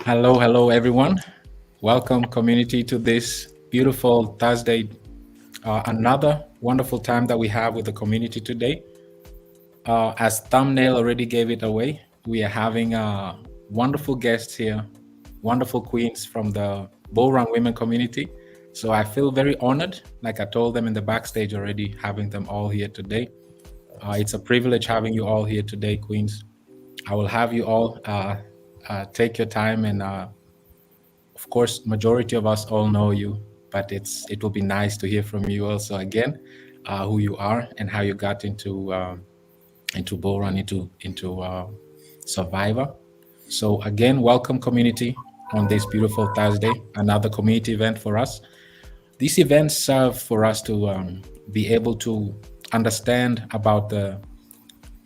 Hello, everyone. Welcome, community, to this beautiful Thursday. Another wonderful time that we have with the community today. As thumbnail already gave it away, we are having wonderful guests here, wonderful queens from the Bullrun women community. So I feel very honored, like I told them in the backstage already, having them all here today. It's a privilege having you all here today, queens. I will have you all take your time and of course, majority of us all know you, but it will be nice to hear from you also again, who you are and how you got into Bullrun, into Survivor. So again, welcome community on this beautiful Thursday, another community event for us. These events serve for us to be able to understand about the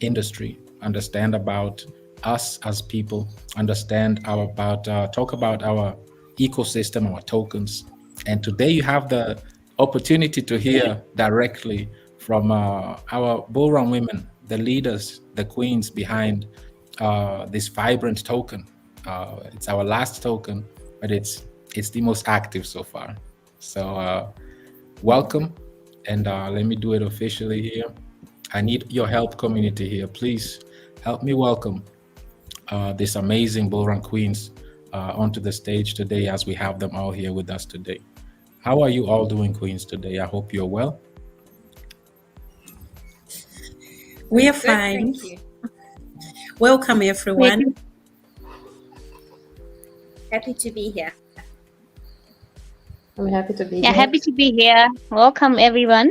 industry, understand about us as people, understand talk about our ecosystem, our tokens. And today you have the opportunity to hear directly from our Bullrun women, the leaders, the queens behind this vibrant token. It's our last token, but it's the most active so far. So welcome, and let me do it officially here. I need your help, community here. Please help me welcome this amazing Bullrun queens onto the stage today as we have them all here with us today. How are you all doing, queens, today? I hope you're well. We are fine. Welcome, everyone. Happy to be here. I'm happy to be Yeah, here. happy to be here. Welcome, everyone.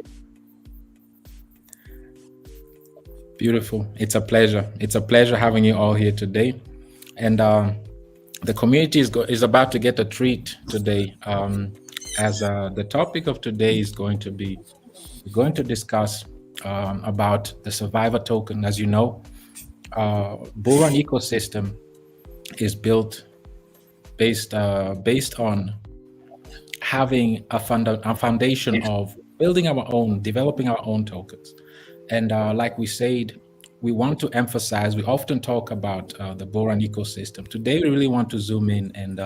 Beautiful. It's a pleasure. It's a pleasure having you all here today. And the community is about to get a treat today, as the topic of today is going to be, we're going to discuss about the Survivor token. As you know, Bullrun ecosystem is built based on having a foundation of building our own, developing our own tokens. And like we said, we want to emphasize, we often talk about the Bullrun ecosystem. Today, we really want to zoom in and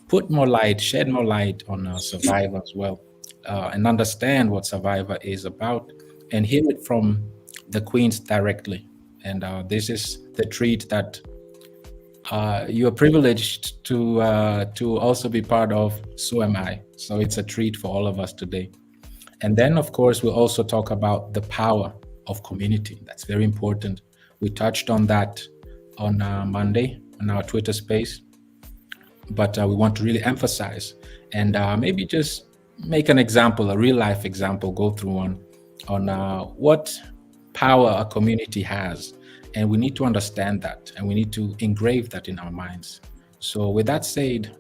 put more light, shed more light on Survivor as well, and understand what Survivor is about and hear it from the queens directly. And this is the treat that you are privileged to also be part of. So am I. So it's a treat for all of us today. And then, of course, we'll also talk about the power of community. That's very important. We touched on that on Monday on our Twitter space, but we want to really emphasize and maybe just make an example, a real life example, go through one on what power a community has. And we need to understand that, and we need to engrave that in our minds. So with that said,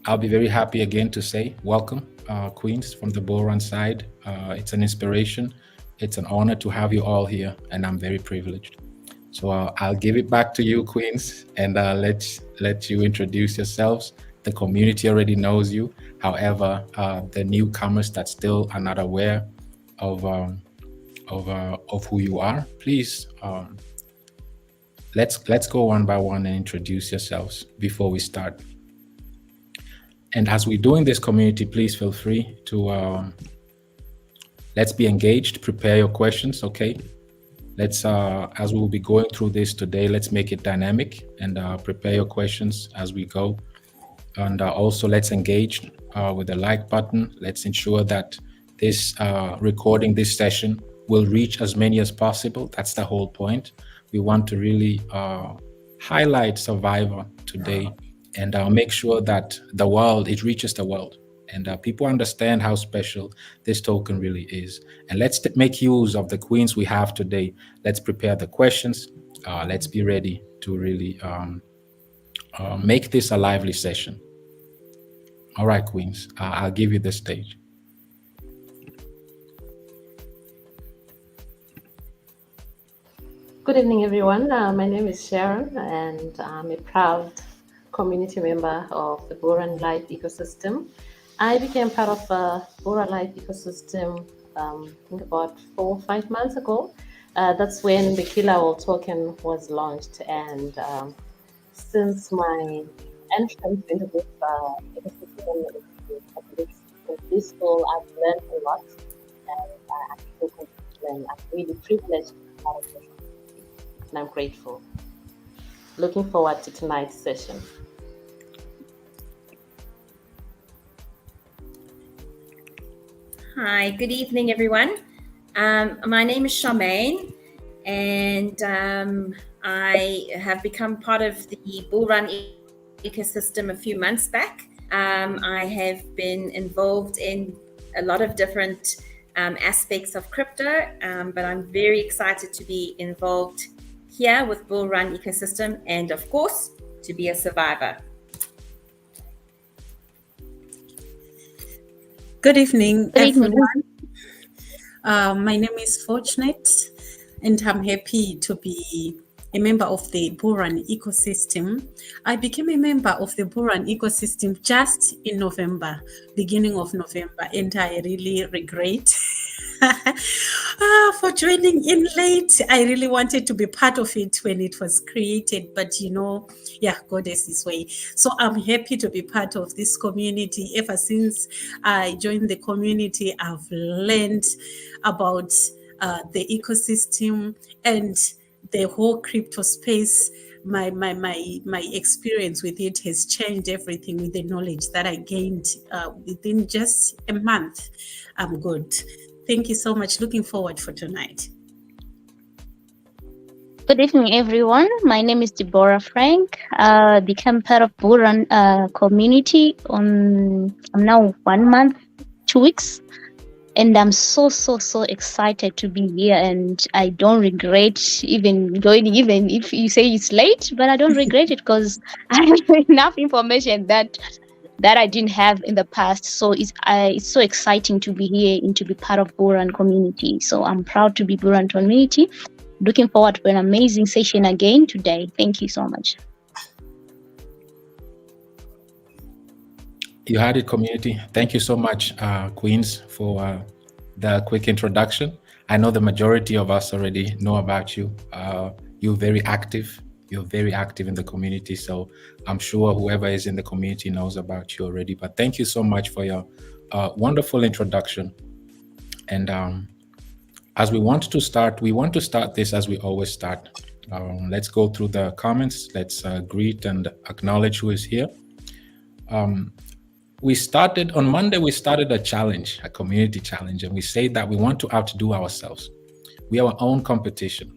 I'll be very happy again to say welcome, queens from the Bullrun side. It's an inspiration. It's an honor to have you all here, and I'm very privileged. So I'll give it back to you, queens, and let you introduce yourselves. The community already knows you. However, the newcomers that still are not aware of who you are, please let's go one by one and introduce yourselves before we start. And as we're doing this, community, please feel free to let's be engaged. Prepare your questions, okay? Let's as we will be going through this today, let's make it dynamic and prepare your questions as we go. And also let's engage with the like button. Let's ensure that this recording, this session, will reach as many as possible. That's the whole point. We want to really highlight Survivor today and make sure that it reaches the world, and people understand how special this token really is. And let's make use of the queens we have today. Let's prepare the questions. Let's be ready to really make this a lively session. All right, queens, I'll give you the stage. Good evening, everyone. My name is Sharon, and I'm a proud community member of the Bullrun.Life ecosystem. I became part of the Bullrun.Life ecosystem, I think about 4 or 5 months ago. That's when the Killer All token was launched, and since my entrance into this ecosystem in this school, I've learned a lot, and I'm still going to learn. I'm really privileged to be part of this community, and I'm grateful. Looking forward to tonight's session. Hi, good evening, everyone. My name is Charmaine, and I have become part of the Bullrun ecosystem a few months back. I have been involved in a lot of different aspects of crypto, but I'm very excited to be involved here with Bullrun ecosystem, and of course, to be a survivor. Good evening, everyone. My name is Fortunate, and I'm happy to be a member of the Bullrun ecosystem. I became a member of the Bullrun ecosystem just in November, beginning of November, and I really regret for joining in late. I really wanted to be part of it when it was created, but God is His way. So I'm happy to be part of this community. Ever since I joined the community, I've learned about the ecosystem and the whole crypto space. My experience with it has changed everything with the knowledge that I gained within just a month. I'm good. Thank you so much. Looking forward for tonight. Good evening, everyone. My name is Deborah Frank. Become part of Bullrun community I'm now 1 month, 2 weeks. And I'm so excited to be here, and I don't regret even joining, even if you say it's late, but I don't regret it because I have enough information that I didn't have in the past. So it's so exciting to be here and to be part of Bullrun community. So I'm proud to be Bullrun community. Looking forward to an amazing session again today. Thank you so much. You had it, community. Thank you so much, Queens, for the quick introduction. I know the majority of us already know about you. You're very active. You're very active in the community. So I'm sure whoever is in the community knows about you already. But thank you so much for your wonderful introduction. And as we want to start this as we always start. Let's go through the comments. Let's greet and acknowledge who is here. We started on Monday, we started a challenge, a community challenge, and we say that we want to outdo ourselves. We are our own competition.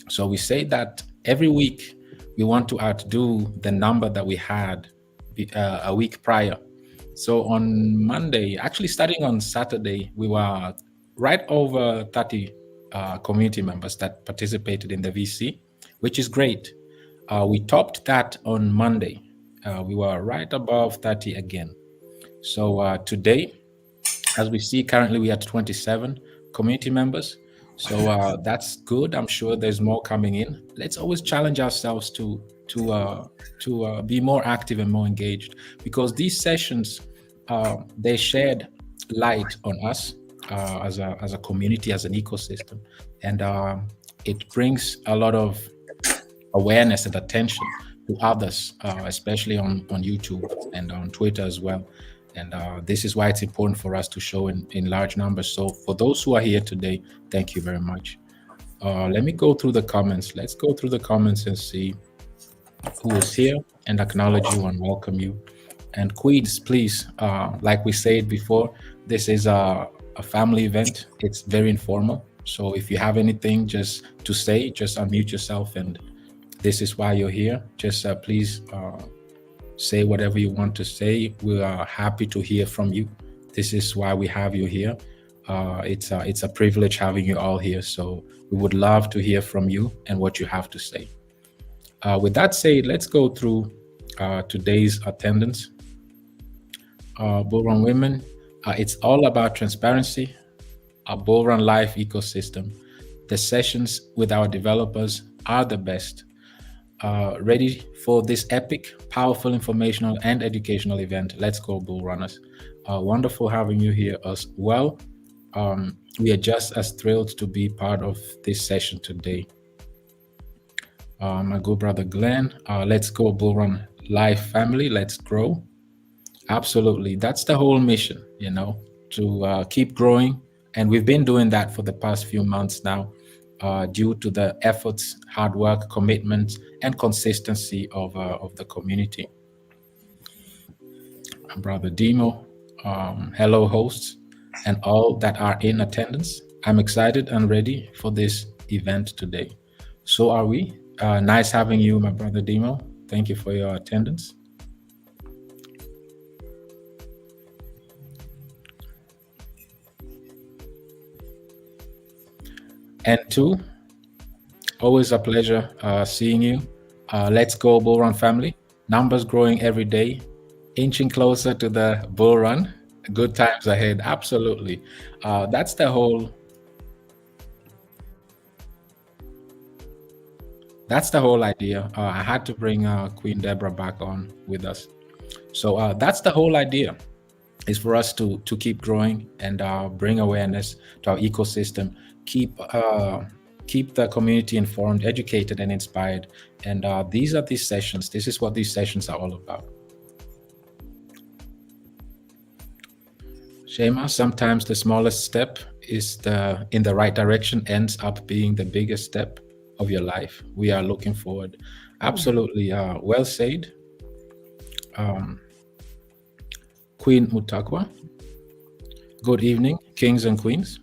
So we say that every week we want to outdo the number that we had a week prior. So on Monday, actually starting on Saturday, we were right over 30 community members that participated in the VC, which is great. We topped that on Monday. We were right above 30 again. So today, as we see, currently we are 27 community members. So that's good. I'm sure there's more coming in. Let's always challenge ourselves to be more active and more engaged, because these sessions, they shed light on us as a community, as an ecosystem, and it brings a lot of awareness and attention to others, especially on YouTube and on Twitter as well. And this is why it's important for us to show in large numbers. So for those who are here today, thank you very much. Let me go through the comments. Let's go through the comments and see who is here and acknowledge you and welcome you. And Queens, please, like we said before, this is a family event. It's very informal. So if you have anything just to say, just unmute yourself, and this is why you're here. Just please say whatever you want to say. We are happy to hear from you. This is why we have you here. It's a privilege having you all here. So we would love to hear from you and what you have to say. With that said, let's go through today's attendance. Bullrun Women, it's all about transparency, a Bullrun.Life ecosystem. The sessions with our developers are the best. Ready for this epic, powerful, informational, and educational event. Let's go, Bull Runners. Wonderful having you here as well. We are just as thrilled to be part of this session today. My good brother Glenn. Let's go, Bullrun.Life family. Let's grow. Absolutely. That's the whole mission, to keep growing. And we've been doing that for the past few months now, due to the efforts, hard work, commitment, and consistency of the community. Brother Demo, hello, hosts, and all that are in attendance. I'm excited and ready for this event today. So are we. Nice having you, my brother Demo. Thank you for your attendance. And two, always a pleasure seeing you. Let's go, Bullrun family. Numbers growing every day, inching closer to the bull run. Good times ahead. Absolutely. That's the whole idea. I had to bring Queen Deborah back on with us. So that's the whole idea, is for us to keep growing and bring awareness to our ecosystem, keep the community informed, educated, and inspired. And these are these sessions. This is what these sessions are all about. Shema, sometimes the smallest step is in the right direction ends up being the biggest step of your life. We are looking forward. Absolutely. Well said. Queen Mutakwa. Good evening, kings and queens.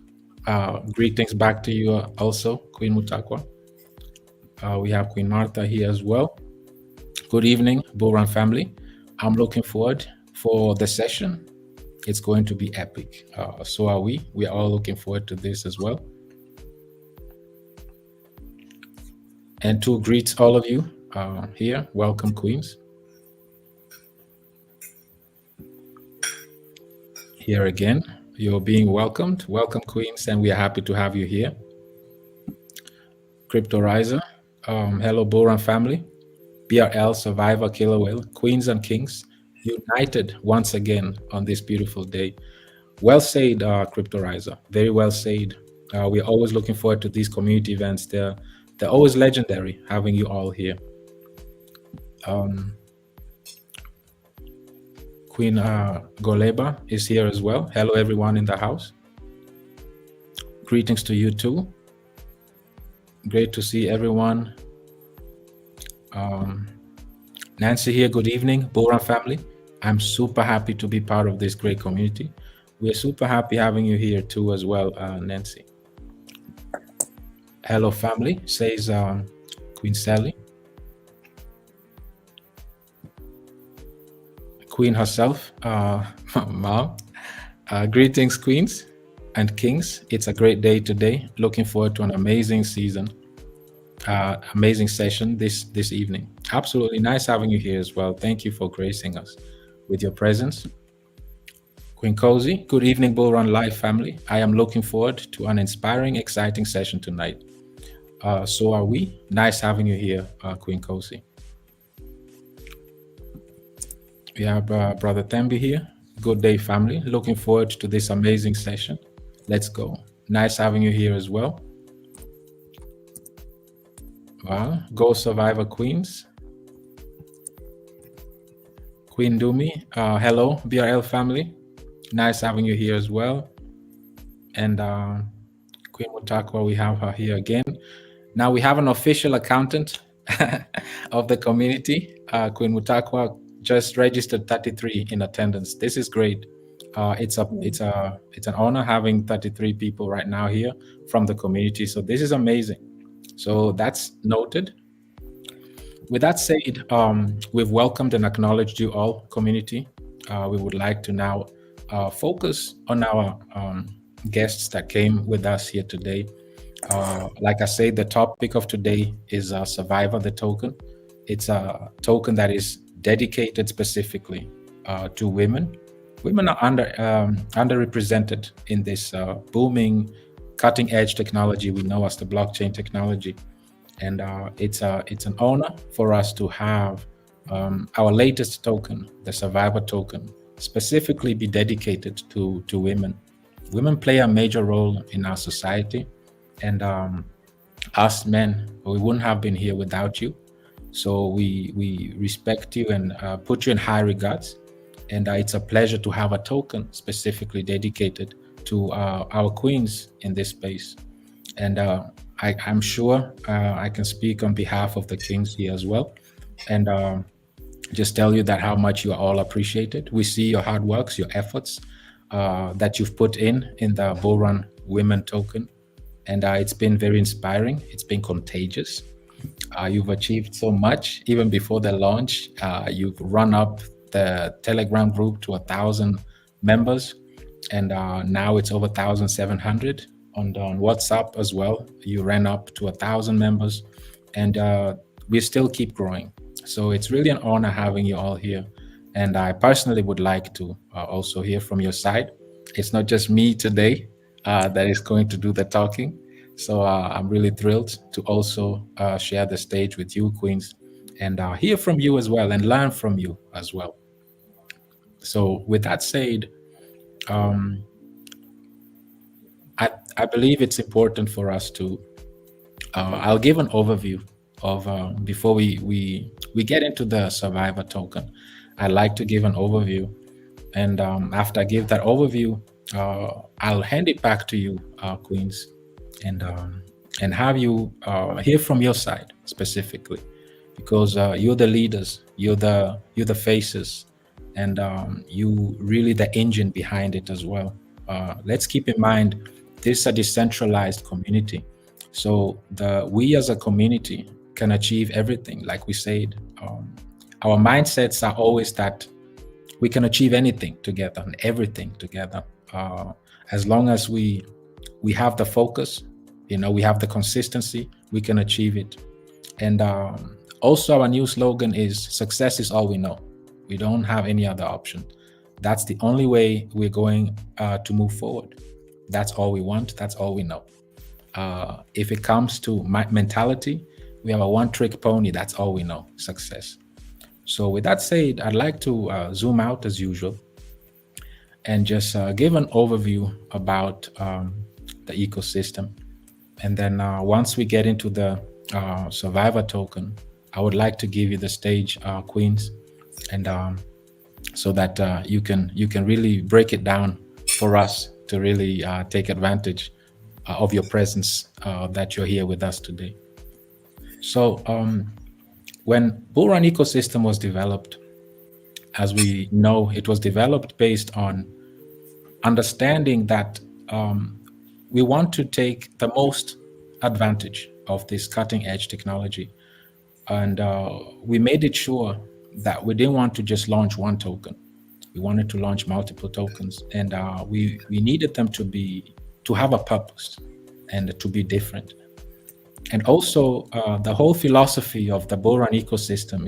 Greetings back to you also, Queen Mutakwa. We have Queen Martha here as well. Good evening, Bullrun family. I'm looking forward for the session. It's going to be epic. So are we. We are all looking forward to this as well. And to greet all of you here. Welcome, queens. Here again, you're being welcomed. Welcome, queens, and we are happy to have you here. Crypto Riser, hello, Bullrun family. BRL, Survivor, Killer Whale, queens and kings, united once again on this beautiful day. Well said, Crypto Riser. Very well said. We're always looking forward to these community events. They're always legendary having you all here. Queen Goleba is here as well. Hello, everyone in the house. Greetings to you too. Great to see everyone. Nancy here, good evening, Bullrun family. I'm super happy to be part of this great community. We're super happy having you here too as well, Nancy. Hello, family, says Queen Sally. Queen herself, Mom. Greetings, queens and kings. It's a great day today. Looking forward to an amazing season, amazing session this evening. Absolutely nice having you here as well. Thank you for gracing us with your presence. Queen Cozy, good evening, Bullrun.Life family. I am looking forward to an inspiring, exciting session tonight. So are we. Nice having you here, Queen Cozy. We have Brother Tembi here. Good day, family. Looking forward to this amazing session. Let's go. Nice having you here as well. Wow. Go Survivor Queens. Queen Dumi. Hello, BRL family. Nice having you here as well. And Queen Mutakwa, we have her here again. Now we have an official accountant of the community. Queen Mutakwa just registered 33 in attendance. This is great. It's an honor having 33 people right now here from the community. So this is amazing. So that's noted. With that said, we've welcomed and acknowledged you all, community. We would like to now focus on our guests that came with us here today. Like I said, the topic of today is Survivor the token. It's a token that is dedicated specifically to women. Women are underrepresented in this booming, cutting-edge technology we know as the blockchain technology, and it's an honor for us to have our latest token, the Survivor token, specifically be dedicated to women. Women play a major role in our society, and us men, we wouldn't have been here without you. So we respect you and put you in high regards. And it's a pleasure to have a token specifically dedicated to our queens in this space. And I'm sure I can speak on behalf of the kings here as well. And just tell you that how much you are all appreciated. We see your hard works, your efforts that you've put in the Bull Run Women token. And it's been very inspiring. It's been contagious. You've achieved so much even before the launch. You've run up the Telegram group to 1,000 members, and now it's over 1,700 on WhatsApp as well. You ran up to 1,000 members, and we still keep growing. So it's really an honor having you all here. And I personally would like to also hear from your side. It's not just me today that is going to do the talking. So I'm really thrilled to also share the stage with you, Queens, and hear from you as well and learn from you as well. So with that said, um, I believe it's important for us to, I'll give an overview of, before we get into the survivor token, I'd like to give an overview. And after I give that overview, I'll hand it back to you, Queens, and have you hear from your side specifically, because you're the leaders, you're the faces, and you really the engine behind it as well. Let's keep in mind this is a decentralized community, so we as a community can achieve everything. Like we said, our mindsets are always that we can achieve anything together and everything together, as long as we have the focus, we have the consistency, we can achieve it. And also our new slogan is success is all we know. We don't have any other option. That's the only way we're going to move forward. That's all we want, that's all we know. If it comes to mentality, we have a one-trick pony. That's all we know, success. So with that said, I'd like to zoom out as usual and just give an overview about the ecosystem. And then once we get into the survivor token, I would like to give you the stage, Queens, and so that you can really break it down for us to really take advantage of your presence, that you're here with us today. So when Bullrun ecosystem was developed, as we know, it was developed based on understanding that we want to take the most advantage of this cutting edge technology. And we made it sure that we didn't want to just launch one token. We wanted to launch multiple tokens, and we needed them to have a purpose and to be different. And also, the whole philosophy of the Bullrun ecosystem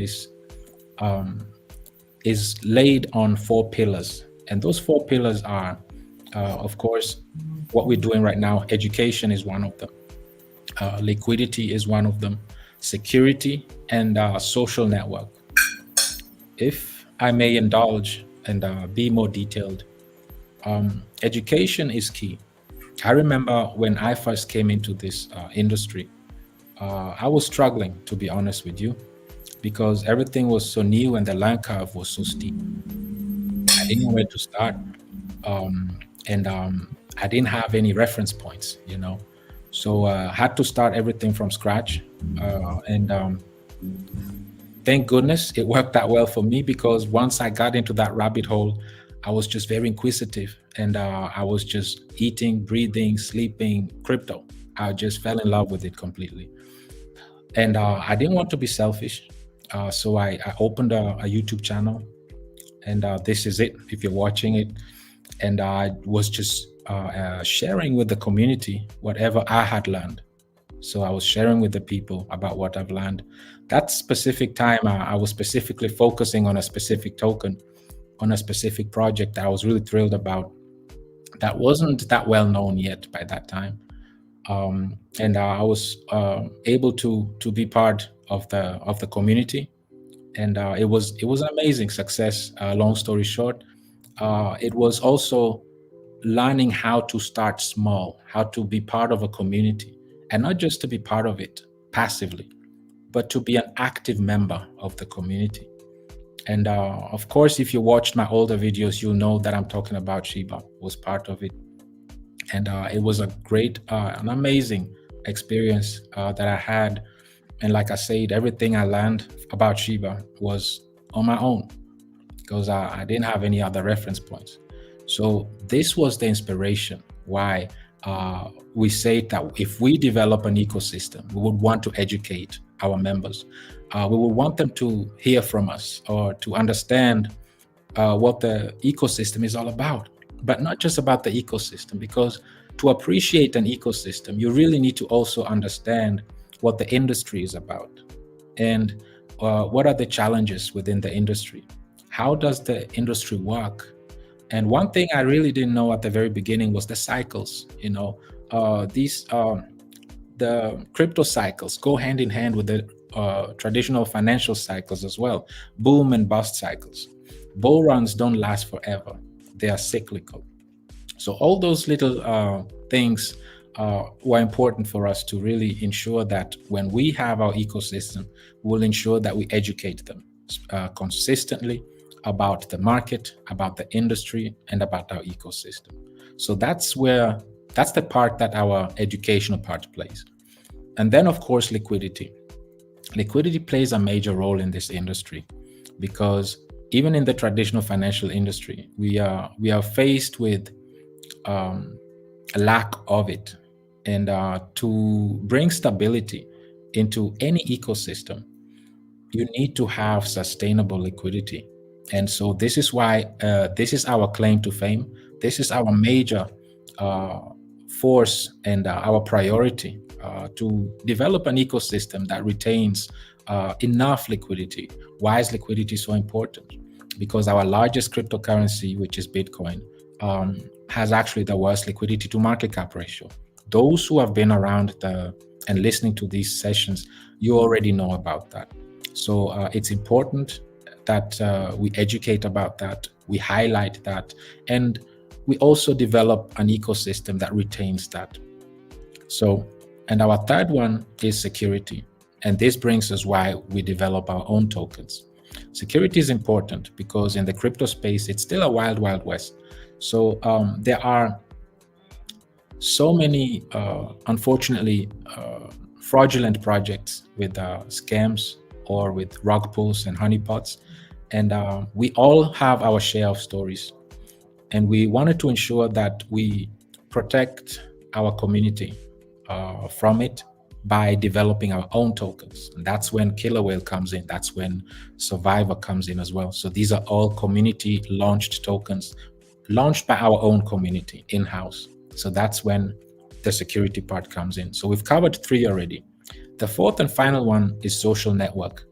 is laid on 4 pillars. And those 4 pillars are, of course, what we're doing right now. Education is one of them. Liquidity is one of them. Security and social network. If I may indulge and be more detailed, education is key. I remember when I first came into this industry, I was struggling, to be honest with you, because everything was so new and the learning curve was so steep. I didn't know where to start, and I didn't have any reference points, so I had to start everything from scratch. And thank goodness it worked out well for me, because once I got into that rabbit hole, I was just very inquisitive, and I was just eating, breathing, sleeping crypto. I just fell in love with it completely. And I didn't want to be selfish. So I opened a YouTube channel, and this is it, if you're watching it. And I was just sharing with the community whatever I had learned. So I was sharing with the people about what I've learned. That specific time, I was specifically focusing on a specific token, on a specific project that I was really thrilled about, that wasn't that well known yet by that time. And I was able to be part of the community, and it was an amazing success. Long story short, it was also learning how to start small, how to be part of a community, and not just to be part of it passively, but to be an active member of the community. And of course, if you watched my older videos, you'll know that I'm talking about Shiba, was part of it. And it was a great, an amazing experience that I had. And like I said, everything I learned about Shiba was on my own, because I didn't have any other reference points. So this was the inspiration why we say that if we develop an ecosystem, we would want to educate our members. We would want them to hear from us or to understand what the ecosystem is all about, but not just about the ecosystem, because to appreciate an ecosystem, you really need to also understand what the industry is about and what are the challenges within the industry. How does the industry work? And one thing I really didn't know at the very beginning was the cycles. The crypto cycles go hand in hand with the traditional financial cycles as well, boom and bust cycles. Bull runs don't last forever, they are cyclical. So all those little things were important for us to really ensure that when we have our ecosystem, we'll ensure that we educate them consistently about the market, about the industry, and about our ecosystem. So that's the part that our educational part plays. And then, of course, liquidity. Liquidity plays a major role in this industry, because even in the traditional financial industry, we are faced with a lack of it. And to bring stability into any ecosystem, you need to have sustainable liquidity. And so this is why this is our claim to fame. This is our major force and our priority to develop an ecosystem that retains enough liquidity. Why is liquidity so important? Because our largest cryptocurrency, which is Bitcoin, has actually the worst liquidity to market cap ratio. Those who have been around and listening to these sessions, you already know about that. So it's important that we educate about that, we highlight that, and we also develop an ecosystem that retains that. So, and our third one is security. And this brings us why we develop our own tokens. Security is important because in the crypto space, it's still a wild, wild west. So there are so many, unfortunately, fraudulent projects with scams or with rug pulls and honeypots. And we all have our share of stories. And we wanted to ensure that we protect our community from it by developing our own tokens. And that's when Killer Whale comes in. That's when Survivor comes in as well. So these are all community launched tokens, launched by our own community in-house. So that's when the security part comes in. So we've covered 3 already. The fourth and final one is social network.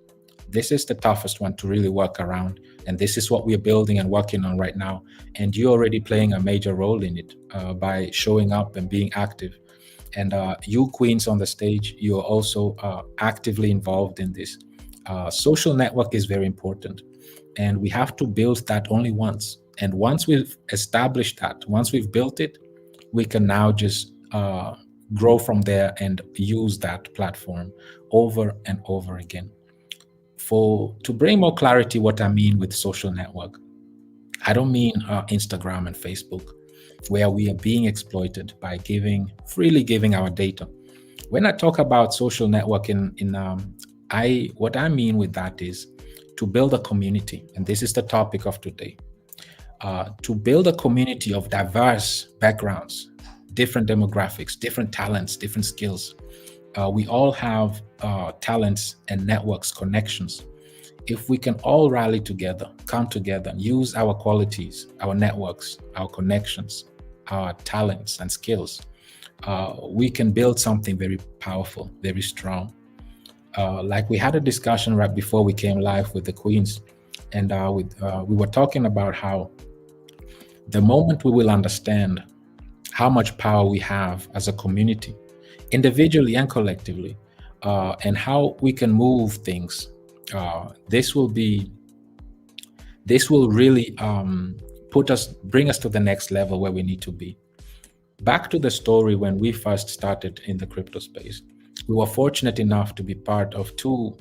This is the toughest one to really work around. And this is what we're building and working on right now. And you're already playing a major role in it by showing up and being active. And you queens on the stage, you're also actively involved in this. Social network is very important. And we have to build that only once. And once we've established that, once we've built it, we can now just grow from there and use that platform over and over again. To bring more clarity, what I mean with social network, I don't mean Instagram and Facebook, where we are being exploited by freely giving our data. When I talk about social networking, what I mean with that is to build a community, and this is the topic of today. To build a community of diverse backgrounds, different demographics, different talents, different skills. We all have talents and networks, connections. If we can all rally together, come together, use our qualities, our networks, our connections, our talents and skills, we can build something very powerful, very strong. Like we had a discussion right before we came live with the Queens, and we were talking about how the moment we will understand how much power we have as a community, individually and collectively, and how we can move things, this will really bring us to the next level where we need to be. back to the story when we first started in the crypto space. We were fortunate enough to be part of two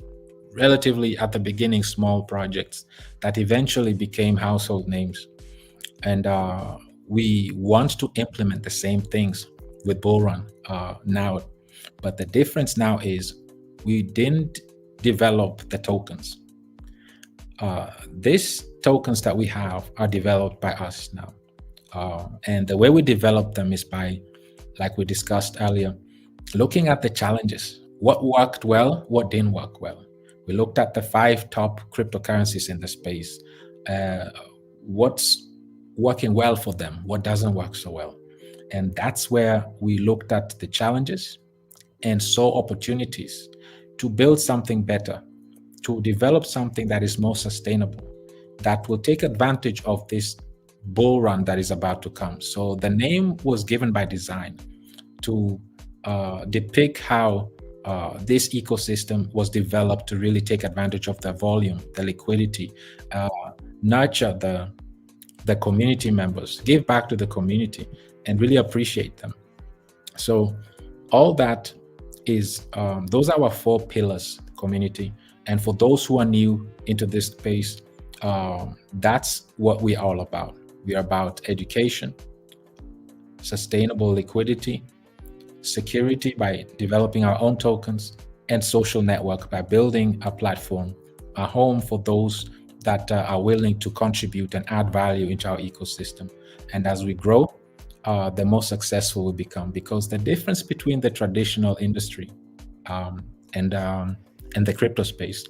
relatively at the beginning small projects that eventually became household names. And we want to implement the same things with Bullrun now. But the difference now is we didn't develop the tokens. These tokens that we have are developed by us now. And the way we develop them is by, like we discussed earlier, looking at the challenges. What worked well, what didn't work well. We looked at the 5 top cryptocurrencies in the space. What's working well for them, what doesn't work so well. And that's where we looked at the challenges and saw opportunities to build something better, to develop something that is more sustainable, that will take advantage of this bull run that is about to come. So the name was given by design to depict how this ecosystem was developed to really take advantage of the volume, the liquidity, nurture the community members, give back to the community, and really appreciate them. So all that is, those are our 4 pillars, community. And for those who are new into this space, that's what we're all about. We're about education, sustainable liquidity, security by developing our own tokens, and social network by building a platform, a home for those that are willing to contribute and add value into our ecosystem. And as we grow, the more successful we become, because the difference between the traditional industry and the crypto space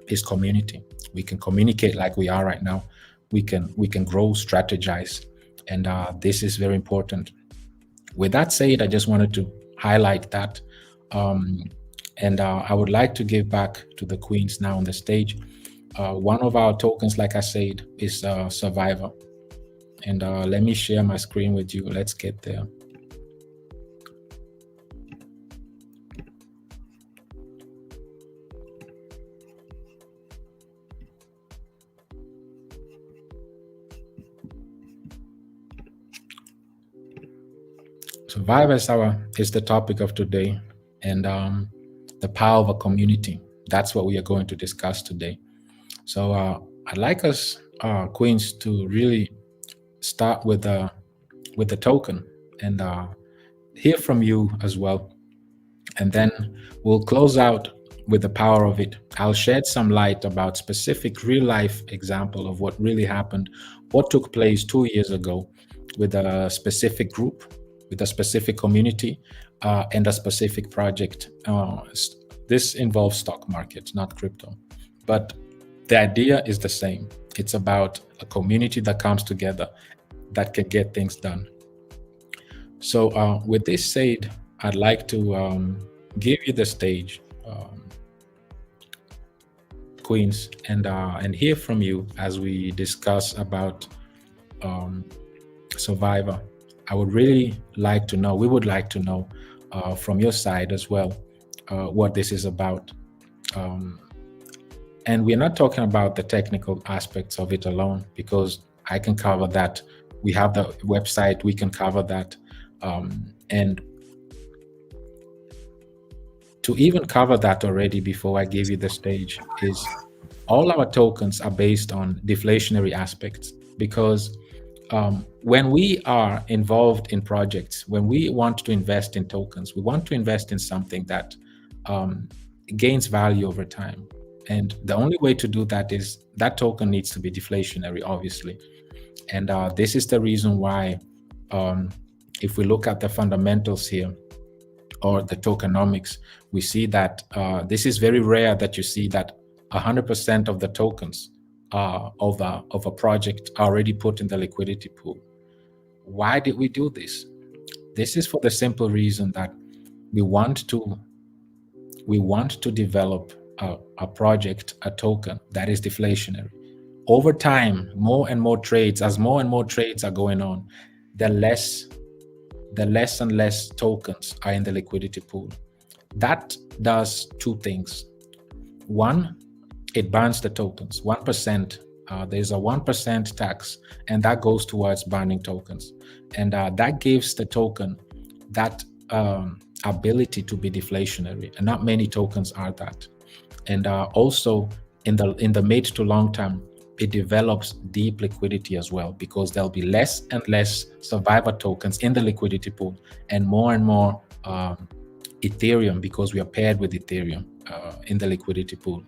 is community. We can communicate like we are right now. We can grow, strategize, and this is very important. With that said, I just wanted to highlight that, and I would like to give back to the queens now on the stage. One of our tokens, like I said, is Survivor. And let me share my screen with you. Let's get there. Survivor is the topic of today, and the power of a community. That's what we are going to discuss today. So I'd like us queens to really start with the token and hear from you as well, and then we'll close out with the power of it. I'll shed some light about specific real life example of what really happened, what took place 2 years ago with a specific group, with a specific community, and a specific project. This involves stock market, not crypto, but the idea is the same. It's about a community that comes together that can get things done. So with this said, I'd like to give you the stage, queens, and hear from you as we discuss about Survivor. I would really like to know, we would like to know from your side as well, what this is about. And we're not talking about the technical aspects of it alone, because I can cover that. We have the website, we can cover that. And to even cover that already before I give you the stage is all our tokens are based on deflationary aspects, because when we are involved in projects, when we want to invest in tokens, we want to invest in something that gains value over time. And the only way to do that is that token needs to be deflationary, obviously. And this is the reason why, if we look at the fundamentals here, or the tokenomics, we see that this is very rare that you see that 100% of the tokens of a project are already put in the liquidity pool. Why did we do this? This is for the simple reason that we want to develop a project, a token that is deflationary. Over time, more and more trades, as more and more trades are going on, the less and less tokens are in the liquidity pool. That does 2 things. One, it burns the tokens. 1% There's a 1% tax, and that goes towards burning tokens. And that gives the token that ability to be deflationary. And not many tokens are that. And also in the mid to long term, it develops deep liquidity as well, because there'll be less and less survivor tokens in the liquidity pool, and more Ethereum, because we are paired with Ethereum in the liquidity pool.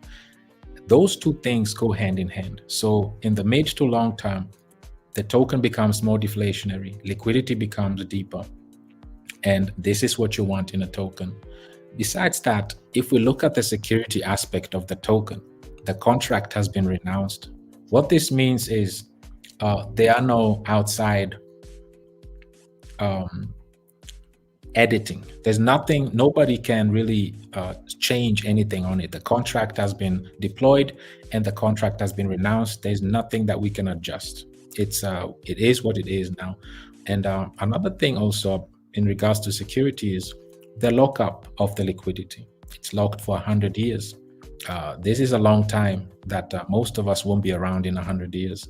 Those two things go hand in hand. So in the mid to long term, the token becomes more deflationary, liquidity becomes deeper, and this is what you want in a token. Besides that, if we look at the security aspect of the token, the contract has been renounced. What this means is there are no outside editing. There's nothing, nobody can really change anything on it. The contract has been deployed and the contract has been renounced. There's nothing that we can adjust. It is what it is now. And another thing also in regards to security is the lockup of the liquidity. It's locked for 100 years. This is a long time that most of us won't be around in 100 years.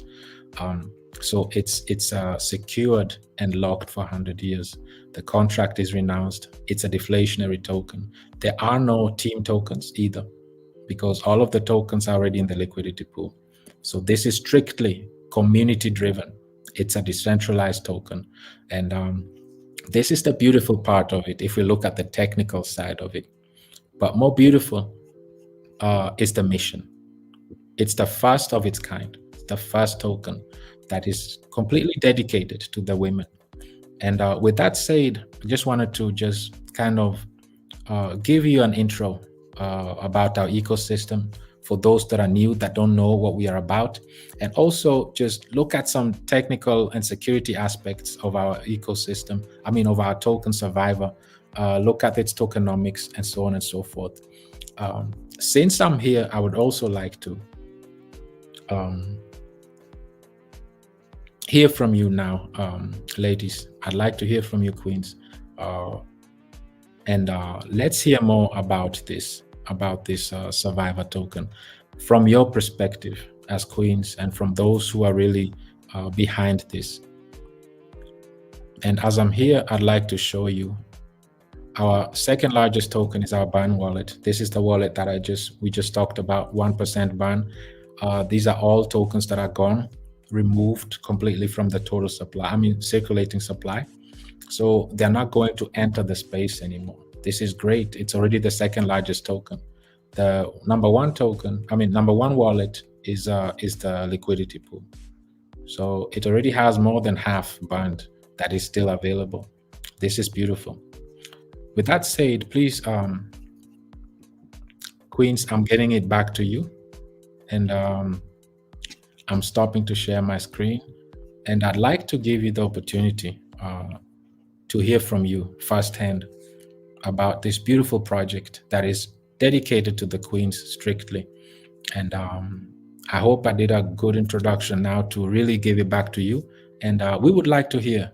So it's secured and locked for 100 years. The contract is renounced. It's a deflationary token. There are no team tokens either, because all of the tokens are already in the liquidity pool. So this is strictly community driven. It's a decentralized token. And this is the beautiful part of it if we look at the technical side of it. But more beautiful is the mission. It's the first of its kind. It's the first token that is completely dedicated to the women. And with that said, I just wanted to just kind of give you an intro about our ecosystem for those that are new, that don't know what we are about, and also just look at some technical and security aspects of our ecosystem, of our token Survivor, look at its tokenomics and so on and so forth. Since I'm here, I would also like to hear from you now, ladies. I'd like to hear from you, queens, and let's hear more about this Survivor token from your perspective as queens, and from those who are really behind this. And as I'm here, I'd like to show you our second largest token is our burn wallet. This is the wallet that we just talked about, 1% burn. These are all tokens that are gone, removed completely from the total supply, circulating supply. So they're not going to enter the space anymore. This is great. It's already the second largest token. The number one wallet is the liquidity pool. So it already has more than half burned that is still available. This is beautiful. With that said, please, queens, I'm getting it back to you. And I'm stopping to share my screen. And I'd like to give you the opportunity to hear from you firsthand about this beautiful project that is dedicated to the queens strictly. And I hope I did a good introduction now to really give it back to you. And we would like to hear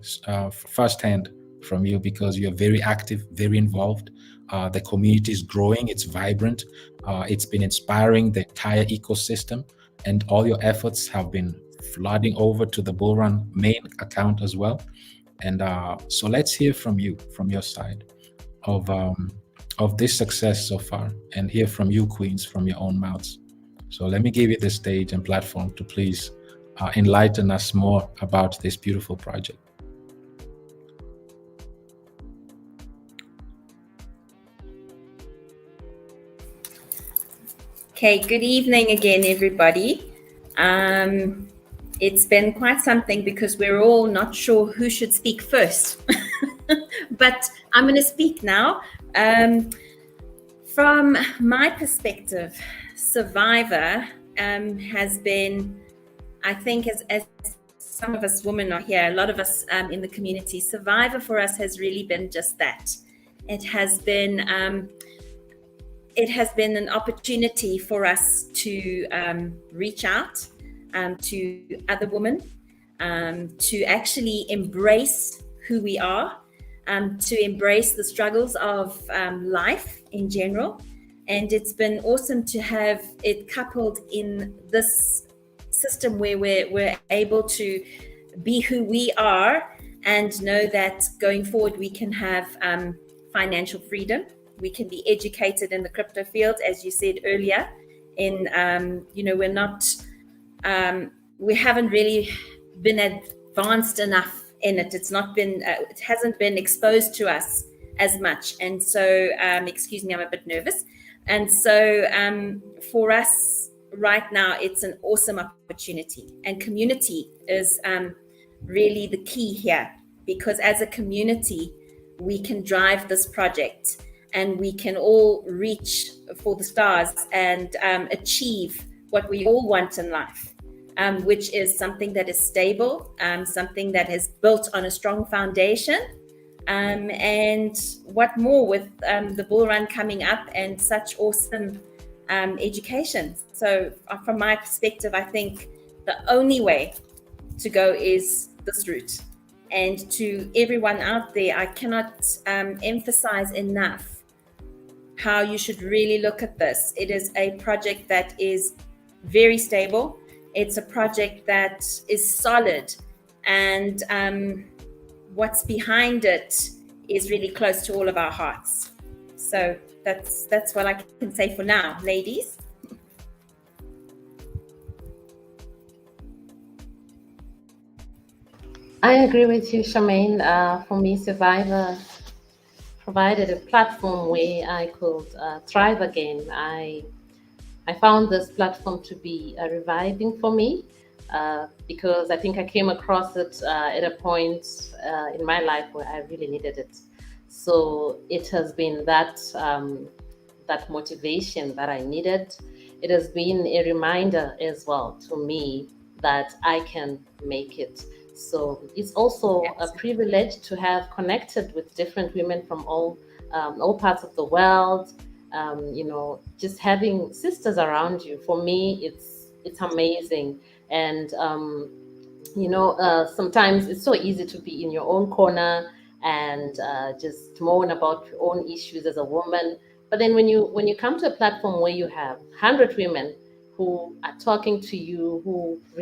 firsthand from you, because you're very active, very involved. The community is growing, it's vibrant. It's been inspiring the entire ecosystem, and all your efforts have been flooding over to the Bullrun main account as well. And so let's hear from you, from your side, of this success so far, and hear from you, queens, from your own mouths. So let me give you the stage and platform to please enlighten us more about this beautiful project. Okay, good evening again, everybody. It's been quite something, because we're all not sure who should speak first. But I'm going to speak now. From my perspective, Survivor has been, I think, as some of us women are here, a lot of us in the community, Survivor for us has really been just that. It has been an opportunity for us to reach out to other women, to actually embrace who we are, to embrace the struggles of life in general. And it's been awesome to have it coupled in this system where we're able to be who we are and know that going forward we can have financial freedom. We can be educated in the crypto field, as you said earlier. We're not, we haven't really been advanced enough in it. It's not been, it hasn't been exposed to us as much. And so, excuse me, I'm a bit nervous. And so for us right now, it's an awesome opportunity. And community is really the key here, because as a community, we can drive this project and we can all reach for the stars and achieve what we all want in life, which is something that is stable, something that is built on a strong foundation. And what more with the bull run coming up and such awesome education. So from my perspective, I think the only way to go is this route. And to everyone out there, I cannot emphasize enough how you should really look at this. It is a project that is very stable. It's a project that is solid, and what's behind it is really close to all of our hearts. So that's what I can say for now, ladies. I agree with you, Charmaine. For me, Survivor provided a platform where I could thrive again. I found this platform to be reviving for me because I think I came across it at a point in my life where I really needed it. So it has been that motivation that I needed. It has been a reminder as well to me that I can make it. So it's also a privilege to have connected with different women from all parts of the world. Just having sisters around you, for me, it's amazing. And sometimes it's so easy to be in your own corner and just moan about your own issues as a woman. But then when you come to a platform where you have 100 women who are talking to you, who you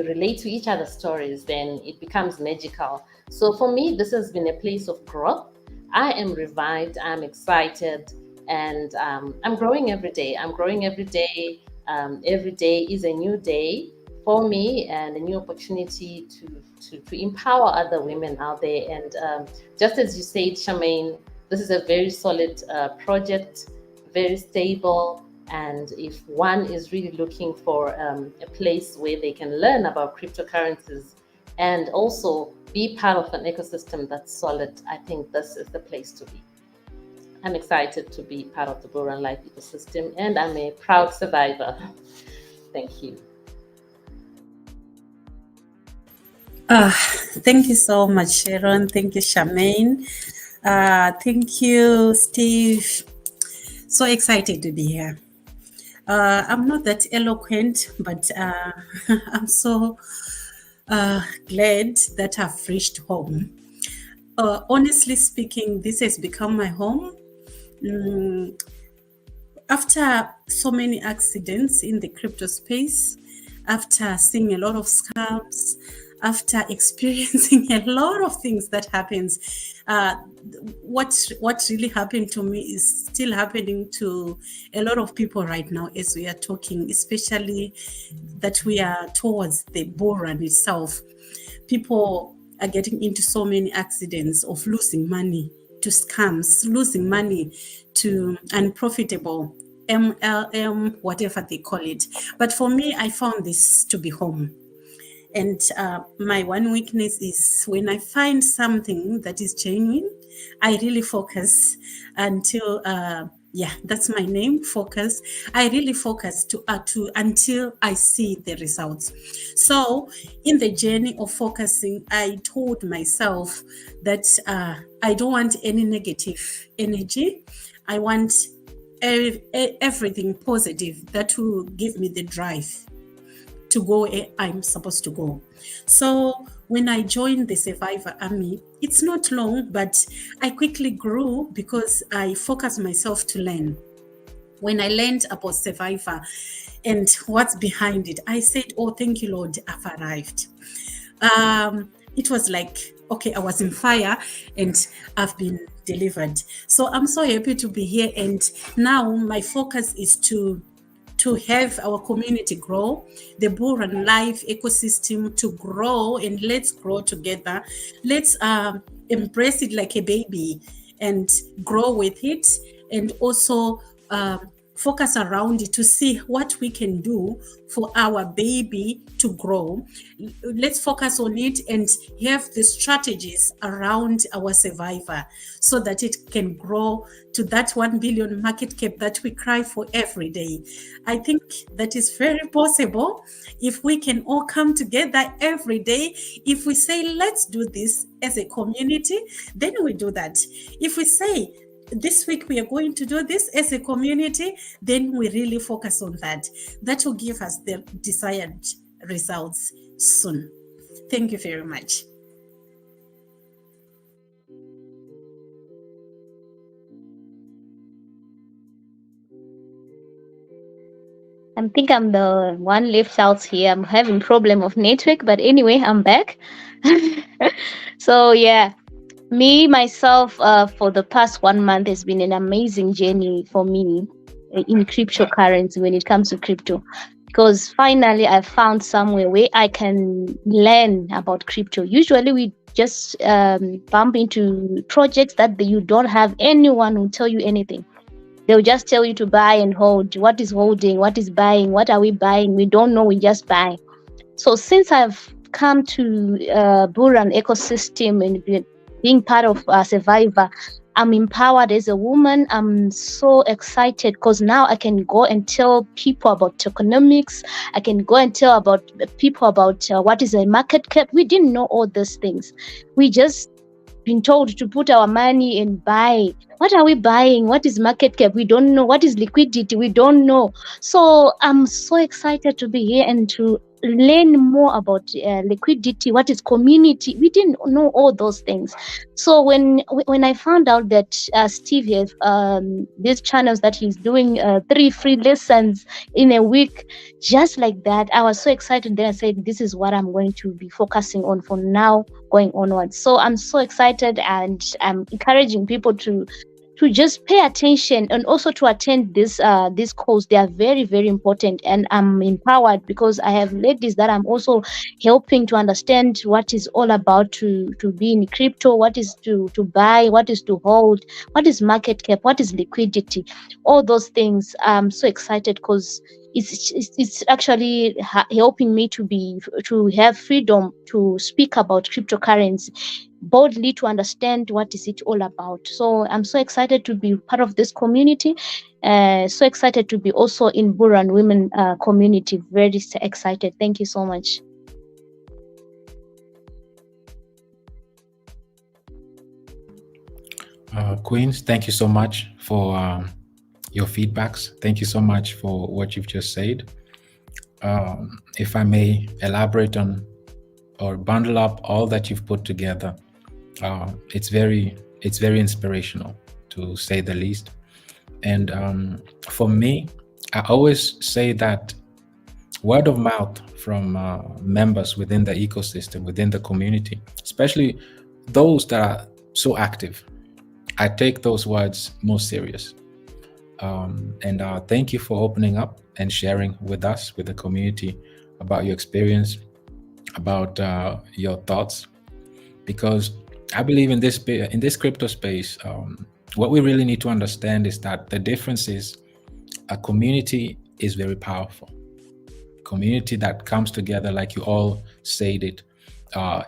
relate to each other's stories, then it becomes magical. So for me, this has been a place of growth. I am revived, I'm excited, and I'm growing every day. Every day is a new day for me and a new opportunity to empower other women out there. And just as you said, Charmaine, this is a very solid project, very stable. And if one is really looking for a place where they can learn about cryptocurrencies and also be part of an ecosystem that's solid, I think this is the place to be. I'm excited to be part of the Bullrun.Life ecosystem, and I'm a proud survivor. Thank you. Thank you so much, Sharon. Thank you, Charmaine. Thank you, Steve. So excited to be here. I'm not that eloquent, but I'm so glad that I've reached home. Honestly speaking, this has become my home. After so many accidents in the crypto space, after seeing a lot of scams, after experiencing a lot of things that happens, what really happened to me is still happening to a lot of people right now as we are talking, especially that we are towards the bull run itself. People are getting into so many accidents of losing money to scams, losing money to unprofitable MLM, whatever they call it. But for me, I found this to be home. And my one weakness is when I find something that is genuine, I really focus until, that's my name, focus. I really focus until I see the results. So in the journey of focusing, I told myself that I don't want any negative energy. I want everything positive that will give me the drive to go where I'm supposed to go. So when I joined the Survivor Army, it's not long, but I quickly grew because I focused myself to learn. when I learned about Survivor and what's behind it, I said, oh, thank you, Lord, I've arrived. It was like, okay, I was in fire and I've been delivered. So I'm so happy to be here. And now my focus is to have our community grow, the Bullrun.Life ecosystem to grow, and let's grow together. Let's embrace it like a baby and grow with it, and also focus around it to see what we can do for our baby to grow. Let's focus on it and have the strategies around our survivor so that it can grow to that 1 billion market cap that we cry for every day. I think that is very possible if we can all come together every day. If we say, let's do this as a community, then we do that. If we say, this week we are going to do this as a community, then we really focus on that. That will give us the desired results soon. Thank you very much. I think I'm the one left out here. I'm having problem of network, but anyway, I'm back. So yeah, me myself for the past 1 month has been an amazing journey for me in cryptocurrency when it comes to crypto, because finally I found somewhere where I can learn about crypto. Usually we just bump into projects that you don't have anyone who tell you anything. They'll just tell you to buy and hold. What is holding? What is buying? What are we buying? We don't know. We just buy. So since I've come to Bullrun ecosystem and being part of Survivor, I'm empowered as a woman. I'm so excited because now I can go and tell people about tokenomics. I can go and tell about people about what is a market cap. We didn't know all these things. We just been told to put our money and buy. What are we buying? What is market cap? We don't know. What is liquidity? We don't know. So I'm so excited to be here and to learn more about liquidity. What is community? We didn't know all those things. So when I found out that Steve has these channels that he's doing 3 free lessons in a week, just like that, I was so excited. Then I said, this is what I'm going to be focusing on for now going onwards. So I'm so excited, and I'm encouraging people to just pay attention and also to attend this calls. They are very, very important, and I'm empowered because I have ladies that I'm also helping to understand what is all about to be in crypto, what is to buy, what is to hold, what is market cap, what is liquidity, all those things. I'm so excited because it's actually helping me to have freedom to speak about cryptocurrency boldly, to understand what is it all about. So I'm so excited to be part of this community. So excited to be also in Bullrun women community. Very excited. Thank you so much. Queens, thank you so much for your feedbacks. Thank you so much for what you've just said. If I may elaborate on or bundle up all that you've put together, it's very inspirational, to say the least. And for me, I always say that word of mouth from members within the ecosystem, within the community, especially those that are so active, I take those words most serious. And thank you for opening up and sharing with us, with the community, about your experience, about your thoughts, because I believe in this crypto space, what we really need to understand is that the difference is a community is very powerful. Community that comes together, like you all said it,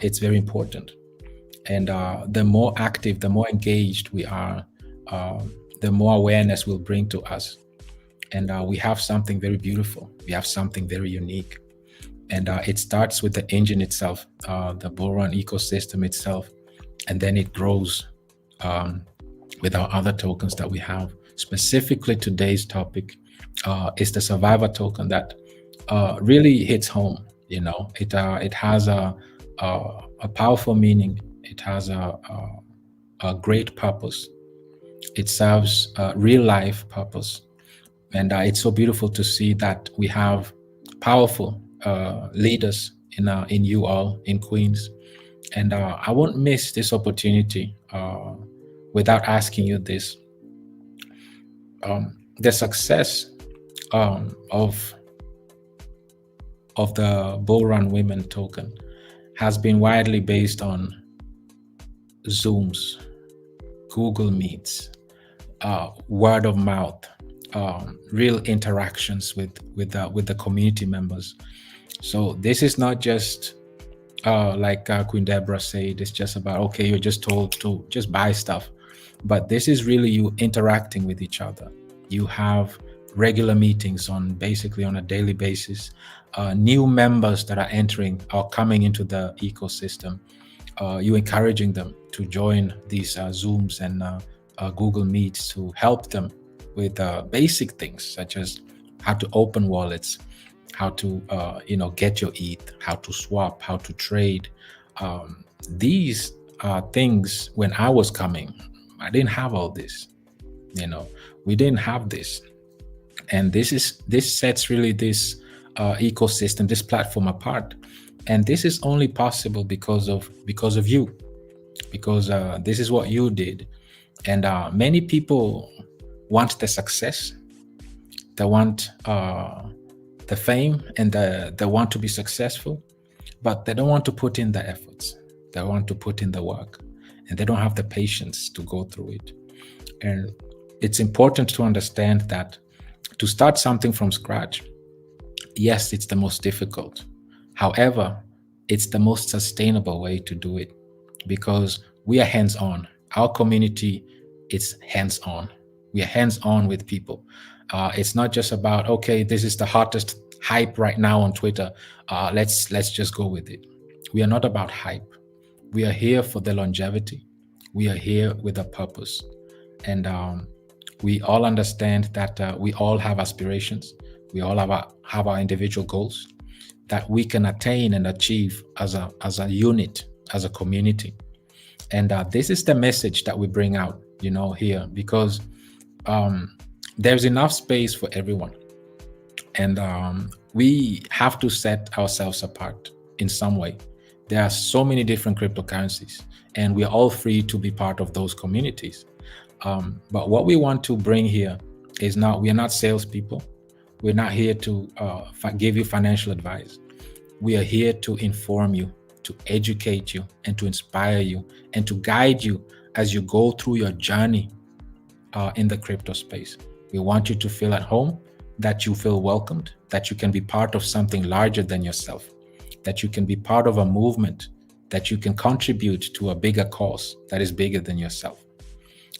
it's very important. And the more active, the more engaged we are, the more awareness will bring to us. And we have something very beautiful. We have something very unique. And it starts with the engine itself, the Bullrun ecosystem itself, and then it grows with our other tokens that we have. Specifically, today's topic is the Survivor token that really hits home. You know, it has a powerful meaning. It has a great purpose. It serves a real life purpose. And it's so beautiful to see that we have powerful leaders in you all in Queens. And I won't miss this opportunity without asking you this. The success of the Bull Run Women token has been widely based on Zooms, Google Meets, word of mouth, real interactions with the community members. So this is not just like Queen Deborah said, it's just about, okay, you're just told to just buy stuff. But this is really you interacting with each other. You have regular meetings basically on a daily basis. New members that are entering or coming into the ecosystem, you encouraging them to join these Zooms and Google Meets to help them with basic things such as how to open wallets, how to get your ETH, how to swap, how to trade. These things, when I was coming, I didn't have all this. We didn't have this, and this sets really this ecosystem, this platform apart. And this is only possible because of you, because this is what you did. And many people want the success, they want the fame, and they want to be successful, but they don't want to put in the efforts. They want to put in the work, and they don't have the patience to go through it. And it's important to understand that to start something from scratch, yes, it's the most difficult. However, it's the most sustainable way to do it, because we are hands-on. Our community is hands-on. We are hands-on with people. It's not just about, okay, this is the hottest hype right now on Twitter. Let's just go with it. We are not about hype. We are here for the longevity. We are here with a purpose. And we all understand that we all have aspirations. We all have our individual goals that we can attain and achieve as a unit, as a community. And this is the message that we bring out, here, because there's enough space for everyone. And we have to set ourselves apart in some way. There are so many different cryptocurrencies, and we are all free to be part of those communities. But what we want to bring here is we are not salespeople. We're not here to give you financial advice. We are here to inform you, to educate you, and to inspire you, and to guide you as you go through your journey in the crypto space. We want you to feel at home, that you feel welcomed, that you can be part of something larger than yourself, that you can be part of a movement, that you can contribute to a bigger cause that is bigger than yourself.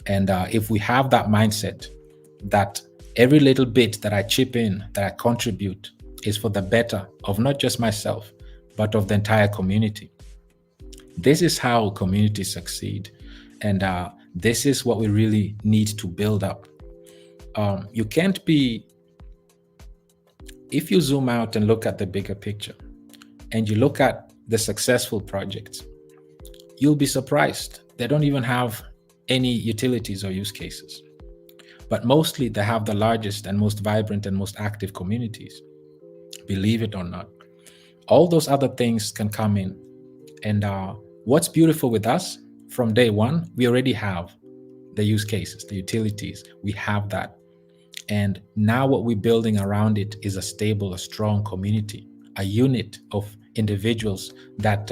And if we have that mindset, that every little bit that I chip in, that I contribute, is for the better of not just myself, but of the entire community. This is how communities succeed. And this is what we really need to build up. You can't if you zoom out and look at the bigger picture, and you look at the successful projects, you'll be surprised. They don't even have any utilities or use cases. But mostly they have the largest and most vibrant and most active communities, believe it or not. All those other things can come in. And what's beautiful with us, from day one, we already have the use cases, the utilities. We have that. And now what we're building around it is a stable, a strong community, a unit of individuals that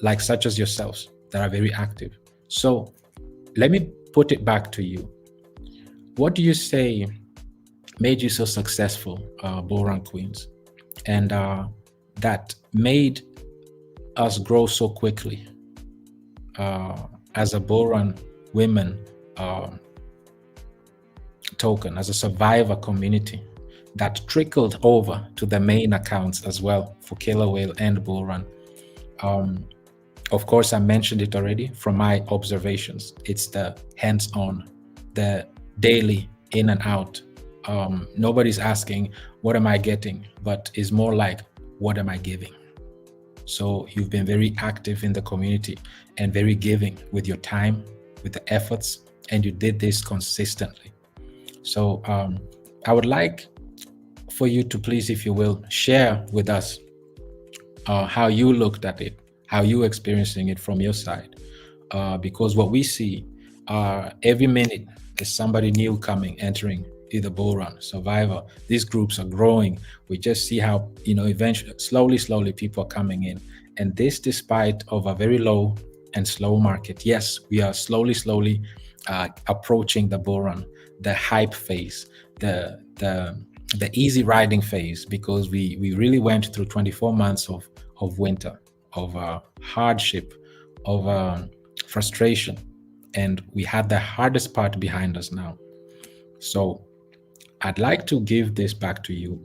like such as yourselves, that are very active. So let me put it back to you. What do you say made you so successful, Bull Run Queens, and that made us grow so quickly as a Bull Run Women token, as a survivor community that trickled over to the main accounts as well for Killer Whale and Bull Run? Of course, I mentioned it already from my observations. It's the hands-on, the daily in and out. Nobody's asking, what am I getting? But it's more like, what am I giving? So you've been very active in the community and very giving with your time, with the efforts, and you did this consistently. So I would like for you to please, if you will, share with us how you looked at it, how you experiencing it from your side. Because what we see every minute is somebody new coming, entering either Bull Run, Survivor. These groups are growing. We just see how, eventually, slowly, people are coming in. And this despite of a very low and slow market. Yes, we are slowly approaching the Bull Run, the hype phase, the easy riding phase, because we really went through 24 months of winter, of hardship, of frustration, and we had the hardest part behind us now. So I'd like to give this back to you,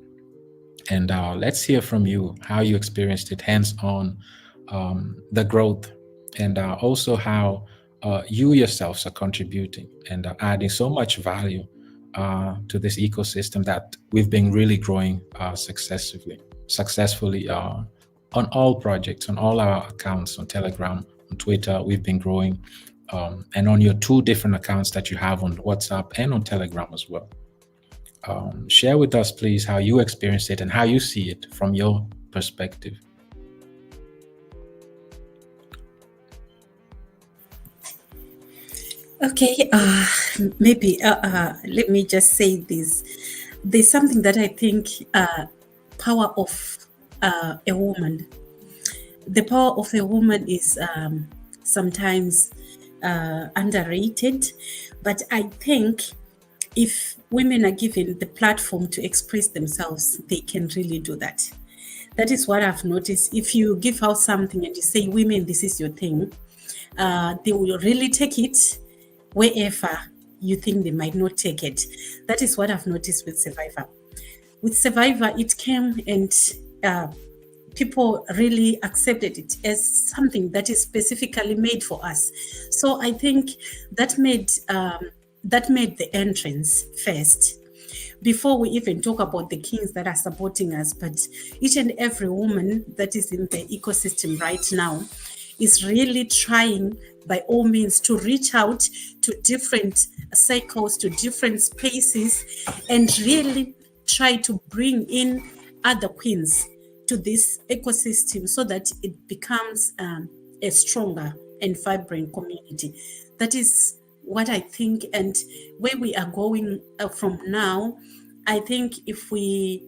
and let's hear from you how you experienced it hands-on, the growth, and also how you yourselves are contributing and adding so much value to this ecosystem that we've been really growing successfully on all projects, on all our accounts, on Telegram, on Twitter. We've been growing, and on your 2 different accounts that you have on WhatsApp and on Telegram as well. Share with us, please, how you experience it and how you see it from your perspective. Okay, maybe let me just say this. There's something that I think power of a woman. The power of a woman is sometimes underrated, but I think if women are given the platform to express themselves, they can really do that. That is what I've noticed. If you give out something and you say, women, this is your thing, they will really take it wherever you think they might not take it. That is what I've noticed with Survivor. With Survivor, it came and people really accepted it as something that is specifically made for us. So I think that made the entrance first, before we even talk about the kings that are supporting us. But each and every woman that is in the ecosystem right now is really trying by all means to reach out to different cycles, to different spaces, and really try to bring in other queens to this ecosystem so that it becomes a stronger and vibrant community. That is what I think, and where we are going from now. I think if we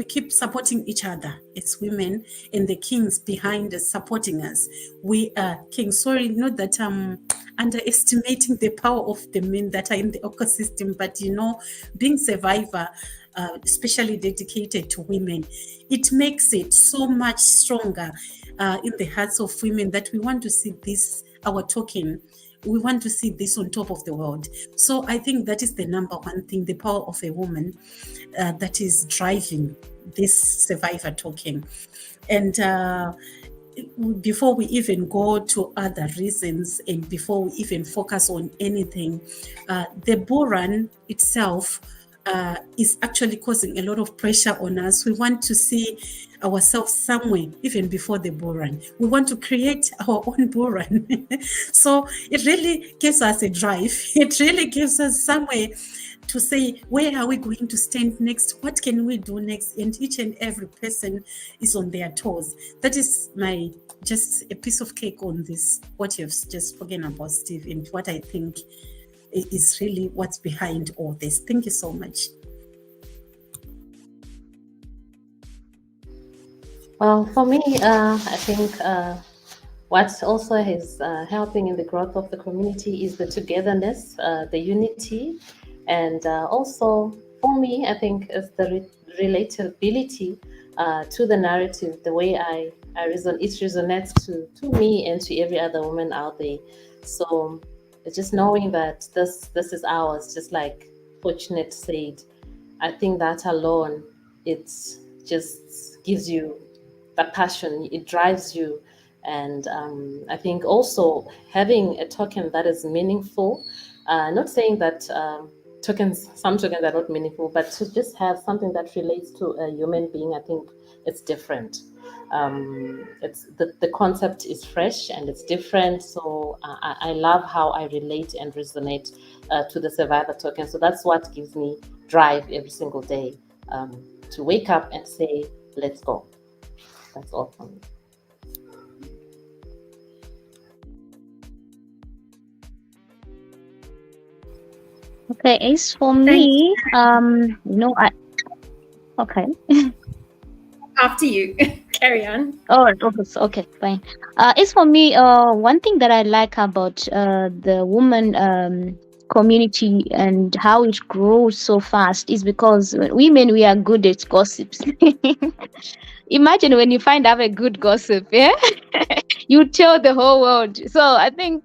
keep supporting each other as women, and the kings behind us supporting us, we are kings. Sorry, not that I'm underestimating the power of the men that are in the ecosystem, but being Survivor, especially dedicated to women, it makes it so much stronger in the hearts of women that we want to see this, our token. We want to see this on top of the world. So I think that is the number one thing, the power of a woman that is driving this Survivor token. And before we even go to other reasons, and before we even focus on anything, the Bull Run itself is actually causing a lot of pressure on us. We want to see ourselves somewhere even before the Bull Run. We want to create our own Bull Run. So it really gives us a drive. It really gives us somewhere to say, where are we going to stand next? What can we do next? And each and every person is on their toes. That is just a piece of cake on this, what you've just spoken about, Steve, and what I think is really what's behind all this. Thank you so much. Well, for me, I think what also is helping in the growth of the community is the togetherness, the unity, and also for me, I think is the relatability to the narrative, the way it resonates to me and to every other woman out there. So just knowing that this is ours, just like Fortunate said, I think that alone, it just gives you the passion, it drives you. And I think also having a token that is meaningful, not saying that some tokens are not meaningful, but to just have something that relates to a human being, I think it's different. It's the concept is fresh and it's different. So I love how I relate and resonate to the survivor token. So that's what gives me drive every single day, to wake up and say, let's go. That's all from me. Okay, as for me, okay. After you. Carry on. Oh, okay, fine. As for me, one thing that I like about the woman community and how it grows so fast is because women, we are good at gossips. Imagine when you find out a good gossip, yeah, you tell the whole world. So I think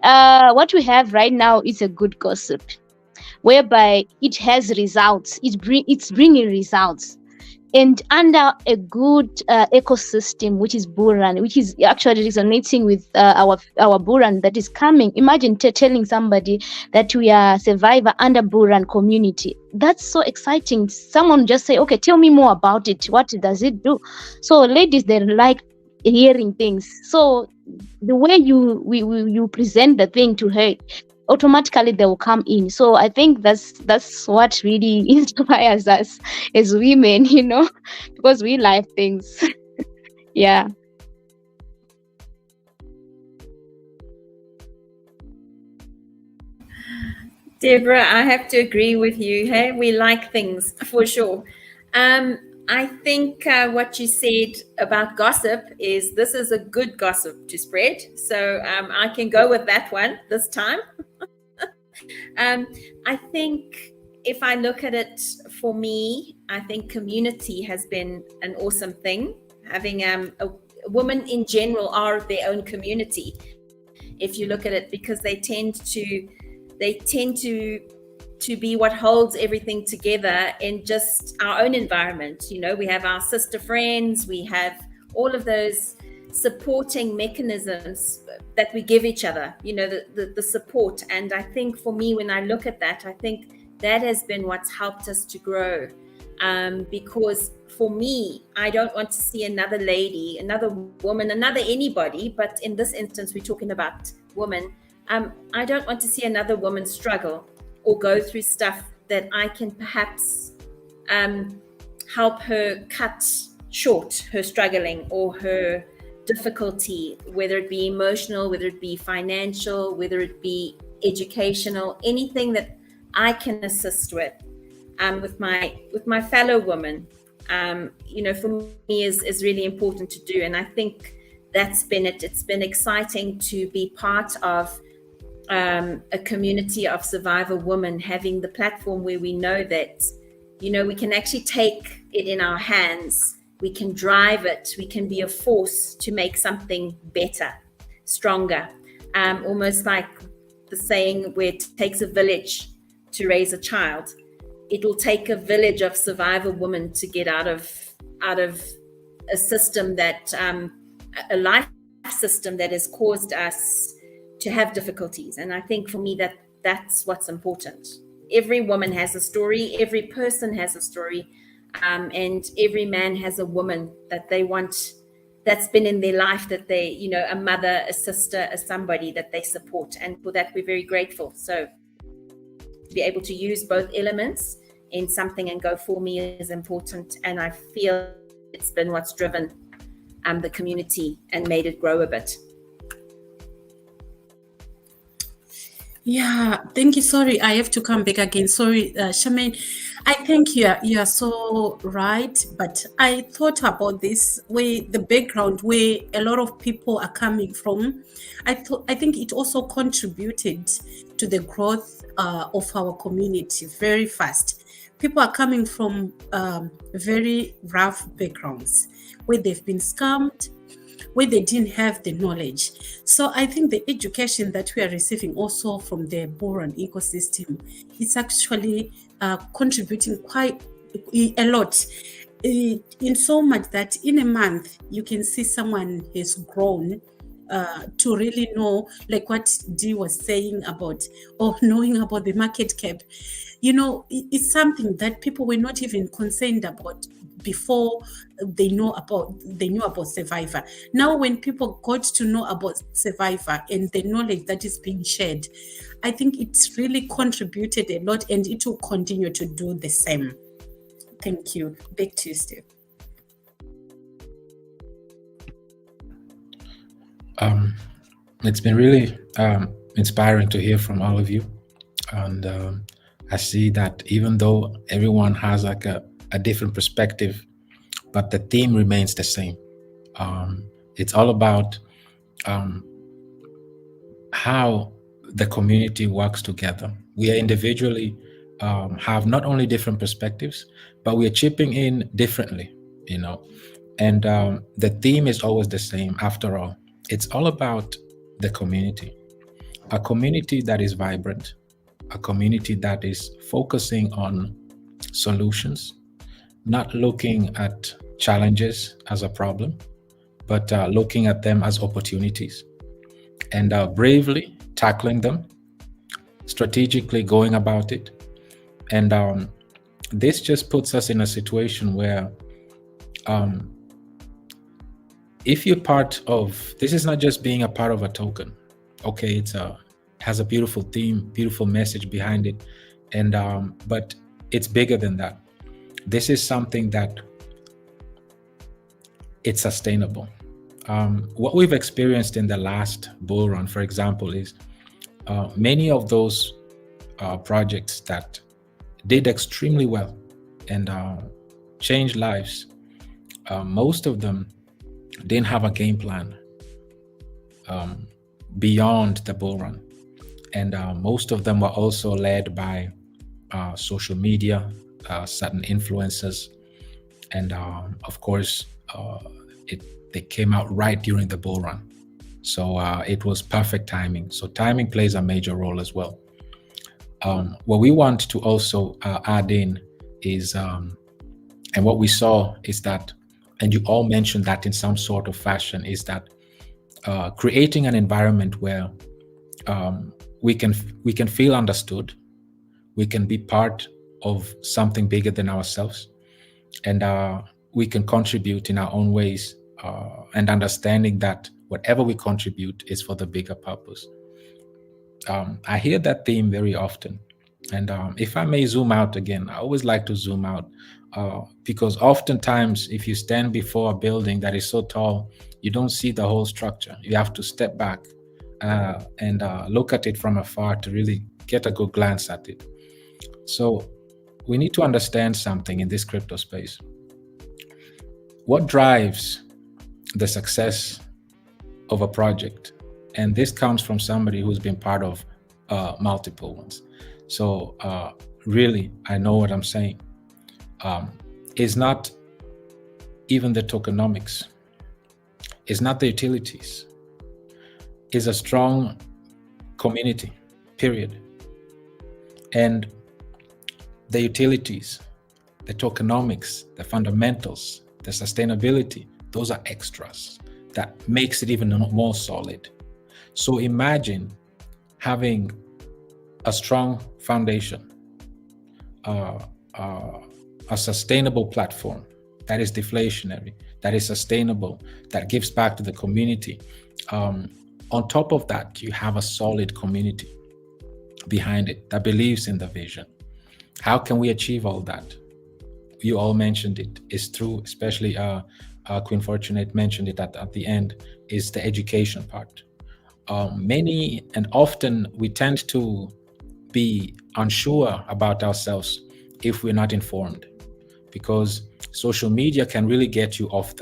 what we have right now is a good gossip, whereby it has results. It's bringing results. And under a good ecosystem, which is Bullrun, which is actually resonating with our Bullrun that is coming. Imagine telling somebody that we are survivor under Bullrun community. That's so exciting. Someone just say, okay, tell me more about it. What does it do? So ladies, they like hearing things. So the way you present the thing to her, automatically they will come in. So I think that's what really inspires us as women, because we like things. Yeah. Deborah, I have to agree with you. Hey, we like things for sure. I think what you said about gossip is this is a good gossip to spread. So I can go with that one this time. I think if I look at it for me, I think community has been an awesome thing. Having a women in general are their own community. If you look at it, because they tend to be what holds everything together in just our own environment. We have our sister friends, we have all of those supporting mechanisms that we give each other, the support. And I think for me, when I look at that, I think that has been what's helped us to grow. Because for me, I don't want to see another lady, another woman, another anybody, but in this instance, we're talking about women. I don't want to see another woman struggle or go through stuff that I can perhaps help her cut short her struggling or her difficulty, whether it be emotional, whether it be financial, whether it be educational, anything that I can assist with my fellow woman, for me is really important to do. And I think that's been it. It's been exciting to be part of a community of survivor women, having the platform where we know that, we can actually take it in our hands. We can drive it. We can be a force to make something better, stronger. Almost like the saying where it takes a village to raise a child. It will take a village of survivor women to get out of a system that, a life system that has caused us to have difficulties. And I think for me that's what's important. Every woman has a story, every person has a story, and every man has a woman that they want, that's been in their life, that they, a mother, a sister, a somebody that they support. And for that, we're very grateful. So to be able to use both elements in something and go for me is important. And I feel it's been what's driven the community and made it grow a bit. Yeah, thank you. Sorry, I have to come back again. Sorry, Charmaine. I think you are so right, but I thought about this way, the background where a lot of people are coming from. I think it also contributed to the growth of our community very fast. People are coming from very rough backgrounds where they've been scammed, where they didn't have the knowledge. So I think the education that we are receiving also from the Bullrun ecosystem, it's actually contributing quite a lot, in so much that in a month you can see someone has grown to really know, like what Dee was saying about, or knowing about the market cap. It's something that people were not even concerned about before they knew about Survivor. Now when people got to know about Survivor and the knowledge that is being shared, I think it's really contributed a lot, and it will continue to do the same. Thank you. Back to you, Steve. It's been really inspiring to hear from all of you. And I see that even though everyone has like a different perspective, but the theme remains the same. It's all about how the community works together. We are individually have not only different perspectives, but we are chipping in differently, you know. And the theme is always the same. After all, it's all about the community. A community that is vibrant, a community that is focusing on solutions, not looking at challenges as a problem, but looking at them as opportunities, and bravely tackling them, strategically going about it. And this just puts us in a situation where if you're part of, this is not just being a part of a token. Okay, has a beautiful theme, beautiful message behind it, and but it's bigger than that. This is something that it's sustainable. What we've experienced in the last bull run, for example, is many of those projects that did extremely well and changed lives, most of them didn't have a game plan beyond the bull run. And most of them were also led by social media, certain influencers. And of course, they came out right during the bull run. So it was perfect timing. So timing plays a major role as well. What we want to also add in is, and what we saw is that, and you all mentioned that in some sort of fashion, is that creating an environment where we can feel understood, we can be part of something bigger than ourselves, and we can contribute in our own ways, and understanding that whatever we contribute is for the bigger purpose. I hear that theme very often, and if I may zoom out again, I always like to zoom out, because oftentimes if you stand before a building that is so tall, you don't see the whole structure. You have to step back and look at it from afar to really get a good glance at it. So we need to understand something in this crypto space. What drives the success of a project? And this comes from somebody who's been part of multiple ones. So really, I know what I'm saying. Is not even the tokenomics, is not the utilities, is a strong community, period. And the utilities, the tokenomics, the fundamentals, the sustainability, those are extras that makes it even more solid. So imagine having a strong foundation, a sustainable platform that is deflationary, that is sustainable, that gives back to the community. On top of that, you have a solid community behind it that believes in the vision. How can we achieve all that? You all mentioned it. It's through, especially Queen Fortunate mentioned it at the end, is the education part. Many and often we tend to be unsure about ourselves if we're not informed, because social media can really get you off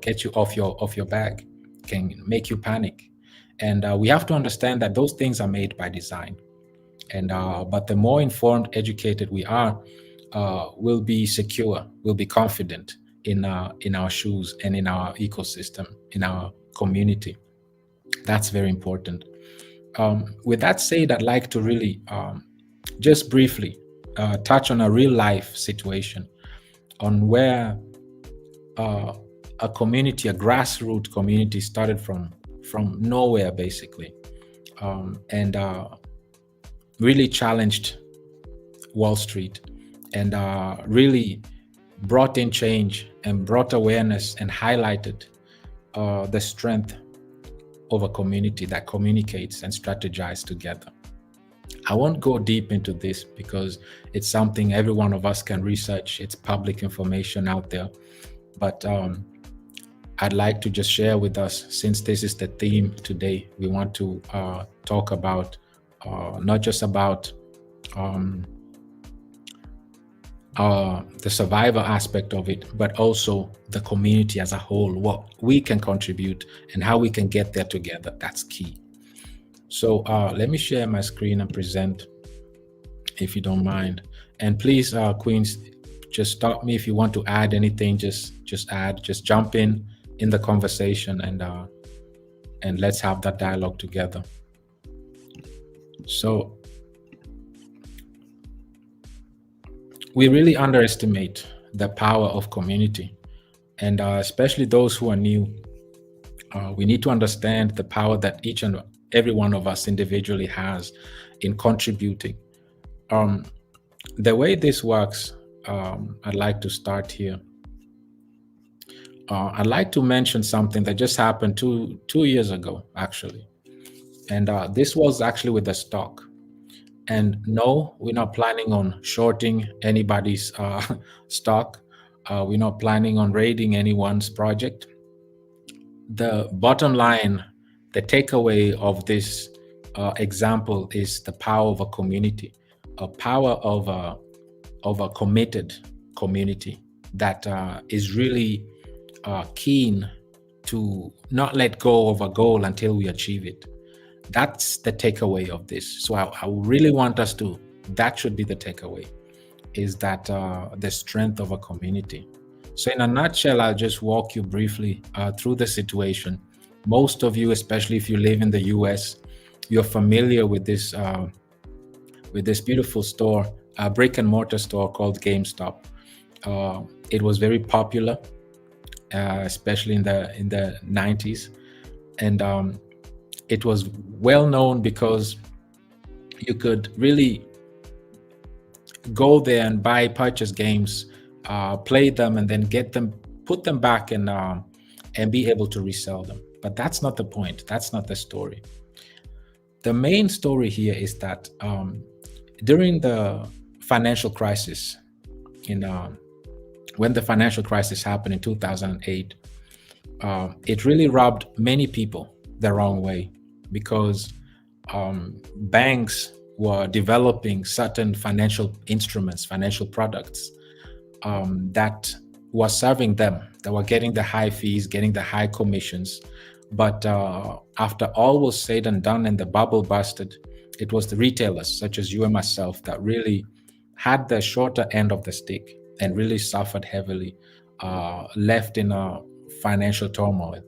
get you off your bag, can make you panic. And we have to understand that those things are made by design. And but the more informed, educated we are, we'll be secure, we'll be confident in our shoes and in our ecosystem, in our community. That's very important. With that said, I'd like to really just briefly touch on a real life situation on where a community, a grassroots community, started from nowhere basically, and really challenged Wall Street, and really brought in change and brought awareness and highlighted the strength of a community that communicates and strategizes together. I won't go deep into this because it's something every one of us can research. It's public information out there. But I'd like to just share with us, since this is the theme today, we want to talk about not just about the survivor aspect of it, but also the community as a whole, what we can contribute and how we can get there together. That's key. So let me share my screen and present, if you don't mind. And please, Queens, just stop me if you want to add anything. Just add, just jump in the conversation, and let's have that dialogue together. So we really underestimate the power of community, and especially those who are new. We need to understand the power that each and every one of us individually has in contributing. The way this works, I'd like to start here. I'd like to mention something that just happened two years ago, actually. And this was actually with the stock. And no, we're not planning on shorting anybody's stock. We're not planning on raiding anyone's project. The bottom line, the takeaway of this example is the power of a community, a power of a committed community that is really keen to not let go of a goal until we achieve it. That's the takeaway of this. So I really want us to, that should be the takeaway, is that the strength of a community. So in a nutshell, I'll just walk you briefly through the situation. Most of you, especially if you live in the US, you're familiar with this beautiful store, a brick and mortar store called GameStop. It was very popular, especially in the 90s. And it was well known because you could really go there and purchase games, play them, and then get them, put them back, and be able to resell them. But that's not the point. That's not the story. The main story here is that during the financial crisis, when the financial crisis happened in 2008, it really rubbed many people the wrong way, because banks were developing certain financial instruments, financial products that were serving them, that were getting the high fees, getting the high commissions. But after all was said and done and the bubble busted, it was the retailers such as you and myself that really had the shorter end of the stick and really suffered heavily, left in a financial turmoil.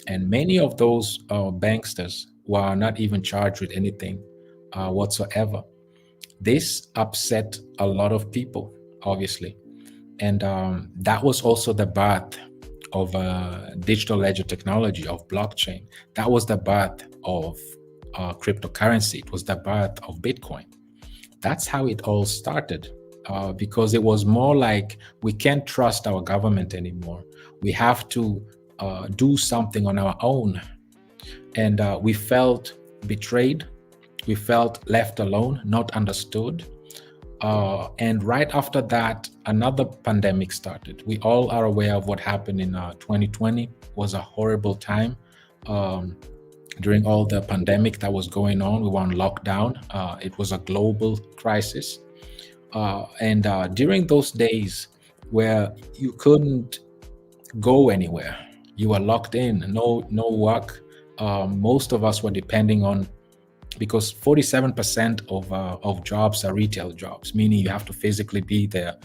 And many of those banksters were not even charged with anything whatsoever. This upset a lot of people, obviously. And that was also the birth of digital ledger technology, of blockchain. That was the birth of cryptocurrency. It was the birth of Bitcoin. That's how it all started, because it was more like, we can't trust our government anymore. We have to do something on our own. And we felt betrayed. We felt left alone, not understood. And right after that, another pandemic started. We all are aware of what happened in 2020. It was a horrible time. During all the pandemic that was going on, we were on lockdown. It was a global crisis. And during those days where you couldn't go anywhere, you were locked in, no work. Most of us were depending on, because 47% of jobs are retail jobs, meaning you have to physically be there.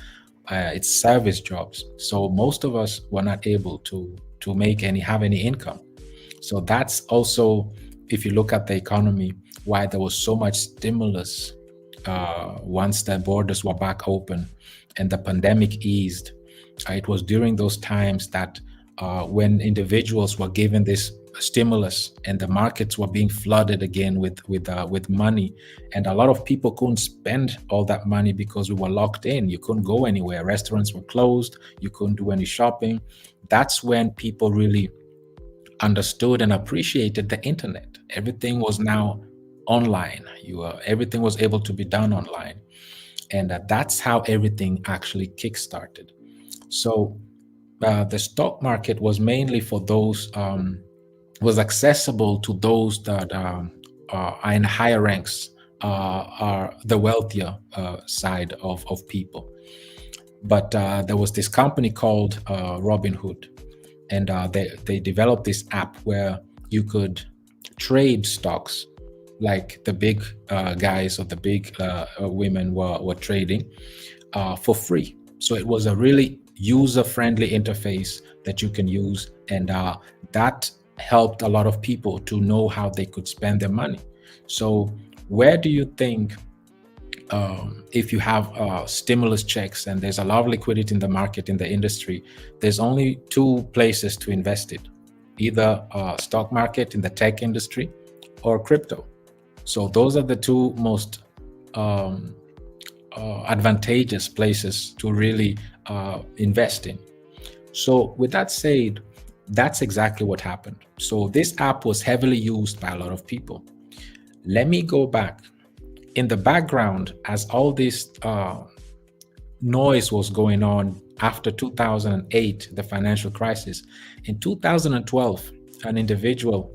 It's service jobs. So most of us were not able to have any income. So that's also, if you look at the economy, why there was so much stimulus once the borders were back open and the pandemic eased. It was during those times that when individuals were given this stimulus and the markets were being flooded again with money, and a lot of people couldn't spend all that money because we were locked in. You couldn't go anywhere. Restaurants were closed. You couldn't do any shopping. That's when people really understood and appreciated the internet. Everything was now online. Everything was able to be done online, and that's how everything actually kickstarted. So the stock market was mainly for those, was accessible to those that are in higher ranks, are the wealthier side of people. But there was this company called Robinhood, and they developed this app where you could trade stocks like the big guys or the big women were trading for free. So it was a really user-friendly interface that you can use, and that helped a lot of people to know how they could spend their money. So where do you think, if you have stimulus checks and there's a lot of liquidity in the market, in the industry, there's only two places to invest it: either stock market in the tech industry or crypto. So those are the two most advantageous places to really invest in. So with that said, that's exactly what happened. So this app was heavily used by a lot of people. Let me go back. In the background, as all this noise was going on after 2008, the financial crisis, in 2012, an individual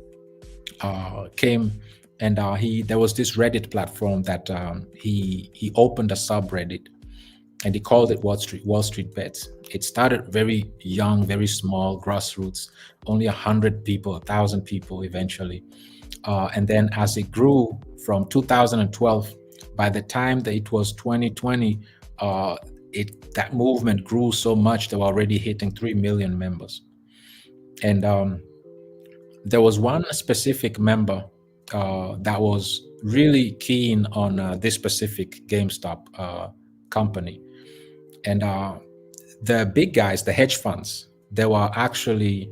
came, and there was this Reddit platform that he opened a subreddit, and he called it Wall Street Bets. It started very young, very small, grassroots, only 100 people, 1,000 people eventually. And then as it grew from 2012, by the time that it was 2020, that movement grew so much they were already hitting 3 million members. And there was one specific member that was really keen on this specific GameStop company. And the big guys, the hedge funds, they were actually,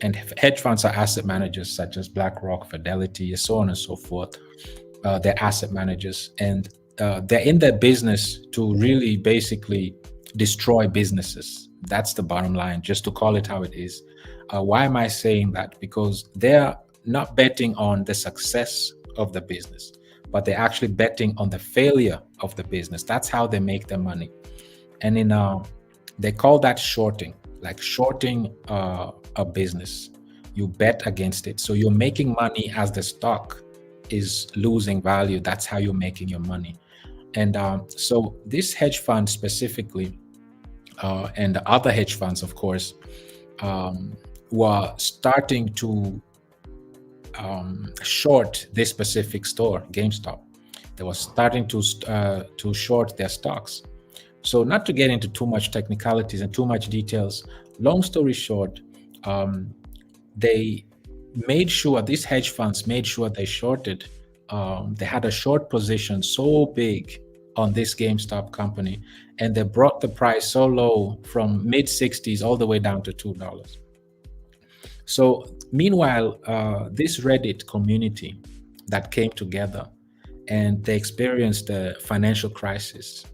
and hedge funds are asset managers such as BlackRock, Fidelity, so on and so forth. They're asset managers, and they're in their business to really basically destroy businesses. That's the bottom line, just to call it how it is. Why am I saying that? Because they're not betting on the success of the business, but they're actually betting on the failure of the business. That's how they make their money. And they call that shorting, like shorting a business. You bet against it. So you're making money as the stock is losing value. That's how you're making your money. And so this hedge fund specifically, and the other hedge funds, of course, were starting to short this specific store, GameStop. They were starting to short their stocks. So not to get into too much technicalities and too much details, long story short, they made sure, these hedge funds made sure they shorted, they had a short position so big on this GameStop company, and they brought the price so low from mid 60s all the way down to $2. So meanwhile, this Reddit community that came together and they experienced the financial crisis,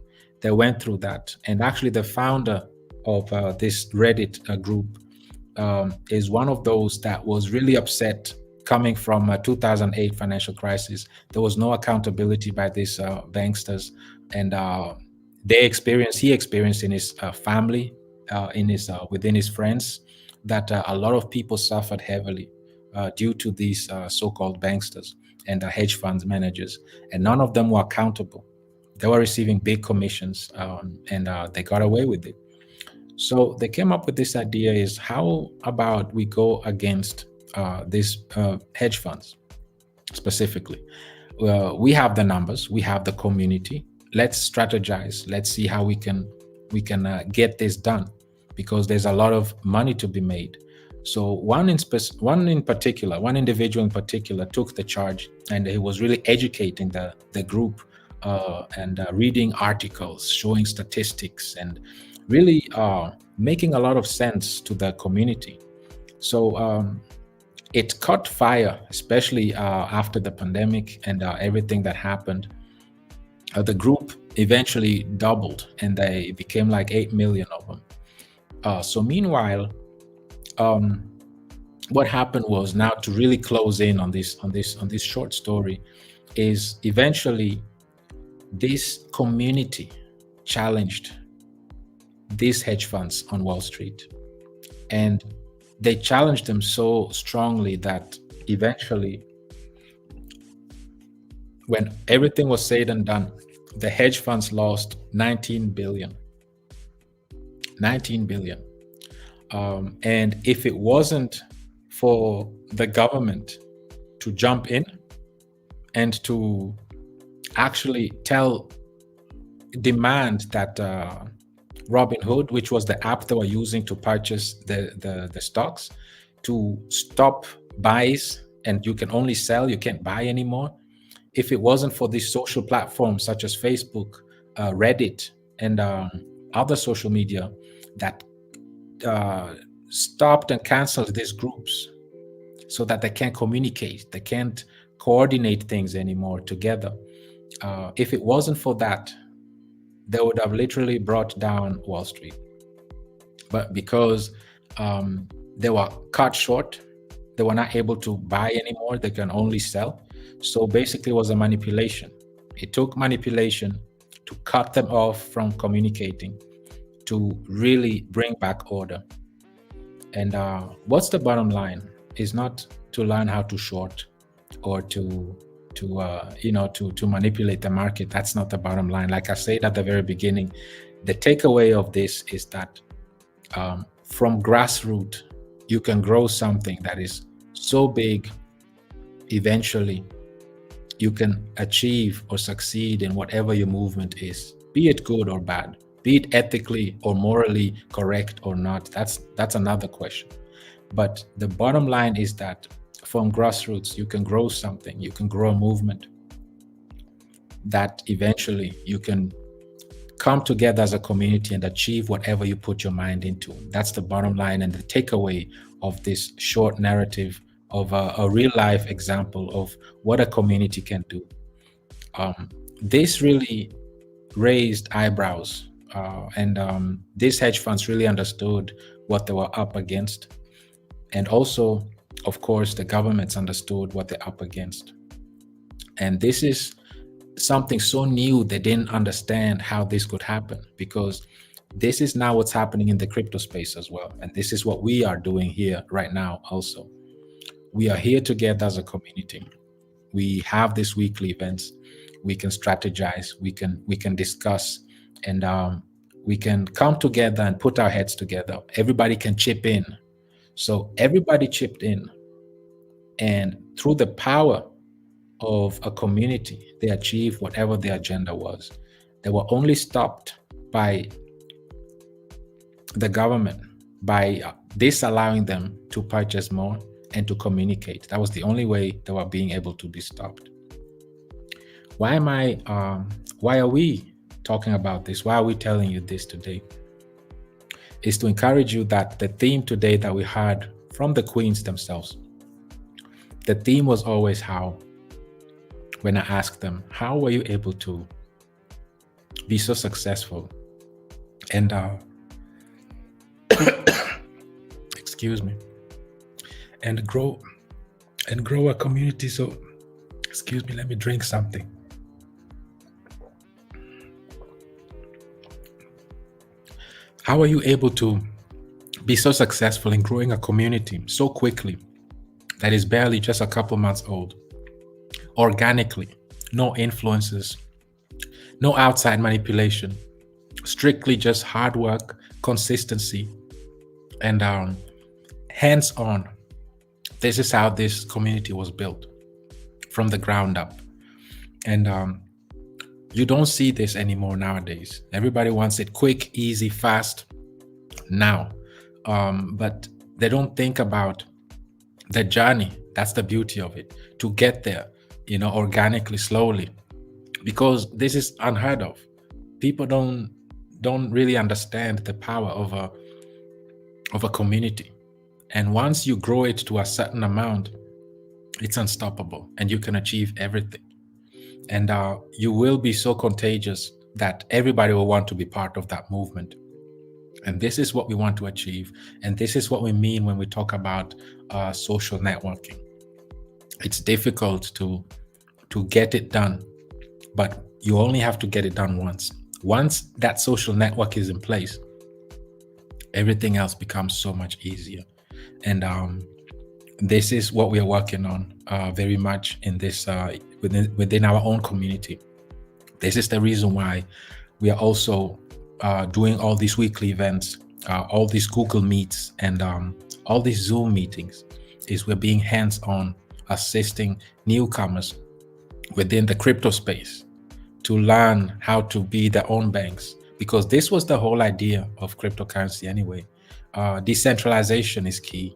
they went through that. And actually the founder of this Reddit group is one of those that was really upset coming from a 2008 financial crisis. There was no accountability by these banksters, and he experienced in his family, within his friends, that a lot of people suffered heavily due to these so-called banksters and hedge funds managers, and none of them were accountable. They were receiving big commissions, and they got away with it. So they came up with this idea: is how about we go against these hedge funds specifically? We have the numbers, we have the community. Let's strategize. Let's see how we can get this done, because there's a lot of money to be made. So one individual in particular took the charge, and he was really educating the group and reading articles, showing statistics, and really making a lot of sense to the community. So it caught fire, especially after the pandemic and everything that happened. The group eventually doubled, and they became like 8 million of them. So meanwhile, what happened was, now to really close in on this short story, is eventually this community challenged these hedge funds on Wall Street. And they challenged them so strongly that eventually, when everything was said and done, the hedge funds lost 19 billion. 19 billion. And if it wasn't for the government to jump in and to actually demand that Robinhood, which was the app they were using to purchase the stocks, to stop buys, and you can only sell, you can't buy anymore. If it wasn't for these social platforms such as Facebook, Reddit, and other social media that stopped and canceled these groups so that they can't communicate, they can't coordinate things anymore together. If it wasn't for that, they would have literally brought down Wall Street. But because they were cut short, they were not able to buy anymore, they can only sell. So basically it was a manipulation. It took manipulation to cut them off from communicating, to really bring back order. And what's the bottom line? Is not to learn how to short or to manipulate the market. That's not the bottom line. Like I said at the very beginning, the takeaway of this is that from grassroots, you can grow something that is so big. Eventually, you can achieve or succeed in whatever your movement is, be it good or bad, be it ethically or morally correct or not. That's another question. But the bottom line is that from grassroots, you can grow something, you can grow a movement that eventually you can come together as a community and achieve whatever you put your mind into. That's the bottom line and the takeaway of this short narrative of a real life example of what a community can do. This really raised eyebrows, and these hedge funds really understood what they were up against. And also, of course, the governments understood what they're up against. And this is something so new, they didn't understand how this could happen, because this is now what's happening in the crypto space as well. And this is what we are doing here right now also. We are here together as a community. We have these weekly events. We can strategize, we can discuss, and we can come together and put our heads together. Everybody can chip in. So everybody chipped in, and through the power of a community, they achieved whatever their agenda was. They were only stopped by the government, by disallowing them to purchase more and to communicate. That was the only way they were being able to be stopped. Why are we talking about this? Why are we telling you this today? Is to encourage you that the theme today that we heard from the queens themselves, the theme was always how. When I asked them, how were you able to be so successful and excuse me, and grow a community? So excuse me, let me drink something. How are you able to be so successful in growing a community so quickly that is barely just a couple months old? Organically, no influences, no outside manipulation, strictly just hard work, consistency, and hands-on. This is how this community was built from the ground up. And you don't see this anymore nowadays. Everybody wants it quick, easy, fast now. But they don't think about the journey. That's the beauty of it, to get there, organically, slowly, because this is unheard of. People don't really understand the power of a community. And once you grow it to a certain amount, it's unstoppable and you can achieve everything. And you will be so contagious that everybody will want to be part of that movement. And this is what we want to achieve. And this is what we mean when we talk about social networking. It's difficult to to get it done, but you only have to get it done once. Once that social network is in place, everything else becomes so much easier. And this is what we are working on very much in this within our own community. This is the reason why we are also doing all these weekly events, all these Google Meets, and all these Zoom meetings. Is we're being hands-on, assisting newcomers within the crypto space to learn how to be their own banks, because this was the whole idea of cryptocurrency anyway. Decentralization is key.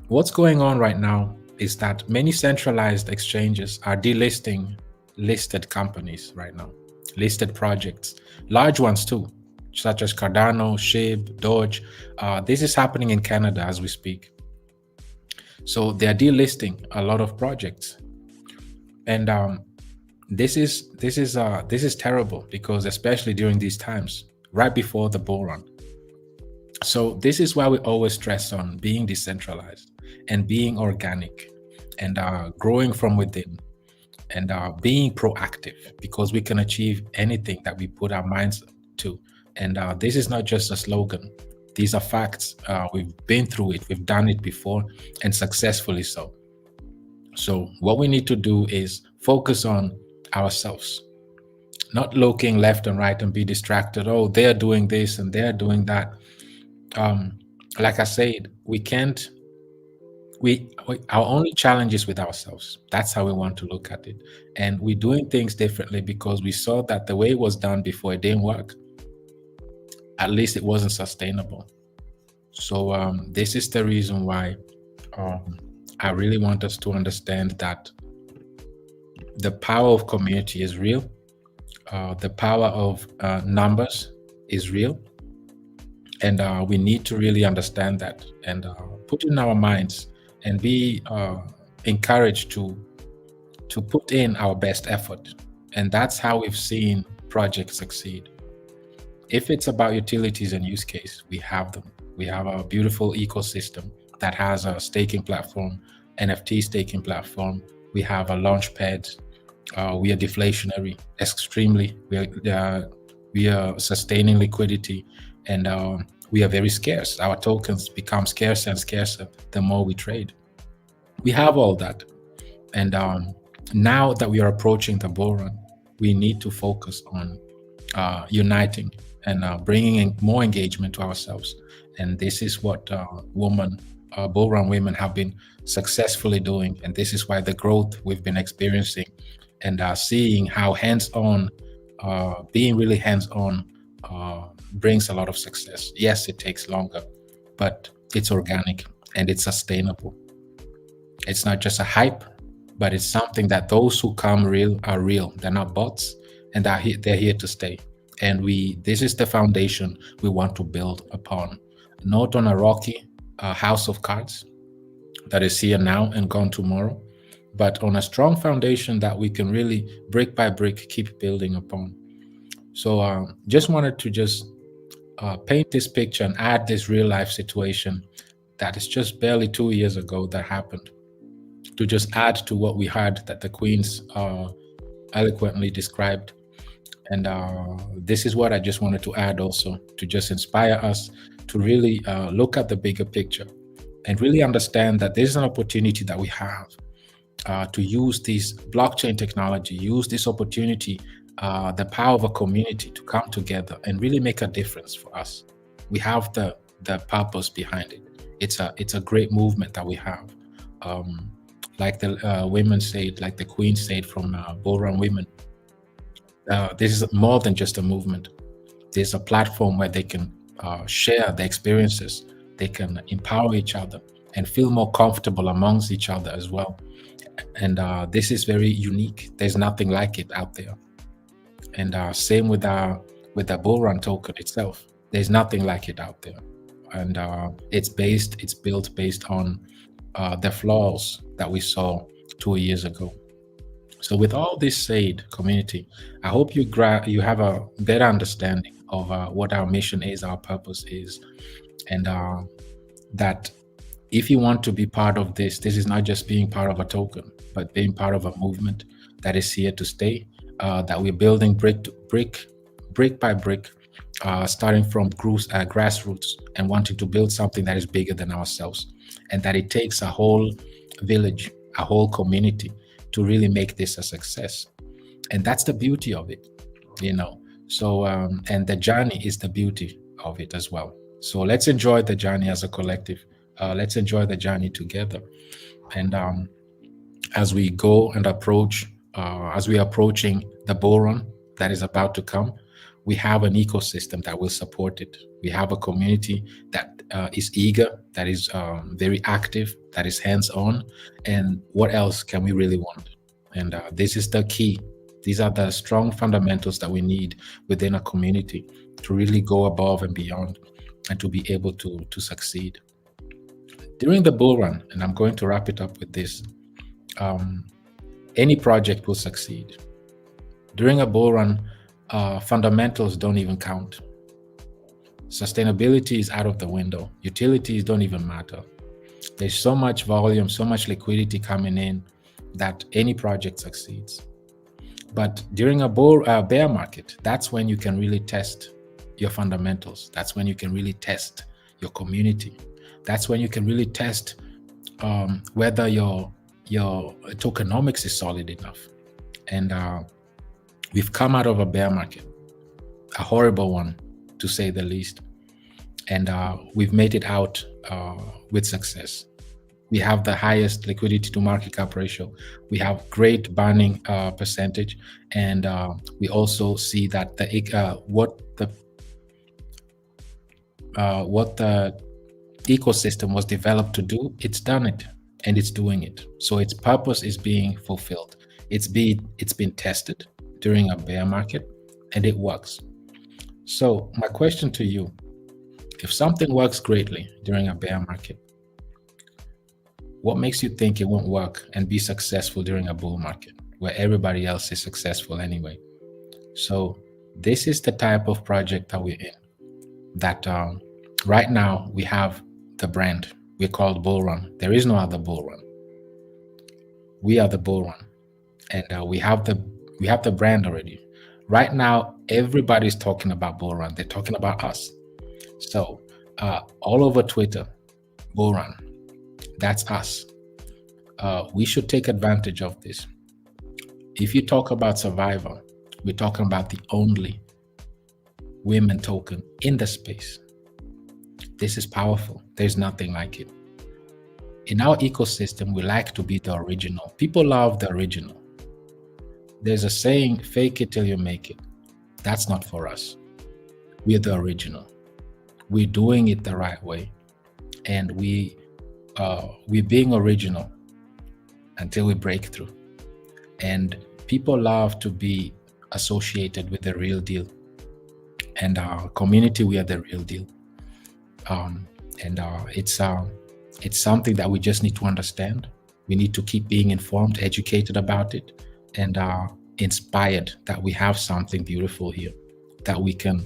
What's going on right now is that many centralized exchanges are delisting listed companies right now, listed projects, large ones too, such as Cardano, SHIB, Doge. This is happening in Canada as we speak. So they're delisting a lot of projects, and this is terrible, because especially during these times, right before the bull run. So this is why we always stress on being decentralized and being organic and growing from within and being proactive, because we can achieve anything that we put our minds to. And this is not just a slogan. These are facts. We've been through it. We've done it before, and successfully so. So what we need to do is focus on ourselves, not looking left and right and be distracted. Oh, they're doing this and they're doing that. Like I said, our only challenge is with ourselves. That's how we want to look at it. And we're doing things differently because we saw that the way it was done before, it didn't work. At least it wasn't sustainable. So this is the reason why I really want us to understand that the power of community is real. The power of numbers is real. And we need to really understand that and put it in our minds and be encouraged to put in our best effort. And that's how we've seen projects succeed. If it's about utilities and use case, we have them. We have a beautiful ecosystem that has a staking platform, NFT staking platform. We have a launch pad. We are deflationary, extremely. We are sustaining liquidity, and we are very scarce. Our tokens become scarcer and scarcer the more we trade. We have all that. And now that we are approaching the bull run, we need to focus on uniting and bringing in more engagement to ourselves. And this is what bull run women have been successfully doing. And this is why the growth we've been experiencing and seeing how hands-on, being really hands-on brings a lot of success. Yes, it takes longer, but it's organic and it's sustainable. It's not just a hype, but it's something that those who come real are real. They're not bots, and they're here to stay. And this is the foundation we want to build upon, not on a rocky house of cards that is here now and gone tomorrow, but on a strong foundation that we can really brick by brick keep building upon. So just wanted to paint this picture and add this real life situation that is just barely 2 years ago that happened, to just add to what we heard that the Queens eloquently described. And this is what I just wanted to add also, to just inspire us to really look at the bigger picture and really understand that there's an opportunity that we have to use this blockchain technology, use this opportunity, the power of a community to come together and really make a difference for us. We have the purpose behind it. It's a great movement that we have. Like the women said, like the Queen said from Bull Run Women, this is more than just a movement. There's a platform where they can share their experiences. They can empower each other and feel more comfortable amongst each other as well. And this is very unique. There's nothing like it out there. And same with the Bull Run token itself. There's nothing like it out there. And it's built based on the flaws that we saw 2 years ago. So with all this said, community, I hope you have a better understanding of what our mission is, our purpose is, and that if you want to be part of this is not just being part of a token. but being part of a movement that is here to stay, that we're building brick by brick, starting from grassroots and wanting to build something that is bigger than ourselves, and that it takes a whole village, a whole community to really make this a success. And that's the beauty of it, you know. So and the journey is the beauty of it as well. So let's enjoy the journey as a collective. Let's enjoy the journey together. And as we go and approach, as we are approaching the bull run that is about to come, we have an ecosystem that will support it. We have a community that is eager, that is very active, that is hands-on. And what else can we really want? And this is the key. These are the strong fundamentals that we need within a community to really go above and beyond and to be able to succeed. During the bull run, and I'm going to wrap it up with this, any project will succeed. During a bull run, fundamentals don't even count. Sustainability is out of the window. Utilities don't even matter. There's so much volume, so much liquidity coming in that any project succeeds. But during a bear market, that's when you can really test your fundamentals. That's when you can really test your community. That's when you can really test whether your tokenomics is solid enough. And we've come out of a bear market, a horrible one, to say the least. And we've made it out with success. We have the highest liquidity to market cap ratio. We have great burning percentage. And we also see that what the ecosystem was developed to do, it's done it and it's doing it. So its purpose is being fulfilled. It's been tested during a bear market and it works. So my question to you, if something works greatly during a bear market, what makes you think it won't work and be successful during a bull market where everybody else is successful anyway? So this is the type of project that we're in, that right now we have the brand. We're called Bullrun. There is no other Bullrun. We are the Bullrun, and we have the brand already. Right now, everybody's talking about Bullrun. They're talking about us. So all over Twitter, Bullrun, that's us. We should take advantage of this. If you talk about Survivor, we're talking about the only women token in the space. This is powerful. There's nothing like it. In our ecosystem, we like to be the original. People love the original. There's a saying, fake it till you make it. That's not for us. We're the original. We're doing it the right way. And we're being original until we break through. And people love to be associated with the real deal. And our community, we are the real deal. It's something that we just need to understand. We need to keep being informed, educated about it, and inspired that we have something beautiful here that we can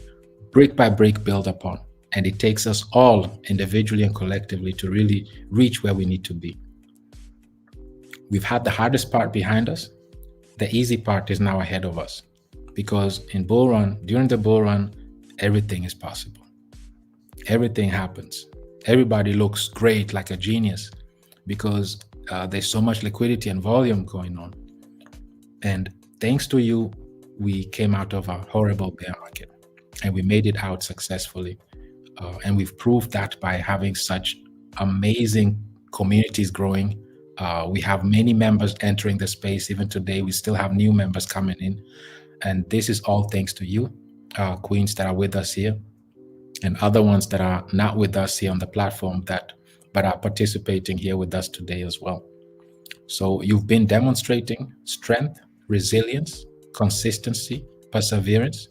brick by brick build upon. And it takes us all individually and collectively to really reach where we need to be. We've had the hardest part behind us. The easy part is now ahead of us, because during the bull run, everything is possible. Everything happens. Everybody looks great, like a genius, because there's so much liquidity and volume going on. And thanks to you, we came out of a horrible bear market and we made it out successfully. And we've proved that by having such amazing communities growing. We have many members entering the space. Even today, we still have new members coming in. And this is all thanks to you, queens that are with us here, and other ones that are not with us here on the platform but are participating here with us today as well. So you've been demonstrating strength, resilience, consistency, perseverance,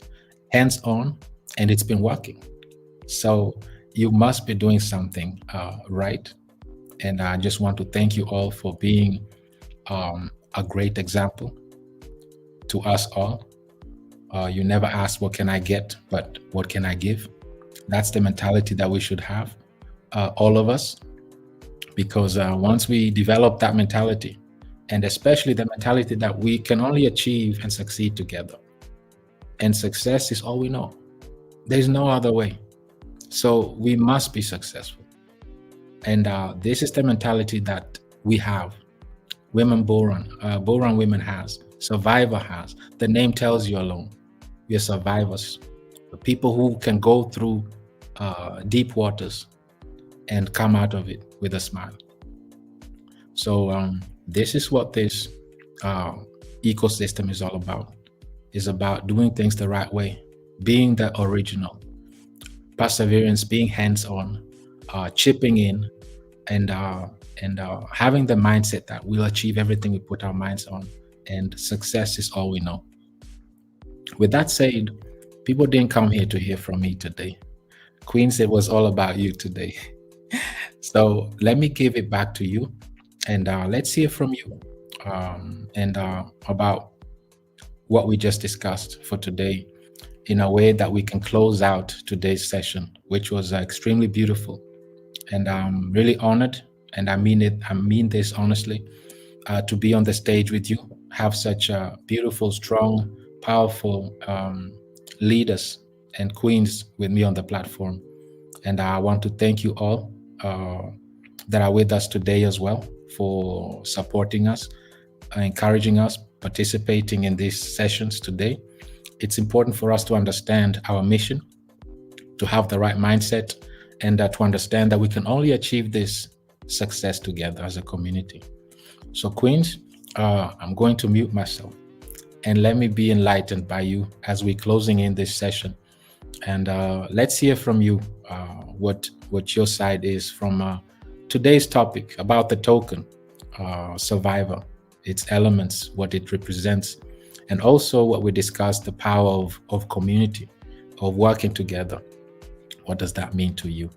hands-on, and it's been working. So you must be doing something right. And I just want to thank you all for being a great example to us all. You never ask, what can I get, but what can I give? That's the mentality that we should have, all of us, because once we develop that mentality, and especially the mentality that we can only achieve and succeed together. And success is all we know. There's no other way. So we must be successful. And this is the mentality that we have. Women Bullrun women has, Survivor has. The name tells you alone. We are survivors. The people who can go through deep waters and come out of it with a smile. So this is what this ecosystem is all about. It's about doing things the right way, being the original, perseverance, being hands-on, chipping in, and having the mindset that we'll achieve everything we put our minds on, and success is all we know. With that said, people didn't come here to hear from me today. Queens, it was all about you today. So let me give it back to you, and let's hear from you, and about what we just discussed for today, in a way that we can close out today's session, which was extremely beautiful. And I'm really honored, and I mean it. I mean this honestly, to be on the stage with you, have such beautiful, strong, powerful leaders and queens with me on the platform. And I want to thank you all that are with us today as well, for supporting us, encouraging us, participating in these sessions today. It's important for us to understand our mission, to have the right mindset, and to understand that we can only achieve this success together as a community. So Queens, I'm going to mute myself, and let me be enlightened by you as we're closing in this session. And let's hear from you what your side is from today's topic about the token, Survivor, its elements, what it represents, and also what we discussed, the power of community, of working together. What does that mean to you?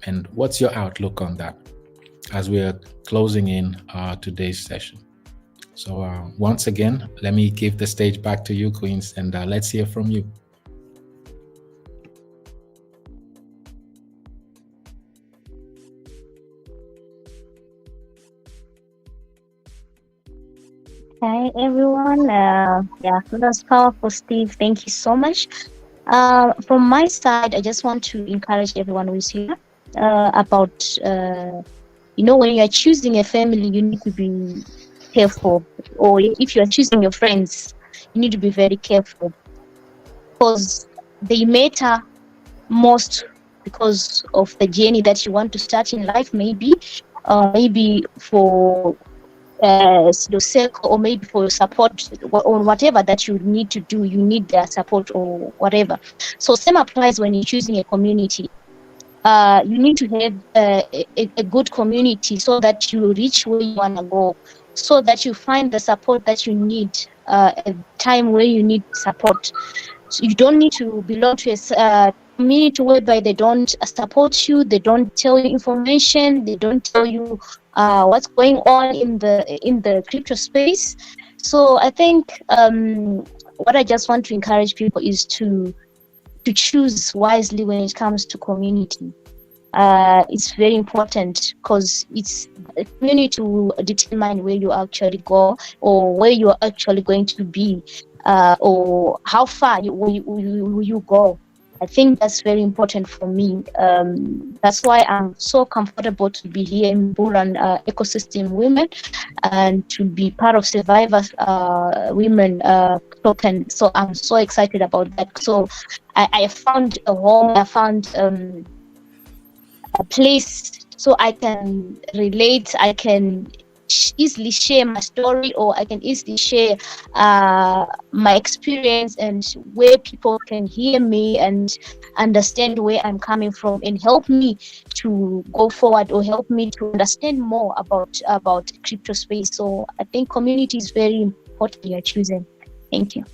And what's your outlook on that as we're closing in today's session? So once again, let me give the stage back to you, Queens, and let's hear from you. Hi everyone. Yeah, that was powerful, Steve. Thank you so much. From my side, I just want to encourage everyone who's here about, when you're choosing a family, you need to be careful. Or if you're choosing your friends, you need to be very careful, because they matter most because of the journey that you want to start in life, maybe for your circle, or maybe for your support, or whatever that you need to do, you need their support or whatever. So same applies when you're choosing a community. You need to have a good community so that you reach where you want to go, so that you find the support that you need at a time where you need support. So you don't need to belong to a community whereby they don't support you, they don't tell you information, they don't tell you what's going on in the crypto space. So I think what I just want to encourage people is to choose wisely when it comes to community. It's very important, because it's a community to determine where you actually go, or where you are actually going to be, or how far will you go. I think that's very important for me. That's why I'm so comfortable to be here in Bullrun ecosystem women, and to be part of Survivors Women token. So I'm so excited about that. So I found a home, I found a place, so I can relate, I can easily share my story, or I can easily share my experience, and where people can hear me and understand where I'm coming from, and help me to go forward, or help me to understand more about crypto space. So I think community is very important you're choosing. Thank you.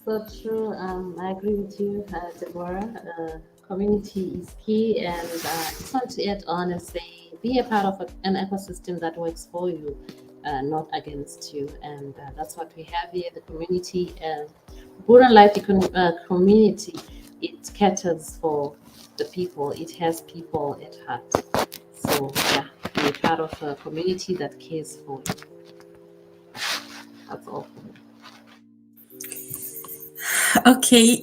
So true. I agree with you, Deborah. Community is key, and I just want to add on and say, be a part of an ecosystem that works for you, not against you. And that's what we have here, the community. Bullrun.Life community, it caters for the people. It has people at heart. So yeah, be part of a community that cares for you. That's all for me. Okay,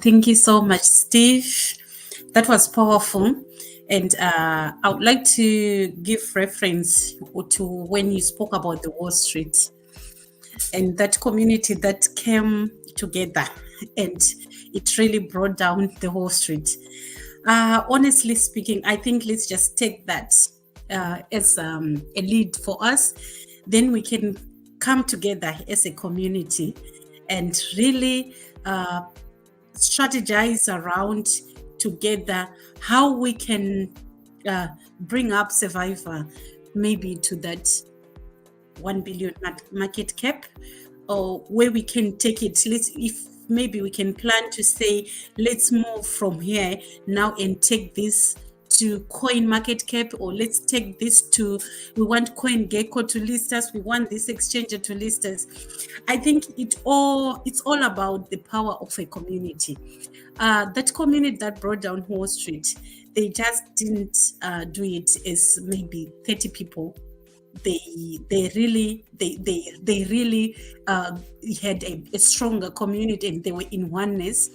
thank you so much, Steve. That was powerful. And I would like to give reference to when you spoke about the Wall Street and that community that came together and it really brought down the whole street. Honestly speaking, I think let's just take that as a lead for us. Then we can come together as a community and really strategize around together how we can bring up Survivor maybe to that 1 billion market cap, or where we can take it. If maybe we can plan to say, let's move from here now and take this to coin market cap, or let's take this to, we want CoinGecko to list us, we want this exchanger to list us. I think it's all about the power of a community. That community that brought down Wall Street, they just didn't do it as maybe 30 people. They really had a stronger community, and they were in oneness.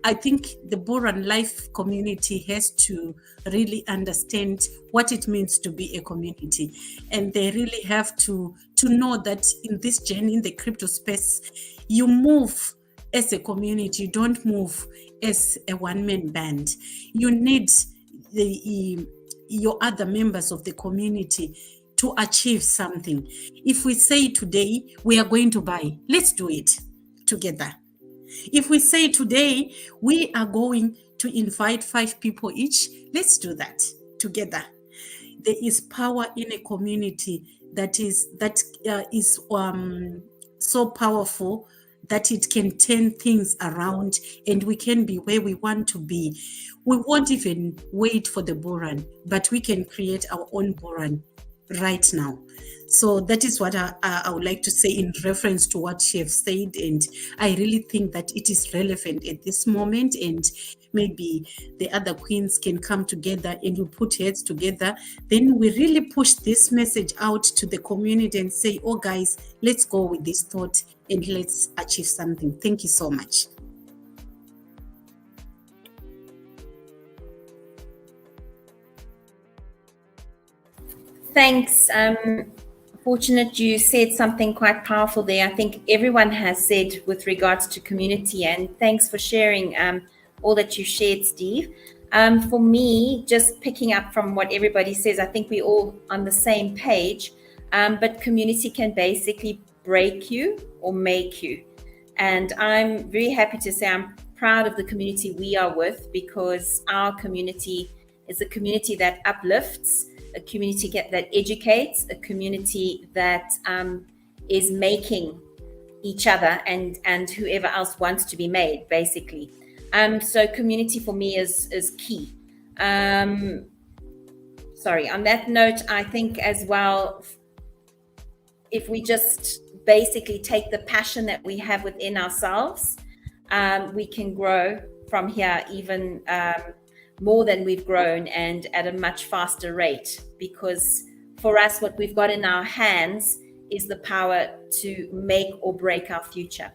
I think the Bullrun.Life community has to really understand what it means to be a community, and they really have to know that in this journey in the crypto space, you move as a community, you don't move as a one-man band. You need your other members of the community to achieve something. If we say today we are going to buy, let's do it together. If we say today we are going to invite 5 people each, let's do that together. There is power in a community that is so powerful that it can turn things around, and we can be where we want to be. We won't even wait for the Bullrun, but we can create our own Bullrun right now. So that is what I would like to say in reference to what she has said, and I really think that it is relevant at this moment, and maybe the other queens can come together and we put heads together. Then we really push this message out to the community and say, oh guys, let's go with this thought and let's achieve something. Thank you so much. Thanks. Fortunate you said something quite powerful there. I think everyone has said with regards to community, and thanks for sharing all that you shared, Steve. For me, just picking up from what everybody says, I think we're all on the same page, but community can basically break you or make you. And I'm very happy to say I'm proud of the community we are with, because our community is a community that uplifts, a community that educates, a community that is making each other and whoever else wants to be made, basically. So community for me is key. Sorry, on that note, I think as well, if we just basically take the passion that we have within ourselves, we can grow from here even more than we've grown, and at a much faster rate, because for us, what we've got in our hands is the power to make or break our future.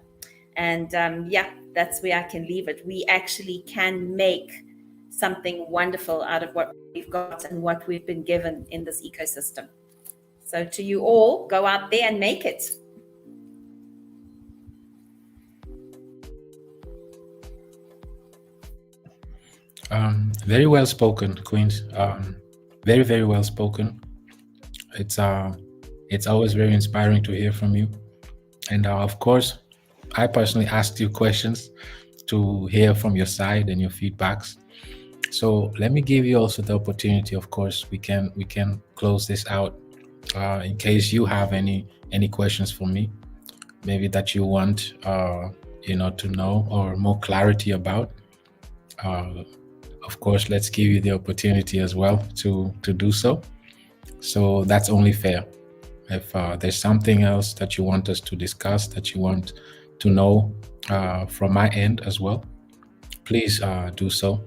And yeah, that's where I can leave it. We actually can make something wonderful out of what we've got and what we've been given in this ecosystem. So to you all, go out there and make it. Very well spoken, Queens. Very, very well spoken. It's always very inspiring to hear from you. And of course, I personally asked you questions to hear from your side and your feedbacks. So let me give you also the opportunity. Of course, we can close this out in case you have any questions for me, maybe that you want to know or more clarity about. Of course, let's give you the opportunity as well to do so. So that's only fair. If there's something else that you want us to discuss, that you want to know from my end as well, please do so.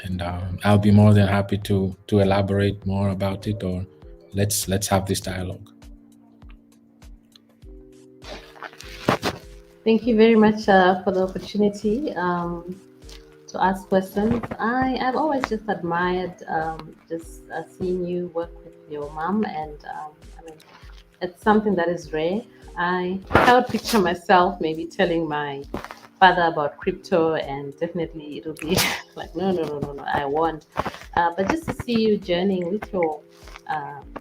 and I'll be more than happy to elaborate more about it, or let's have this dialogue. Thank you very much for the opportunity to ask questions. I've always just admired just seeing you work with your mom, and I mean, it's something that is rare. I cannot picture myself maybe telling my father about crypto, and definitely it'll be like, no, no, no, no, no, I won't. But just to see you journeying with your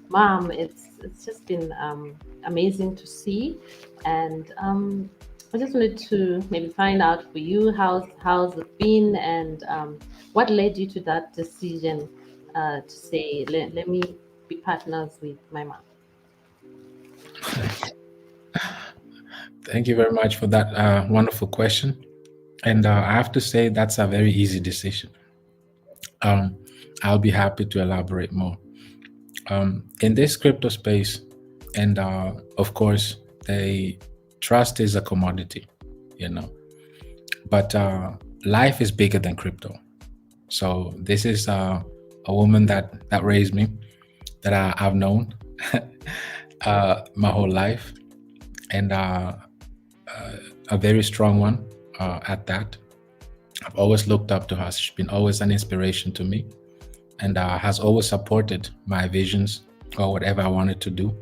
mom, it's just been amazing to see, and I just wanted to maybe find out for you how's it been, and what led you to that decision to say let me be partners with my mom. Thank you very much for that wonderful question. And I have to say that's a very easy decision. I'll be happy to elaborate more. In this crypto space, and of course, trust is a commodity, you know. But life is bigger than crypto. So this is a woman that raised me, that I've known my whole life, and a very strong one at that. I've always looked up to her. She's been always an inspiration to me, and has always supported my visions or whatever I wanted to do.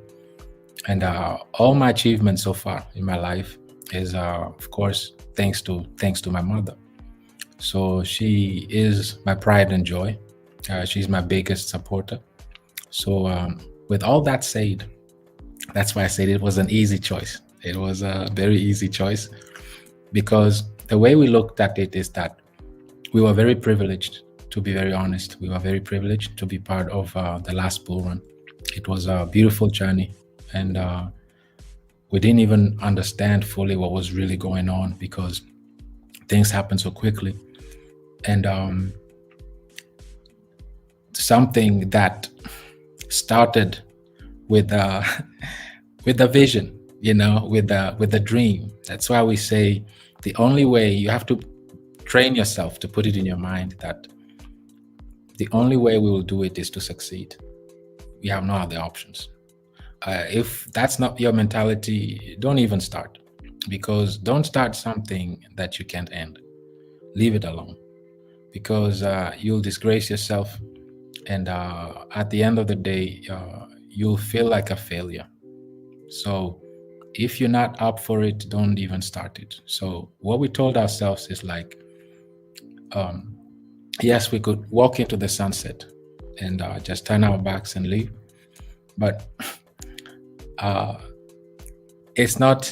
And all my achievements so far in my life is, of course, thanks to my mother. So she is my pride and joy. She's my biggest supporter. So with all that said, that's why I said it was an easy choice. It was a very easy choice, because the way we looked at it is that we were very privileged, to be very honest. We were very privileged to be part of the last bull run. It was a beautiful journey, and we didn't even understand fully what was really going on, because things happened so quickly. And something that started with with the vision, with the dream. That's why we say the only way, you have to train yourself to put it in your mind that the only way we will do it is to succeed. We have no other options. If that's not your mentality, don't even start, because don't start something that you can't end. Leave it alone, because you'll disgrace yourself, and at the end of the day, you'll feel like a failure. So if you're not up for it, don't even start it. So what we told ourselves is like, yes, we could walk into the sunset and just turn our backs and leave, but it's not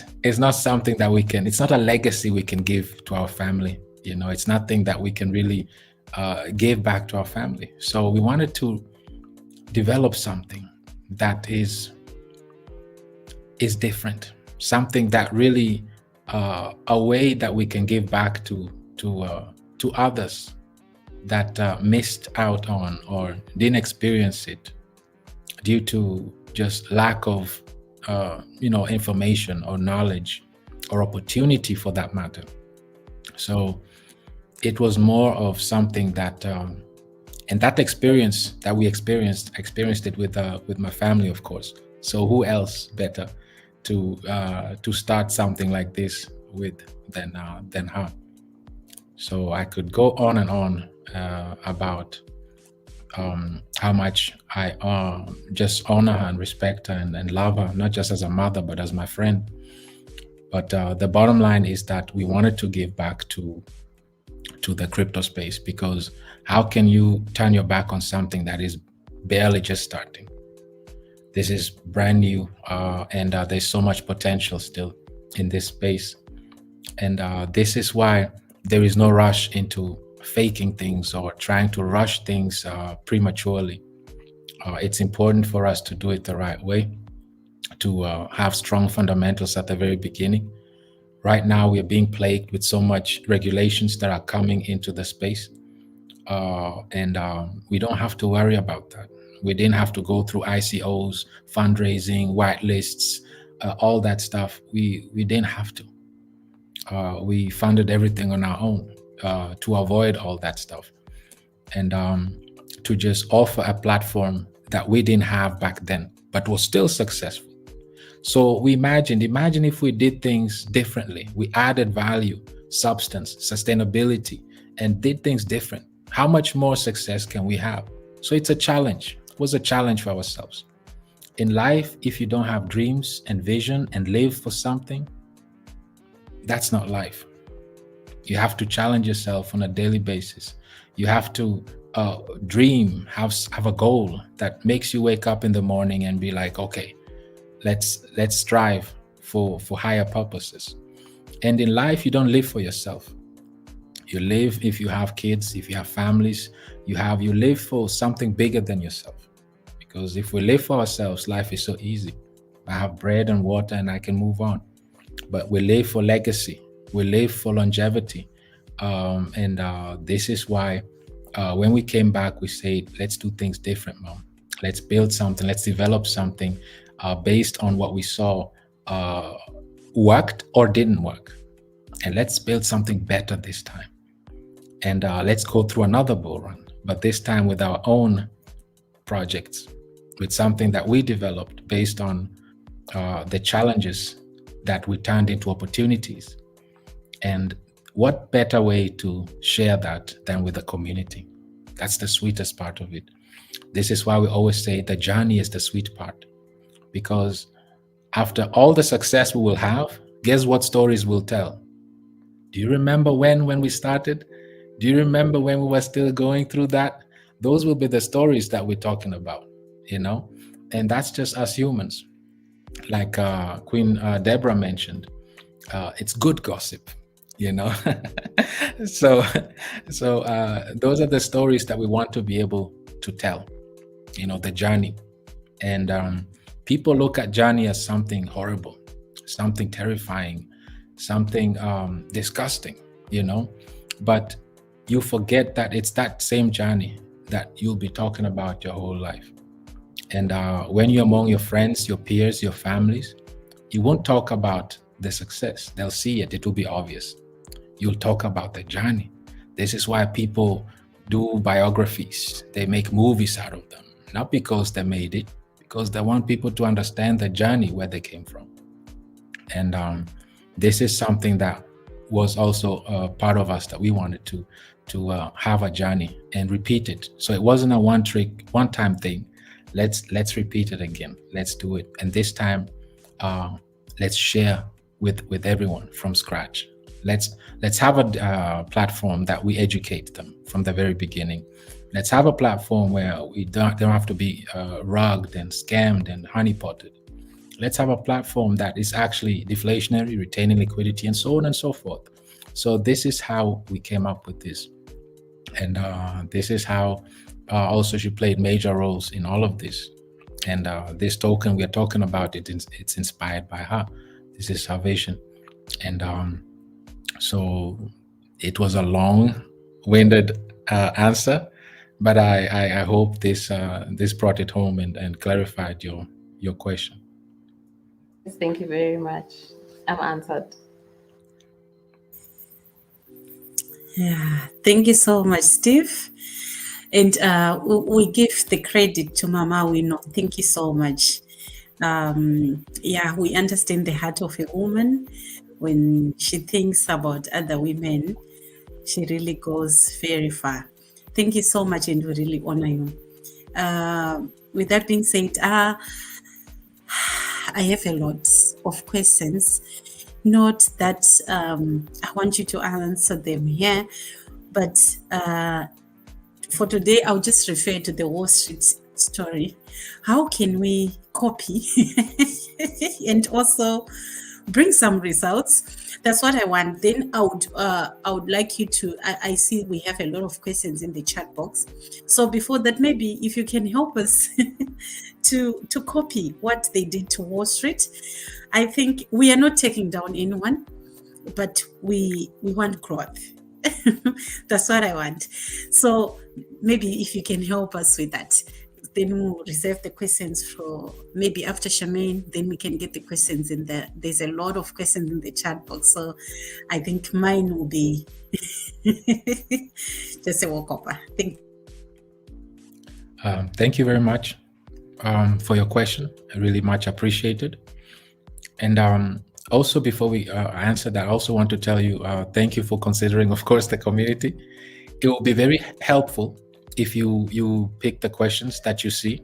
something that we can, it's not a legacy we can give to our family. It's nothing that we can really give back to our family. So we wanted to develop something that is different, something that really a way that we can give back to others that missed out on or didn't experience it due to just lack of information or knowledge or opportunity, for that matter. So it was more of something that and that experience that we experienced it with my family, of course. So who else better to start something like this with than her? So I could go on and on about how much I just honor her and respect her and love her, not just as a mother, but as my friend. But the bottom line is that we wanted to give back to the crypto space, because how can you turn your back on something that is barely just starting? This is brand new, and there's so much potential still in this space. And this is why there is no rush into faking things or trying to rush things prematurely. It's important for us to do it the right way, to have strong fundamentals at the very beginning. Right now, we are being plagued with so much regulations that are coming into the space. And we don't have to worry about that. We didn't have to go through ICOs, fundraising, whitelists, all that stuff. We didn't have to. We funded everything on our own to avoid all that stuff. and to just offer a platform that we didn't have back then, but was still successful. So we imagine if we did things differently, we added value, substance, sustainability, and did things different. How much more success can we have? So it's a challenge. It was a challenge for ourselves. In life, if you don't have dreams and vision and live for something, that's not life. You have to challenge yourself on a daily basis. You have to dream, have a goal that makes you wake up in the morning and be like, okay, let's strive for higher purposes. And in life, you don't live for yourself. You live, if you have kids, if you have families, you live for something bigger than yourself. Because if we live for ourselves, life is so easy. I have bread and water and I can move on. But we live for legacy. We live for longevity. And this is why when we came back, we said, let's do things different, Mom. Let's build something. Let's develop something based on what we saw worked or didn't work. And let's build something better this time. And let's go through another bull run, but this time with our own projects, with something that we developed based on the challenges that we turned into opportunities. And what better way to share that than with the community? That's the sweetest part of it. This is why we always say the journey is the sweet part. Because after all the success we will have, guess what stories we'll tell? Do you remember when we started? Do you remember when we were still going through that? Those will be the stories that we're talking about, you know? And that's just us humans. Like Queen Deborah mentioned, it's good gossip, you know? so those are the stories that we want to be able to tell, you know, the journey. And people look at journey as something horrible, something terrifying, something disgusting, you know? But you forget that it's that same journey that you'll be talking about your whole life. And when you're among your friends, your peers, your families, you won't talk about the success. They'll see it. It will be obvious. You'll talk about the journey. This is why people do biographies. They make movies out of them. Not because they made it, because they want people to understand the journey, where they came from. And this is something that was also part of us, that we wanted to have a journey and repeat it. So it wasn't a one-time thing. Let's repeat it again. Let's do it. And this time, let's share with everyone from scratch. Let's have a platform that we educate them from the very beginning. Let's have a platform where we don't have to be rugged and scammed and honeypotted. Let's have a platform that is actually deflationary, retaining liquidity, and so on and so forth. So this is how we came up with this. And this is how also she played major roles in all of this. And this token we're talking about, it's inspired by her. This is her vision. And so it was a long-winded answer, but I hope this brought it home and clarified your question. Thank you very much. I'm answered. Yeah, thank you so much, Steve. And we give the credit to Mama Wino. Thank you so much. Yeah, we understand the heart of a woman. When she thinks about other women, she really goes very far. Thank you so much, and we really honor you. With that being said, I have a lot of questions. Not that I want you to answer them here, but for today, I'll just refer to the Wall Street story. How can we copy and also bring some results? That's what I want. Then I would like you to, I see we have a lot of questions in the chat box. So before that, maybe if you can help us to copy what they did to Wall Street. I think we are not taking down anyone, but we want growth. That's what I want. So maybe if you can help us with that, then we'll reserve the questions for maybe after Charmaine, then we can get the questions in there. There's a lot of questions in the chat box, so I think mine will be just a walkover. Thank you. Thank you very much for your question. I really much appreciate it. And also, before we answer that, I also want to tell you thank you for considering, of course, the community. It will be very helpful if you pick the questions that you see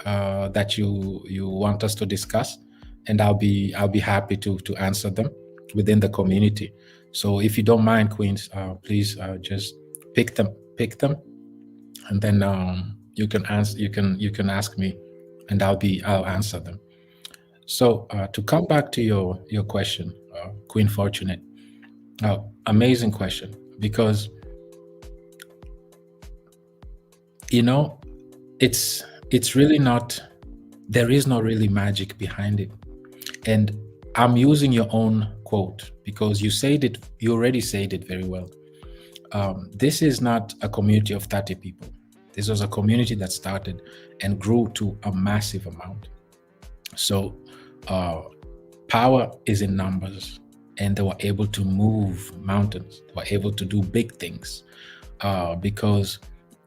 that you want us to discuss, and I'll be happy to answer them within the community. So if you don't mind, Queens, please just pick them, and then you can ask me, and I'll answer them. So to come back to your question, Queen Fortunate, amazing question, because you know it's really not, there is no really magic behind it. And I'm using your own quote because you already said it very well. This is not a community of 30 people. This was a community that started and grew to a massive amount. So power is in numbers, and they were able to move mountains. They were able to do big things because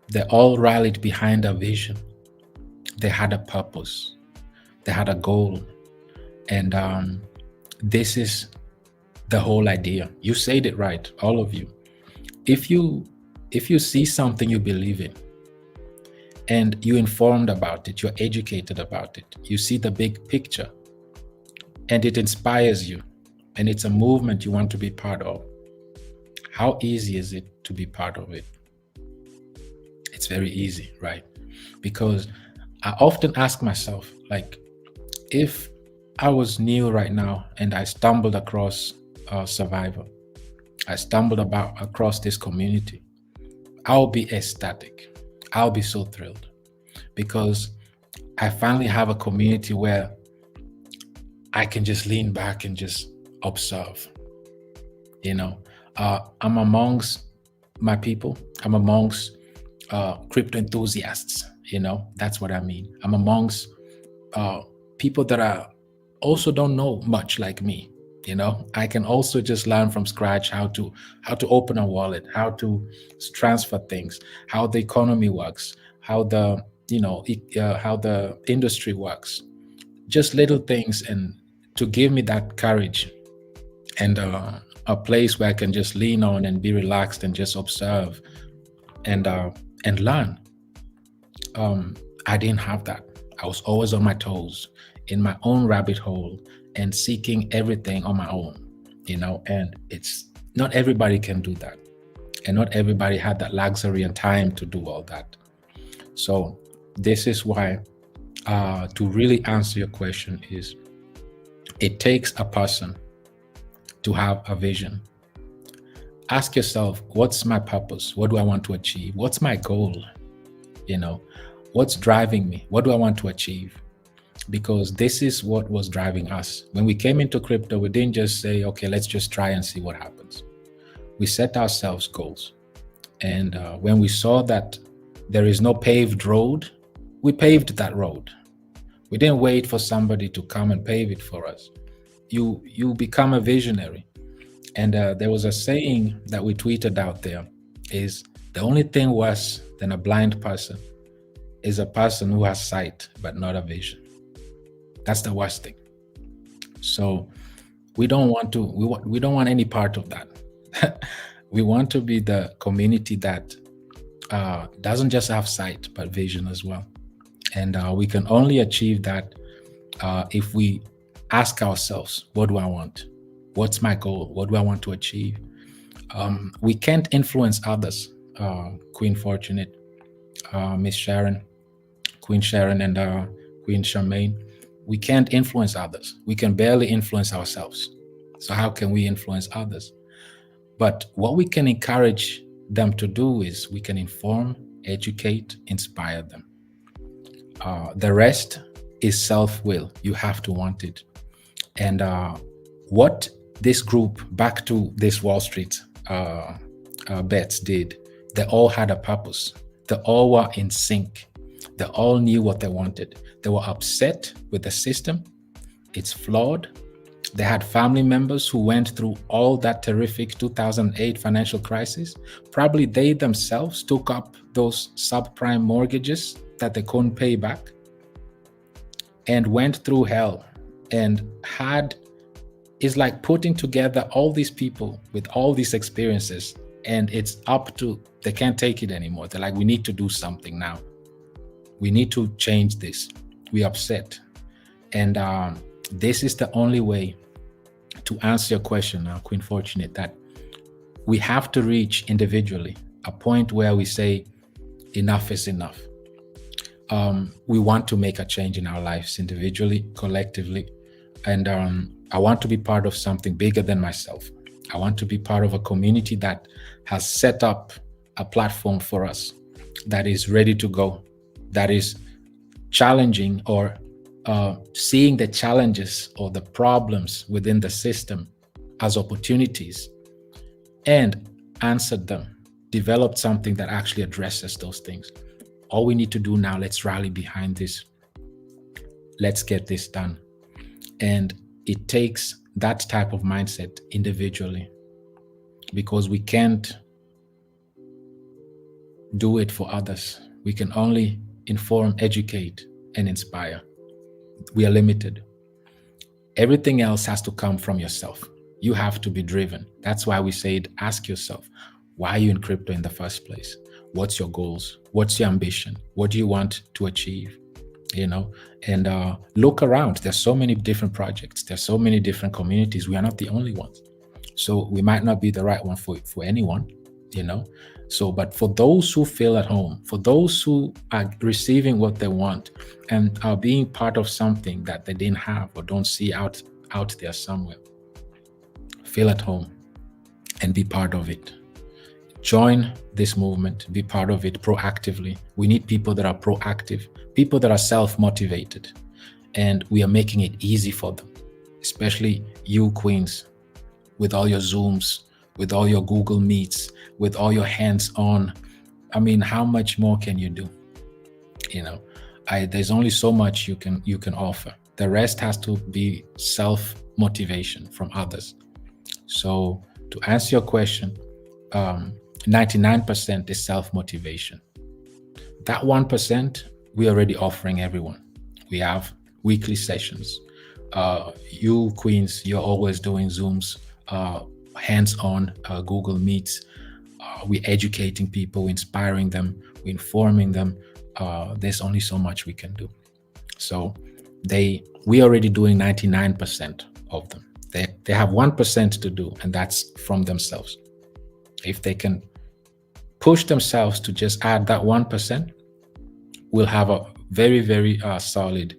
they all rallied behind a vision. They had a purpose. They had a goal. And this is the whole idea. You said it right, all of you. If you see something you believe in, and you're informed about it, you're educated about it, you see the big picture, and it inspires you, and it's a movement you want to be part of, how easy is it to be part of it? It's very easy, right? Because I often ask myself, like, if I was new right now and I stumbled across Survivor, I stumbled across this community, I'll be ecstatic. I'll be so thrilled because I finally have a community where I can just lean back and just observe. I'm amongst my people. I'm amongst crypto enthusiasts. That's what I mean. I'm amongst people that are also don't know much like me. I can also just learn from scratch how to open a wallet, how to transfer things, how the economy works, how the how the industry works, just little things, and to give me that courage and a place where I can just lean on and be relaxed and just observe and learn. I didn't have that. I was always on my toes, in my own rabbit hole, and seeking everything on my own, and it's not everybody can do that, and not everybody had that luxury and time to do all that. So this is why to really answer your question is, it takes a person to have a vision. Ask yourself, what's my purpose? What do I want to achieve? What's my goal? What's driving me? What do I want to achieve? Because this is what was driving us. When we came into crypto, we didn't just say, okay, let's just try and see what happens. We set ourselves goals. And when we saw that there is no paved road, we paved that road. We didn't wait for somebody to come and pave it for us. You become a visionary. And there was a saying that we tweeted out there, is the only thing worse than a blind person is a person who has sight but not a vision. That's the worst thing. So we don't want any part of that. We want to be the community that doesn't just have sight but vision as well. And we can only achieve that if we ask ourselves, what do I want? What's my goal? What do I want to achieve? We can't influence others, Queen Fortunate, Miss Sharon, Queen Sharon, and Queen Charmaine. We can't influence others. We can barely influence ourselves. So how can we influence others? But what we can encourage them to do is we can inform, educate, inspire them. The rest is self-will. You have to want it. And what this group, back to this Wall Street bets, did, they all had a purpose. They all were in sync. They all knew what they wanted. They were upset with the system. It's flawed. They had family members who went through all that terrific 2008 financial crisis. Probably they themselves took up those subprime mortgages that they couldn't pay back and went through hell and is like putting together all these people with all these experiences, and it's up to, they can't take it anymore. They're like, we need to do something now. We need to change this. We're upset. And this is the only way to answer your question now, Queen Fortunate, that we have to reach individually a point where we say enough is enough. We want to make a change in our lives individually, collectively. And I want to be part of something bigger than myself. I want to be part of a community that has set up a platform for us, that is ready to go, that is challenging or seeing the challenges or the problems within the system as opportunities and answered them, developed something that actually addresses those things. All we need to do now, let's rally behind this. Let's get this done. And it takes that type of mindset individually, because we can't do it for others. We can only inform, educate, and inspire. We are limited. Everything else has to come from yourself. You have to be driven. That's why we said, ask yourself, why are you in crypto in the first place? What's your goals? What's your ambition? What do you want to achieve? And look around. There's so many different projects. There's so many different communities. We are not the only ones. So we might not be the right one for anyone, So, but for those who feel at home, for those who are receiving what they want and are being part of something that they didn't have or don't see out there somewhere, feel at home and be part of it. Join this movement, be part of it proactively. We need people that are proactive, people that are self-motivated, and we are making it easy for them, especially you queens, with all your Zooms, with all your Google Meets, with all your hands-on. I mean, how much more can you do? There's only so much you can offer. The rest has to be self-motivation from others. So to answer your question, 99% is self-motivation. That 1%, we're already offering everyone. We have weekly sessions. You queens, you're always doing Zooms, hands-on Google Meets. We're educating people, inspiring them, we're informing them. There's only so much we can do. So we're already doing 99% of them. They have 1% to do, and that's from themselves. If they can push themselves to just add that 1%, we'll have a very, very solid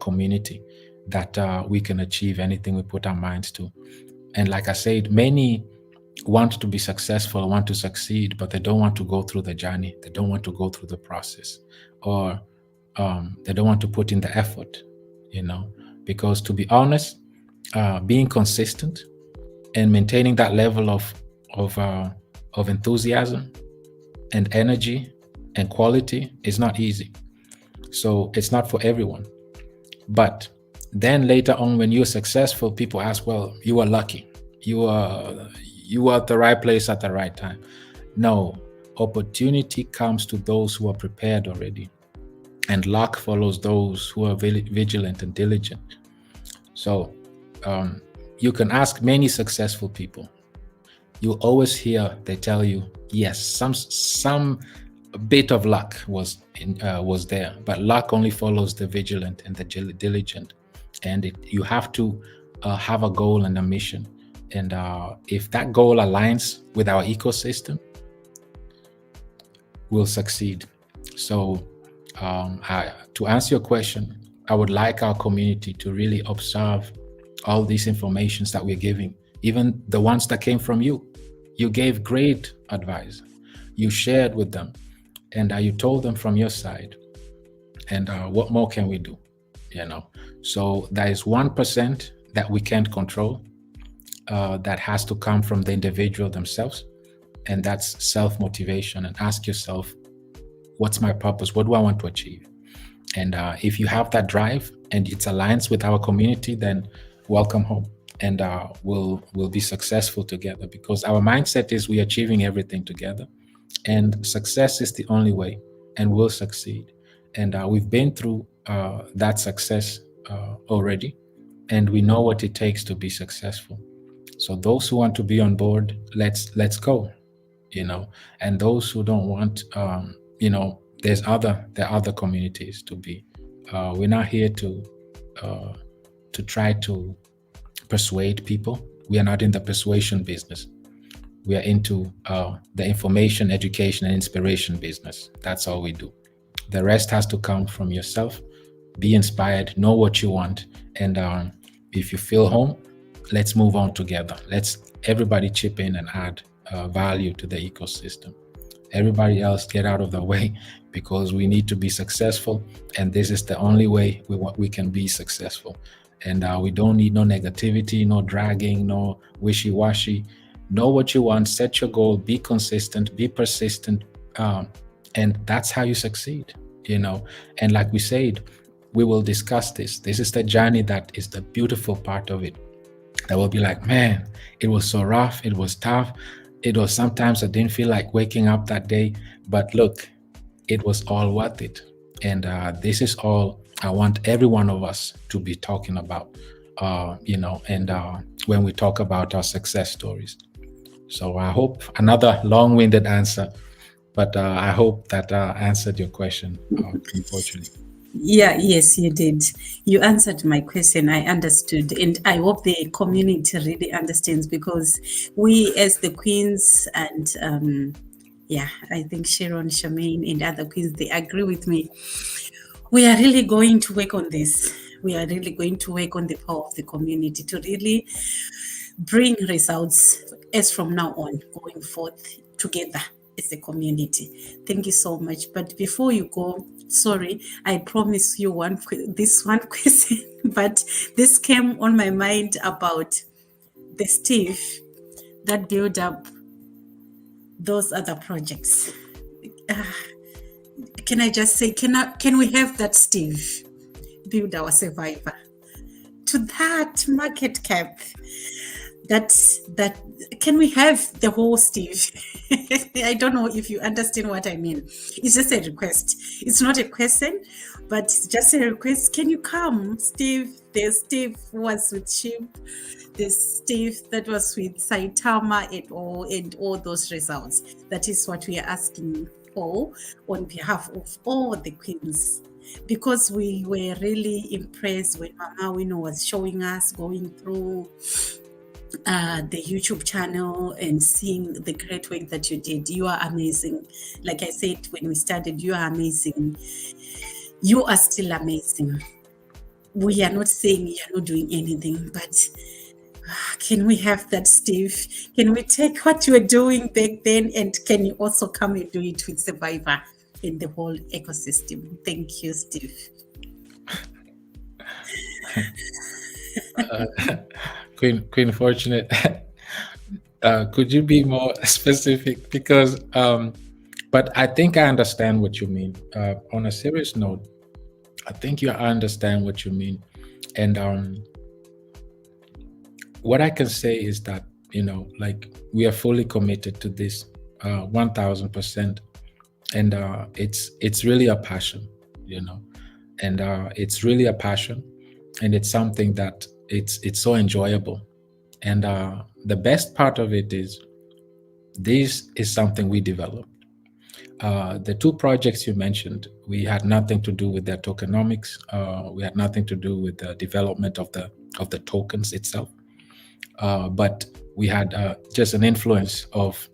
community that we can achieve anything we put our minds to. And like I said, many want to be successful, want to succeed, but they don't want to go through the journey. They don't want to go through the process, or they don't want to put in the effort, because to be honest, being consistent and maintaining that level of enthusiasm and energy and quality is not easy. So it's not for everyone. But then later on, when you're successful, people ask, well, you are lucky. You are at the right place at the right time. No, opportunity comes to those who are prepared already. And luck follows those who are vigilant and diligent. So you can ask many successful people. You'll always hear they tell you, yes, some bit of luck was there, but luck only follows the vigilant and the diligent. And you have to have a goal and a mission. And if that goal aligns with our ecosystem, we'll succeed. So to answer your question, I would like our community to really observe all these informations that we're giving, even the ones that came from you. You gave great advice. You shared with them, and you told them from your side. And what more can we do? So there is 1% that we can't control, that has to come from the individual themselves, and that's self-motivation. And ask yourself, what's my purpose? What do I want to achieve? And if you have that drive and it aligns with our community, then welcome home. And we'll be successful together, because our mindset is we're achieving everything together, and success is the only way, and we'll succeed. And we've been through that success already, and we know what it takes to be successful. So those who want to be on board, let's go, and those who don't want, there are other communities to be. We're not here to try to persuade people. We are not in the persuasion business. We are into the information, education, and inspiration business. That's all we do. The rest has to come from yourself. Be inspired, know what you want, and if you feel home, let's move on together. Let's everybody chip in and add value to the ecosystem. Everybody else get out of the way, because we need to be successful, and this is the only way we can be successful. And we don't need no negativity, no dragging, no wishy-washy. Know what you want, set your goal, be consistent, be persistent, and that's how you succeed. And like we said, we will discuss this. This is the journey that is the beautiful part of it. That will be like, man, it was so rough, it was tough, it was sometimes I didn't feel like waking up that day, but look, it was all worth it. And this is all I want every one of us to be talking about, and when we talk about our success stories. So I hope, another long-winded answer, but I hope that answered your question, unfortunately. Yes, you did. You answered my question. I understood. And I hope the community really understands, because we as the queens and I think Sharon, Charmaine, and other queens, they agree with me. We are really going to work on this. We are really going to work on the power of the community to really bring results as from now on, going forth together as a community. Thank you so much. But before you go, sorry, I promise you this one question, but this came on my mind about the Steve that built up those other projects. Can I just say, can we have that Steve build our Survivor to that market cap? That can we have the whole Steve? I don't know if you understand what I mean. It's just a request. It's not a question, but it's just a request. Can you come, Steve? There's Steve who was with Sheep. There's Steve that was with Saitama and all those results. That is what we are asking for on behalf of all the queens. Because we were really impressed when Mama Wino was showing us going through the YouTube channel and seeing the great work that you did. You are amazing. Like I said when we started, you are amazing. You are still amazing. We are not saying you are not doing anything, but can we have that, Steve? Can we take what you were doing back then, and can you also come and do it with Survivor in the whole ecosystem? Thank you, Steve. Queen Fortunate, could you be more specific? Because, but I think I understand what you mean. On a serious note, I think I understand what you mean. And what I can say is that, like, we are fully committed to this 1000%. And it's really a passion, and it's really a passion. And it's something that it's so enjoyable. And the best part of it is, this is something we developed. The two projects you mentioned, we had nothing to do with their tokenomics. We had nothing to do with the development of the tokens itself. But we had just an influence of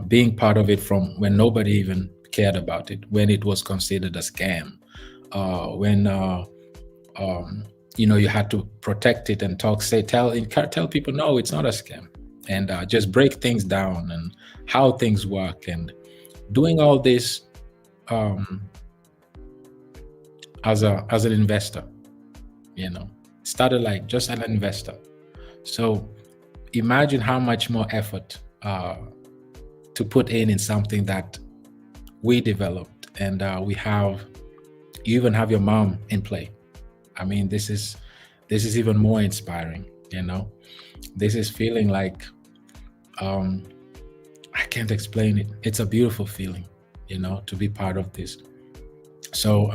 being part of it from when nobody even cared about it, when it was considered a scam, when you had to protect it and tell people, no, it's not a scam, and just break things down and how things work, and doing all this as an investor, started like just an investor. So imagine how much more effort to put in something that we developed, and you even have your mom in play. I mean, this is even more inspiring. This is feeling like, I can't explain it. It's a beautiful feeling, to be part of this. So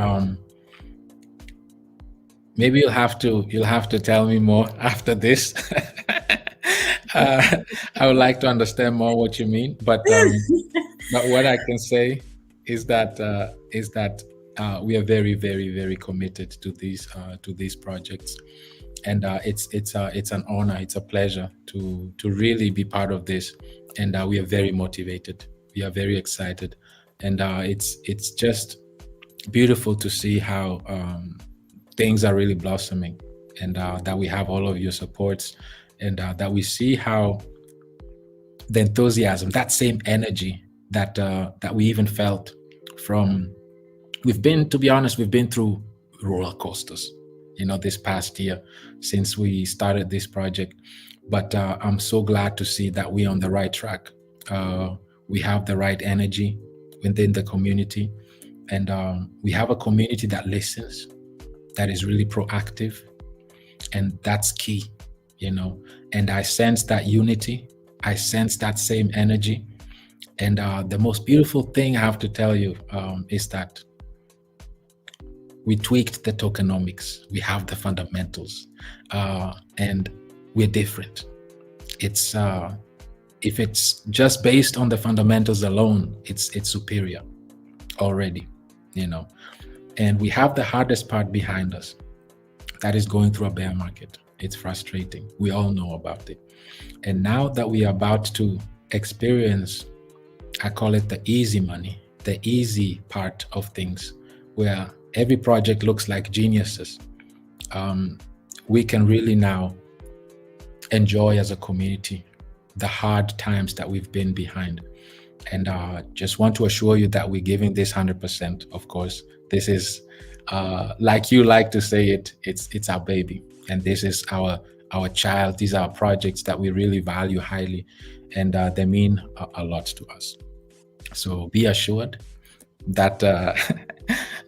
maybe you'll have to tell me more after this. I would like to understand more what you mean, but what I can say is that we are very, very, very committed to these projects, and it's an honor, it's a pleasure to really be part of this, and we are very motivated, we are very excited, and it's just beautiful to see how things are really blossoming, and that we have all of your supports, and that we see how the enthusiasm, that same energy that we even felt from, to be honest, we've been through roller coasters, this past year since we started this project. But I'm so glad to see that we're on the right track. We have the right energy within the community, and we have a community that listens, that is really proactive, and that's key, And I sense that unity, I sense that same energy. And the most beautiful thing I have to tell you is that we tweaked the tokenomics. We have the fundamentals, and we're different. It's if it's just based on the fundamentals alone, it's superior already, And we have the hardest part behind us. That is going through a bear market. It's frustrating. We all know about it. And now that we are about to experience, I call it the easy money, the easy part of things, where every project looks like geniuses. We can really now enjoy as a community the hard times that we've been behind. And just want to assure you that we're giving this 100%. Of course, this is, like you like to say it's our baby, and this is our child. These are projects that we really value highly, and they mean a lot to us. So be assured that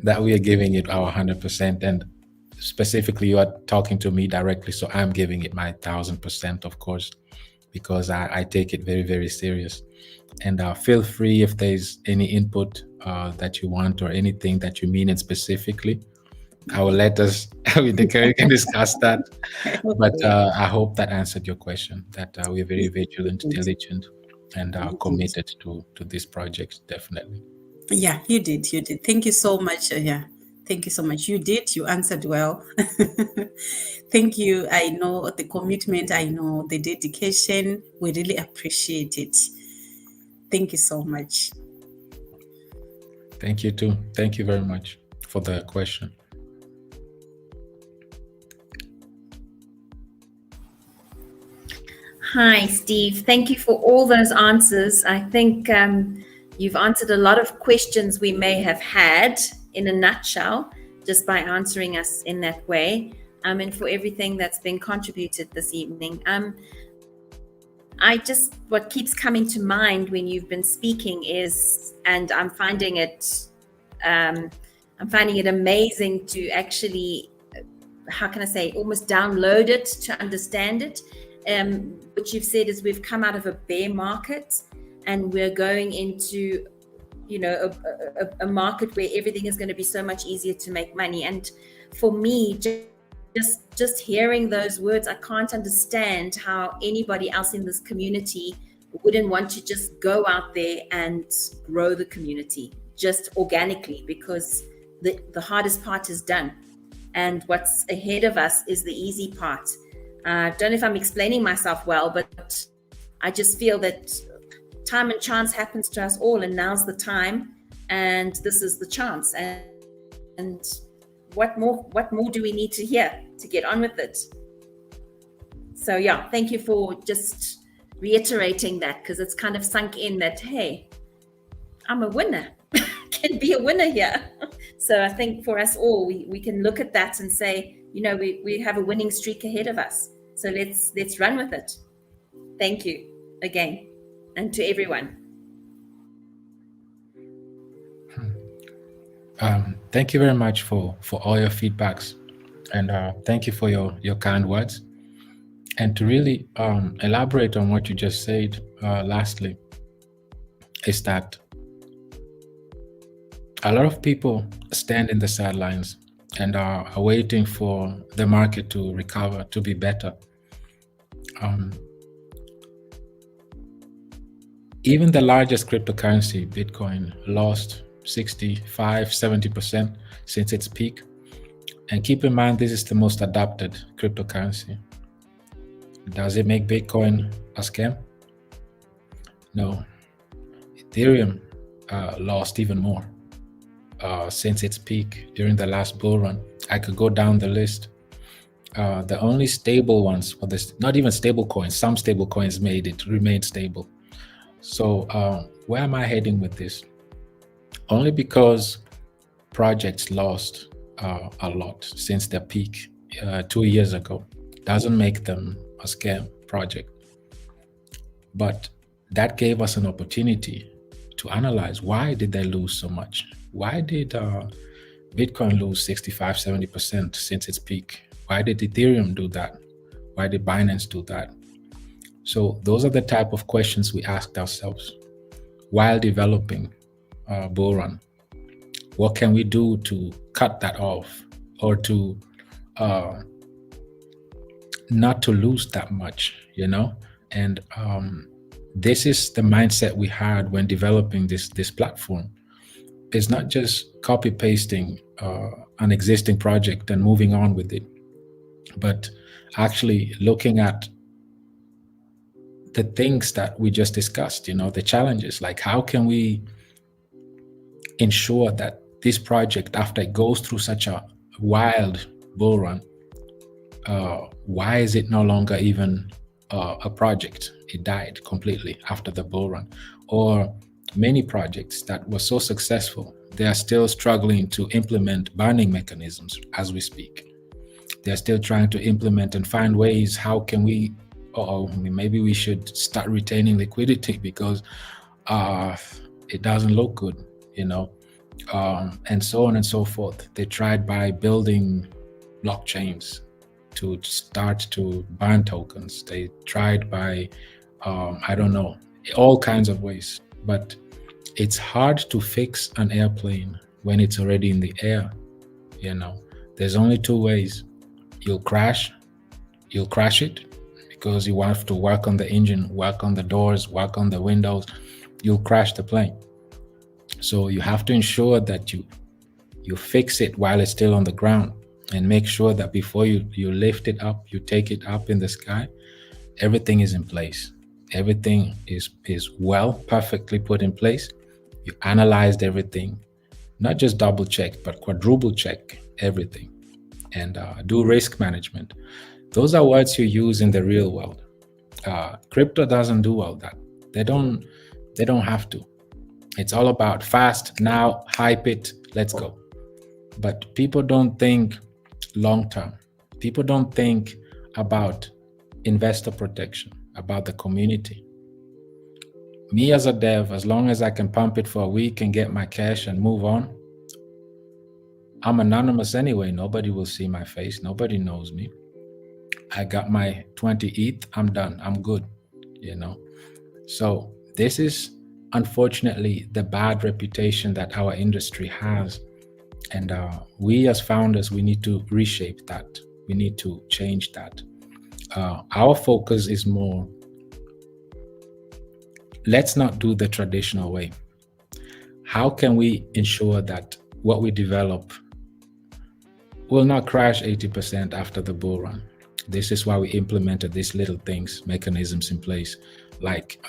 that we are giving it our 100%, and specifically you are talking to me directly, so I'm giving it my 1,000%, of course, because I take it very, very serious. And feel free if there's any input that you want, or anything that you mean it specifically. I will let us, we can discuss that. But I hope that answered your question, that we're very vigilant, diligent, and committed to these projects, definitely. Yeah, you did. Thank you so much. Yeah, thank you so much. You did. You answered well. Thank you. I know the commitment. I know the dedication. We really appreciate it. Thank you so much. Thank you too. Thank you very much for the question. Hi, Steve. Thank you for all those answers. I think you've answered a lot of questions we may have had in a nutshell, just by answering us in that way, and for everything that's been contributed this evening. What keeps coming to mind when you've been speaking is, and I'm finding it amazing to actually, how can I say, almost download it to understand it. What you've said is we've come out of a bear market, and we're going into, a market where everything is going to be so much easier to make money. And for me, just hearing those words, I can't understand how anybody else in this community wouldn't want to just go out there and grow the community just organically, because the hardest part is done, and what's ahead of us is the easy part. I don't know if I'm explaining myself well, but I just feel that time and chance happens to us all, and now's the time, and this is the chance. And what more do we need to hear to get on with it? So yeah, thank you for just reiterating that, because it's kind of sunk in that, hey, I'm a winner. Can be a winner here. So I think for us all, we can look at that and say, we have a winning streak ahead of us. So let's run with it. Thank you again, and to everyone. Thank you very much for all your feedbacks, and thank you for your kind words. And to really elaborate on what you just said, lastly, is that a lot of people stand in the sidelines and are waiting for the market to recover, to be better. Even the largest cryptocurrency, Bitcoin, lost 65, 70% since its peak. And keep in mind, this is the most adopted cryptocurrency. Does it make Bitcoin a scam? No. Ethereum lost even more since its peak during the last bull run. I could go down the list. The only stable ones, well, there's not even stable coins, some stable coins remained stable. So where am I heading with this? Only because projects lost a lot since their peak 2 years ago doesn't make them a scam project. But that gave us an opportunity to analyze, why did they lose so much? Why did Bitcoin lose 65, 70% since its peak? Why did Ethereum do that? Why did Binance do that? So those are the type of questions we asked ourselves while developing Bullrun. What can we do to cut that off, or to not to lose that much, And this is the mindset we had when developing this platform. It's not just copy pasting an existing project and moving on with it, but actually looking at the things that we just discussed, the challenges, like how can we ensure that this project, after it goes through such a wild bull run, why is it no longer even a project? It died completely after the bull run. Or many projects that were so successful, they are still struggling to implement burning mechanisms as we speak. They're still trying to implement and find ways, how can we, maybe we should start retaining liquidity because it doesn't look good, and so on and so forth. They tried by building blockchains to start to burn tokens. They tried by, all kinds of ways. But it's hard to fix an airplane when it's already in the air, There's only two ways. You'll crash it, because you have to work on the engine, work on the doors, work on the windows. You'll crash the plane. So you have to ensure that you fix it while it's still on the ground, and make sure that before you lift it up, you take it up in the sky, everything is in place. Everything is perfectly put in place. You analyzed everything, not just double check, but quadruple check everything, and do risk management. Those are words you use in the real world. Crypto doesn't do all that. They don't have to. It's all about fast, now, hype it, let's go. But people don't think long term. People don't think about investor protection, about the community. Me as a dev, as long as I can pump it for a week and get my cash and move on, I'm anonymous anyway. Nobody will see my face. Nobody knows me. I got my 20 ETH. I'm done. I'm good, So this is unfortunately the bad reputation that our industry has. And we as founders, we need to reshape that. We need to change that. Our focus is more, let's not do the traditional way. How can we ensure that what we develop will not crash 80% after the bull run? This is why we implemented these little things, mechanisms in place, like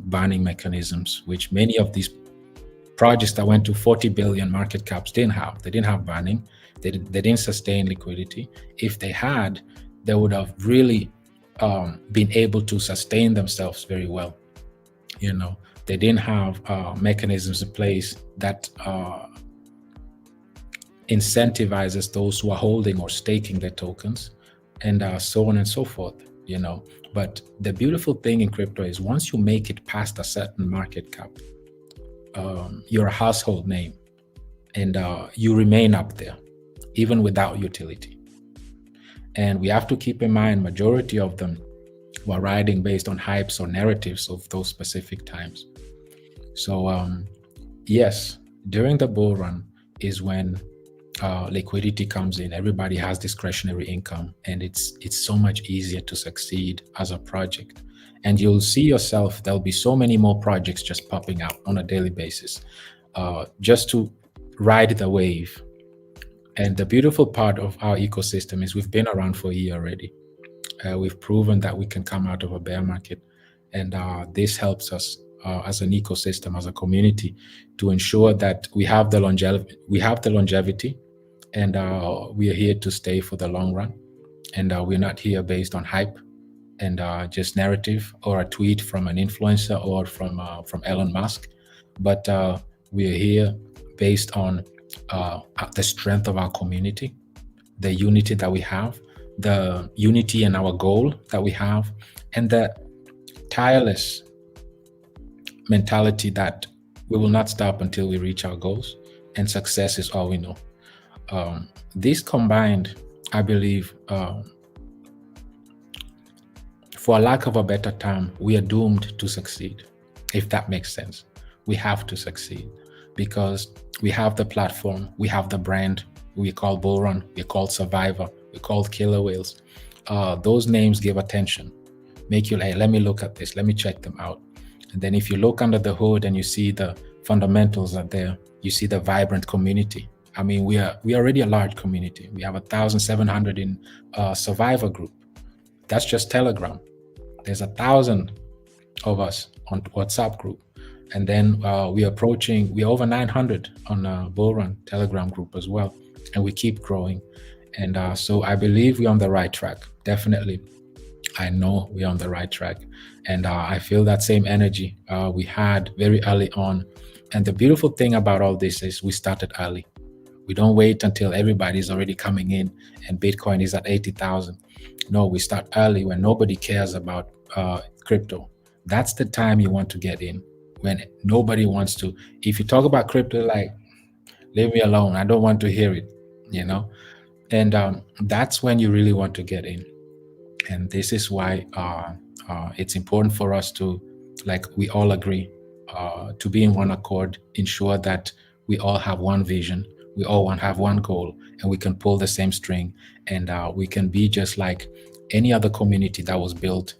burning mechanisms, which many of these projects that went to 40 billion market caps didn't have. They didn't have burning. They didn't sustain liquidity. If they had, they would have really been able to sustain themselves very well. They didn't have mechanisms in place that incentivizes those who are holding or staking their tokens, and so on and so forth. But the beautiful thing in crypto is, once you make it past a certain market cap, you're a household name, and you remain up there even without utility. And we have to keep in mind, majority of them were riding based on hypes or narratives of those specific times. So yes, During the bull run is when liquidity comes in. Everybody has discretionary income, and it's so much easier to succeed as a project. And you'll see yourself, there'll be so many more projects just popping out on a daily basis, just to ride the wave. And the beautiful part of our ecosystem is we've been around for a year already. We've proven that we can come out of a bear market, and this helps us as an ecosystem, as a community, to ensure that we have the longevity. And we are here to stay for the long run. And we're not here based on hype and just narrative or a tweet from an influencer or from Elon Musk, but we are here based on the strength of our community, the unity that we have, the unity in our goal that we have, and the tireless mentality that we will not stop until we reach our goals, and success is all we know. This combined, I believe, for lack of a better term, we are doomed to succeed, if that makes sense. We have to succeed because we have the platform, we have the brand. We call Bullrun, we call Survivor, we call Killer Whales. Those names give attention, make you like, let me look at this, let me check them out. And then if you look under the hood and you see the fundamentals are there, you see the vibrant community. I mean, we are already a large community. We have 1,700 in Survivor group. That's just Telegram. There's 1,000 of us on WhatsApp group. And then we're over 900 on Bullrun Telegram group as well. And we keep growing. And so I believe we're on the right track. Definitely. I know we're on the right track. And I feel that same energy we had very early on. And the beautiful thing about all this is we started early. We don't wait until everybody's already coming in and Bitcoin is at 80,000. No, we start early when nobody cares about crypto. That's the time you want to get in, when nobody wants to. If you talk about crypto, like, leave me alone, I don't want to hear it, And that's when you really want to get in. And this is why it's important for us to, like, we all agree to be in one accord, ensure that we all have one vision, we all have one goal, and we can pull the same string, and we can be just like any other community that was built,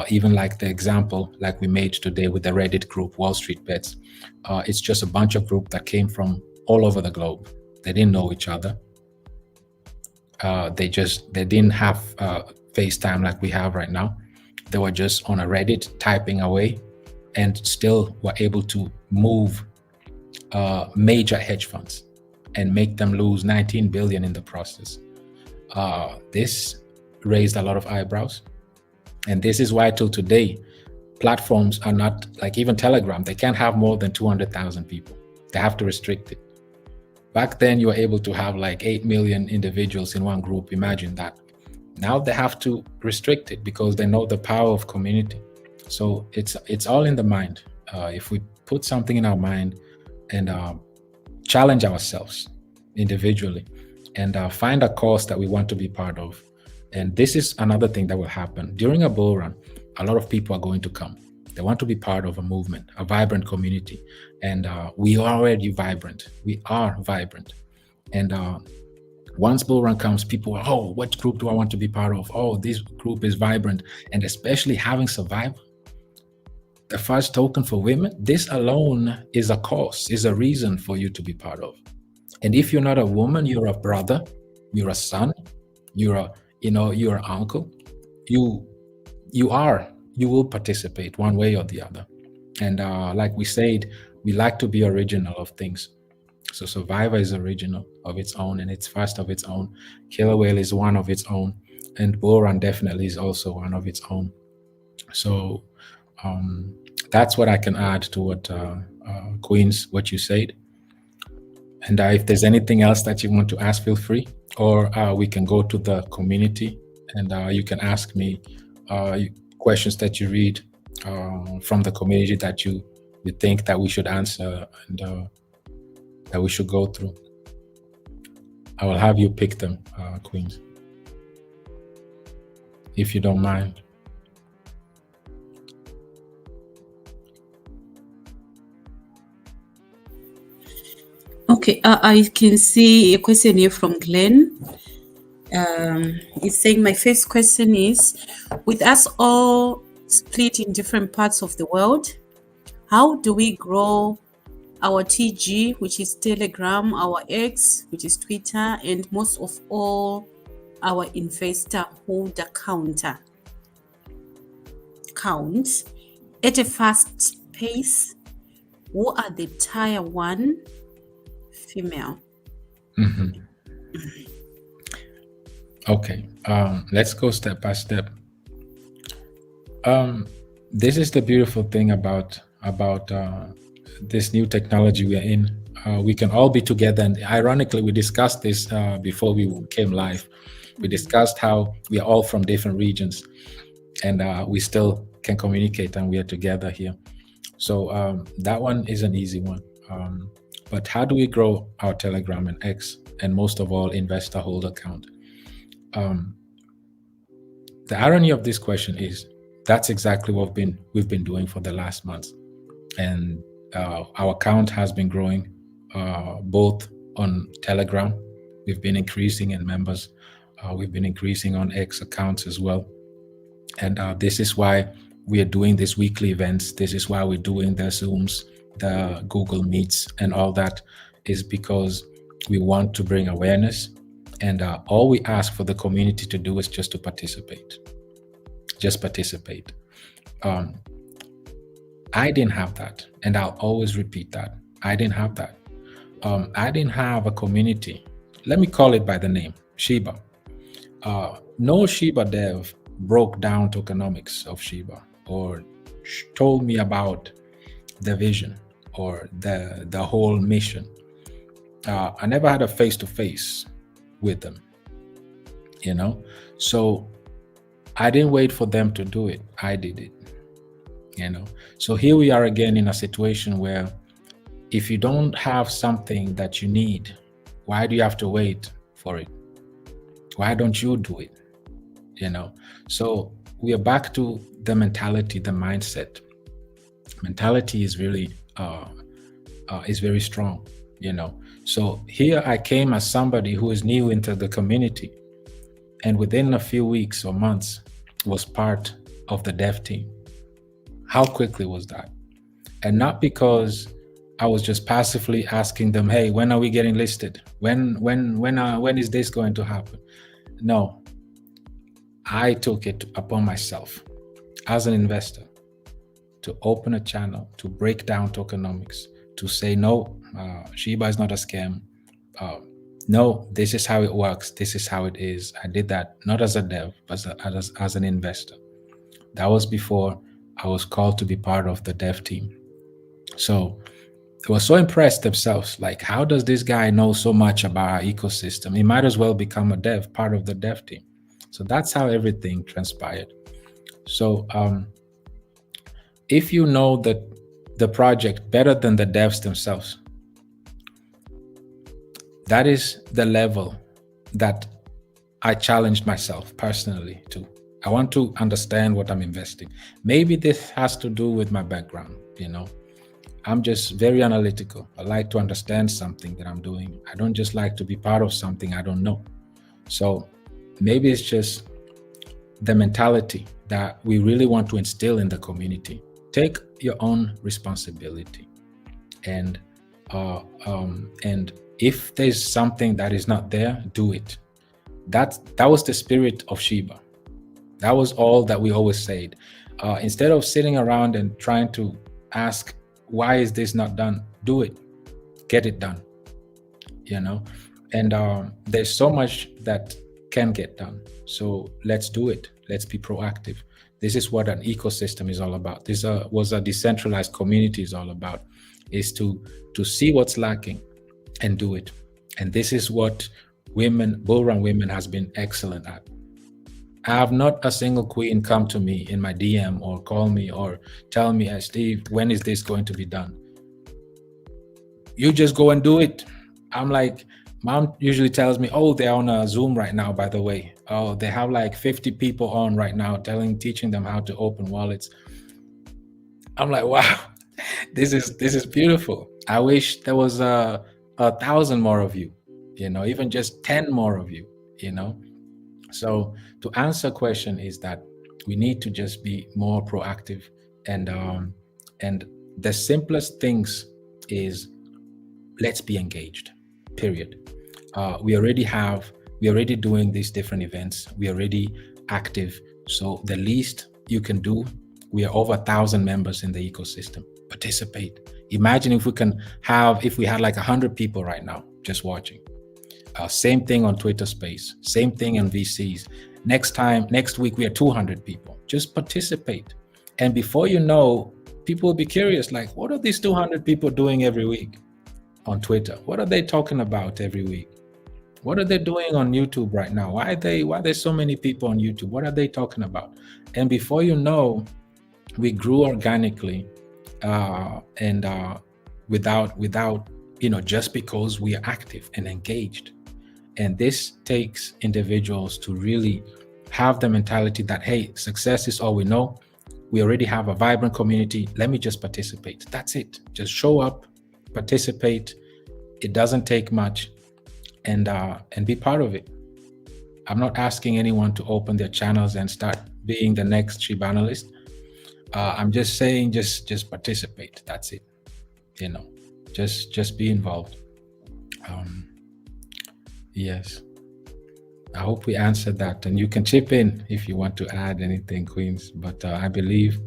even like the example like we made today with the Reddit group, Wall Street Bets. It's just a bunch of group that came from all over the globe. They didn't know each other. They didn't have FaceTime like we have right now. They were just on a Reddit typing away, and still were able to move major hedge funds and make them lose 19 billion in the process. This raised a lot of eyebrows. And this is why till today, platforms are not, like even Telegram, they can't have more than 200,000 people. They have to restrict it. Back then, you were able to have like 8 million individuals in one group. Imagine that. Now they have to restrict it because they know the power of community. So it's all in the mind. If we put something in our mind and challenge ourselves individually and find a cause that we want to be part of. And this is another thing that will happen. During a bull run, a lot of people are going to come. They want to be part of a movement, a vibrant community. And we are already vibrant. We are vibrant. And once bull run comes, people are, oh, what group do I want to be part of? Oh, this group is vibrant. And especially having Survivor, the first token for women, this alone is a cause, is a reason for you to be part of. And if you're not a woman, you're a brother, you're a son, you're an uncle, you will participate one way or the other. And like we said, we like to be original of things. So Survivor is original of its own, and it's fast of its own. Killer Whale is one of its own, and Bull Run definitely is also one of its own. So that's what I can add to what Queens, what you said. And if there's anything else that you want to ask, feel free, or we can go to the community and you can ask me questions that you read from the community that you think that we should answer and that we should go through. I will have you pick them, Queens, if you don't mind. I can see a question here from Glenn. It's saying, my first question is, with us all split in different parts of the world, how do we grow our TG, which is Telegram, our X, which is Twitter, and most of all, our investor holder counts at a fast pace? Who are the tier 1 female? Okay, let's go step by step. This is the beautiful thing about this new technology we are in. We can all be together, and ironically, we discussed this before we came live. We discussed how we are all from different regions, and we still can communicate, and we are together here. So that one is an easy one. But how do we grow our Telegram and X, and most of all, investor holder count? The irony of this question is that's exactly what we've been doing for the last months, and our count has been growing both on Telegram. We've been increasing in members. We've been increasing on X accounts as well, and this is why we are doing these weekly events. This is why we're doing the Zooms, the Google Meets, and all that, is because we want to bring awareness. And all we ask for the community to do is just to participate. Just participate. I didn't have that, and I'll always repeat that. I didn't have that. I didn't have a community. Let me call it by the name, Shiba. No Shiba dev broke down tokenomics of Shiba or told me about the vision or the whole mission. I never had a face-to-face with them, you know? So I didn't wait for them to do it. I did it, you know? So here we are again in a situation where if you don't have something that you need, why do you have to wait for it? Why don't you do it, you know? So we are back to the mentality, the mindset. Mentality is really, is very strong, you know? So here I came as somebody who is new into the community, and within a few weeks or months was part of the dev team. How quickly was that? And not because I was just passively asking them, hey, when are we getting listed? When is this going to happen? No, I took it upon myself as an investor to open a channel, to break down tokenomics, to say, no, Shiba is not a scam. No, this is how it works. This is how it is. I did that not as a dev, but as an investor. That was before I was called to be part of the dev team. So they were so impressed themselves. Like, how does this guy know so much about our ecosystem? He might as well become a dev, part of the dev team. So that's how everything transpired. So if you know that the project better than the devs themselves, that is the level that I challenged myself personally to. I want to understand what I'm investing. Maybe this has to do with my background, you know. I'm just very analytical. I like to understand something that I'm doing. I don't just like to be part of something I don't know. So maybe it's just the mentality that we really want to instill in the community. Take your own responsibility, and if there's something that is not there, do it. That was the spirit of Shiba. That was all that we always said. Instead of sitting around and trying to ask, why is this not done? Do it. Get it done. You know? And there's so much that can get done. So let's do it. Let's be proactive. This is what an ecosystem is all about. This was a decentralized community is all about, is to see what's lacking and do it. And this is what Bullrun Women has been excellent at. I have not a single queen come to me in my DM or call me or tell me, Steve, when is this going to be done? You just go and do it. I'm like, mom usually tells me, oh, they're on a Zoom right now, by the way. Oh, they have like 50 people on right now teaching them how to open wallets. I'm like, wow, this is beautiful. I wish there was a 1,000 more of you, even just 10 more of you, So to answer question is that we need to just be more proactive, and the simplest things is let's be engaged. Period. We already doing these different events. We already active. So the least you can do, we are over 1,000 members in the ecosystem. Participate. Imagine if we had like 100 people right now just watching. Same thing on Twitter Space. Same thing on VCs. Next week we are 200 people. Just participate, and before you know, people will be curious. Like, what are these 200 people doing every week on Twitter? What are they talking about every week? What are they doing on YouTube right now? Why are there so many people on YouTube? What are they talking about? And before you know, we grew organically, and without just because we are active and engaged. And this takes individuals to really have the mentality that, hey, success is all we know. We already have a vibrant community. Let me just participate. That's it. Just show up, participate. It doesn't take much, and be part of it. I'm not asking anyone to open their channels and start being the next Shiba analyst. I'm just saying, just participate. That's it. Just be involved. Yes. I hope we answered that, and you can chip in if you want to add anything, Queens. But I believe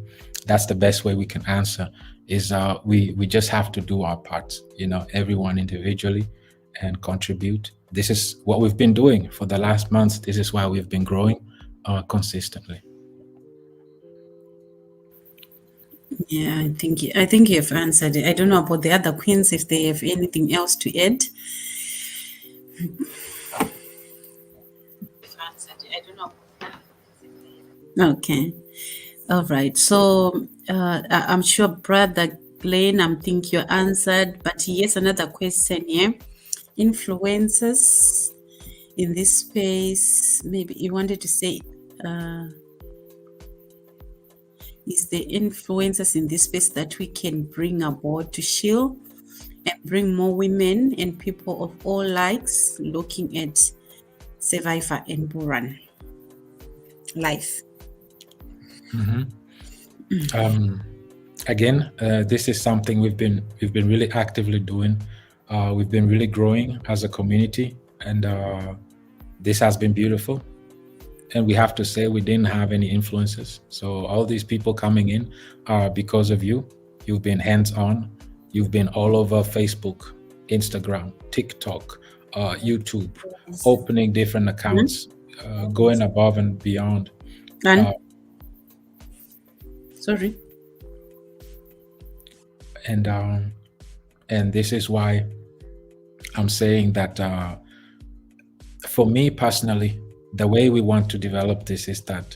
that's the best way we can answer. Is we just have to do our parts, everyone individually, and contribute. This is what we've been doing for the last months. This is why we've been growing consistently. Yeah, I think you've answered it. I don't know about the other queens if they have anything else to add. Okay. All right. So I'm sure Brother Glenn, I think you answered, but yes, another question here. Influencers in this space, maybe you wanted to say, is the influencers in this space that we can bring aboard to shield and bring more women and people of all likes looking at Survivor and Bullrun Life? Again, this is something we've been really actively doing. We've been really growing as a community, and this has been beautiful. And we have to say we didn't have any influences. So all these people coming in are because of you. You've been hands-on. You've been all over Facebook, Instagram, TikTok, YouTube, opening different accounts, going above and beyond. Sorry. And this is why I'm saying that for me personally, the way we want to develop this is that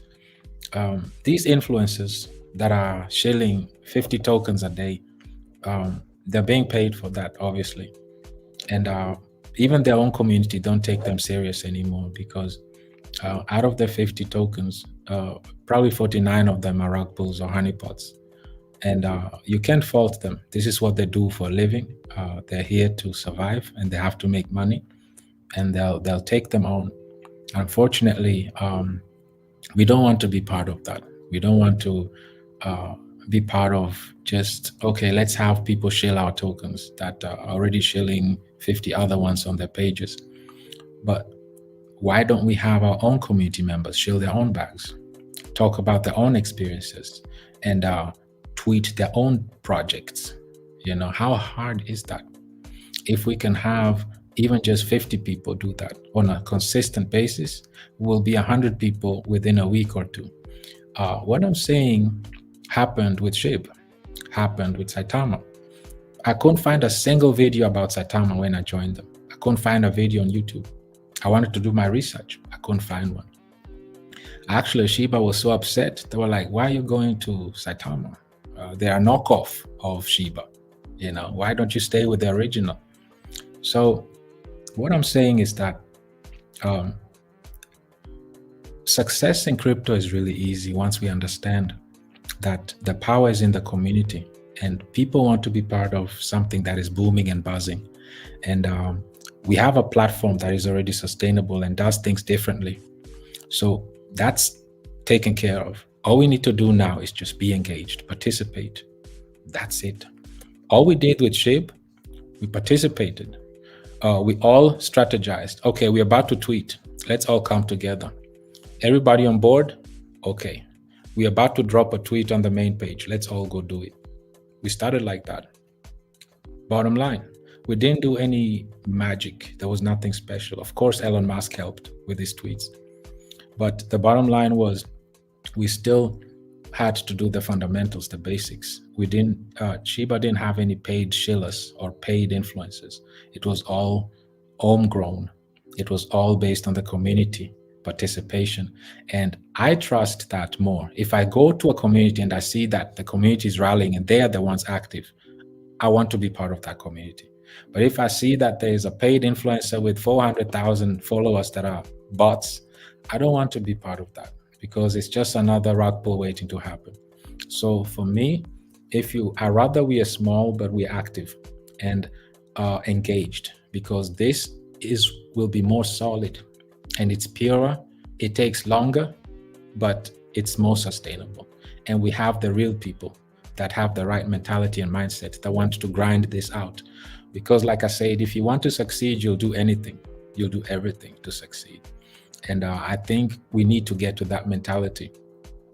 these influencers that are shilling 50 tokens a day, they're being paid for that, obviously. And even their own community don't take them serious anymore, because out of the 50 tokens, probably 49 of them are rug pulls or honeypots. And you can't fault them. This is what they do for a living. They're here to survive, and they have to make money, and they'll take them on. Unfortunately, we don't want to be part of that. We don't want to be part of just, okay, let's have people shill our tokens that are already shilling 50 other ones on their pages. But why don't we have our own community members shill their own bags, talk about their own experiences, and tweet their own projects? How hard is that? If we can have even just 50 people do that on a consistent basis, will be 100 people within a week or two. What I'm saying happened with SHIB, happened with Saitama. I couldn't find a single video about Saitama when I joined them. I couldn't find a video on YouTube. I wanted to do my research. I couldn't find one. Actually, Shiba was so upset. They were like, why are you going to Saitama? They are knockoff of Shiba. Why don't you stay with the original? So what I'm saying is that success in crypto is really easy once we understand that the power is in the community, and people want to be part of something that is booming and buzzing. And we have a platform that is already sustainable and does things differently. So that's taken care of. All we need to do now is just be engaged, participate. That's it. All we did with SHIB, we participated. We all strategized. Okay, we're about to tweet. Let's all come together. Everybody on board? Okay. We're about to drop a tweet on the main page. Let's all go do it. We started like that. Bottom line, we didn't do any magic. There was nothing special. Of course, Elon Musk helped with his tweets. But the bottom line was we still had to do the fundamentals, the basics. We didn't, Shiba didn't have any paid shillers or paid influencers. It was all homegrown. It was all based on the community participation. And I trust that more. If I go to a community and I see that the community is rallying and they are the ones active, I want to be part of that community. But if I see that there is a paid influencer with 400,000 followers that are bots, I don't want to be part of that, because it's just another rug pull waiting to happen. So for me, I rather we are small, but we're active and engaged, because this will be more solid and it's purer. It takes longer, but it's more sustainable. And we have the real people that have the right mentality and mindset that want to grind this out. Because like I said, if you want to succeed, you'll do anything. You'll do everything to succeed. And I think we need to get to that mentality,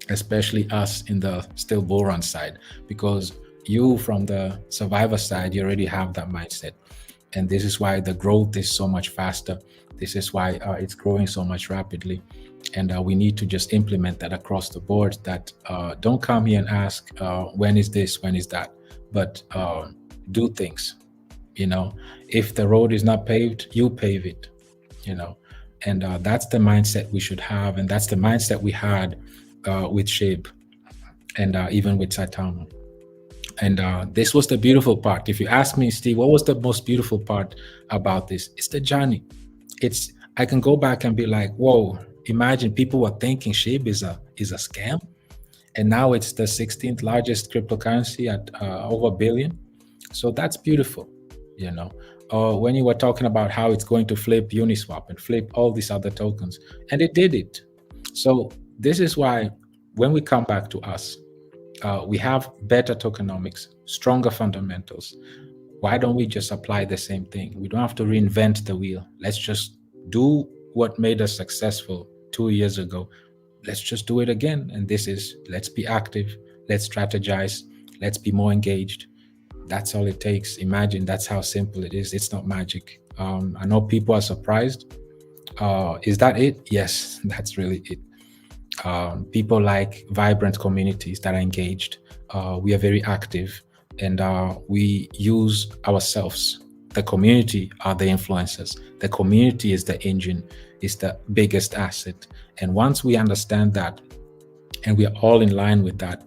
especially us in the still bull run side, because you from the survivor side, you already have that mindset. And this is why the growth is so much faster. This is why it's growing so much rapidly. And we need to just implement that across the board, that don't come here and ask, when is this, when is that, but do things. If the road is not paved, you pave it, and that's the mindset we should have. And that's the mindset we had with SHIB and even with Saitama. And this was the beautiful part. If you ask me, Steve, what was the most beautiful part about this? It's the journey. I can go back and be like, whoa, imagine people were thinking SHIB is a scam. And now it's the 16th largest cryptocurrency at over $1 billion. So that's beautiful, when you were talking about how it's going to flip Uniswap and flip all these other tokens, and it did it. So this is why when we come back to us, we have better tokenomics, stronger fundamentals. Why don't we just apply the same thing? We don't have to reinvent the wheel. Let's just do what made us successful 2 years ago. Let's just do it again. And let's be active, let's strategize, let's be more engaged. That's all it takes. Imagine that's how simple it is. It's not magic. I know people are surprised. Is that it? Yes, that's really it. People like vibrant communities that are engaged. We are very active, and we use ourselves. The community are the influencers. The community is the engine, is the biggest asset. And once we understand that, and we are all in line with that,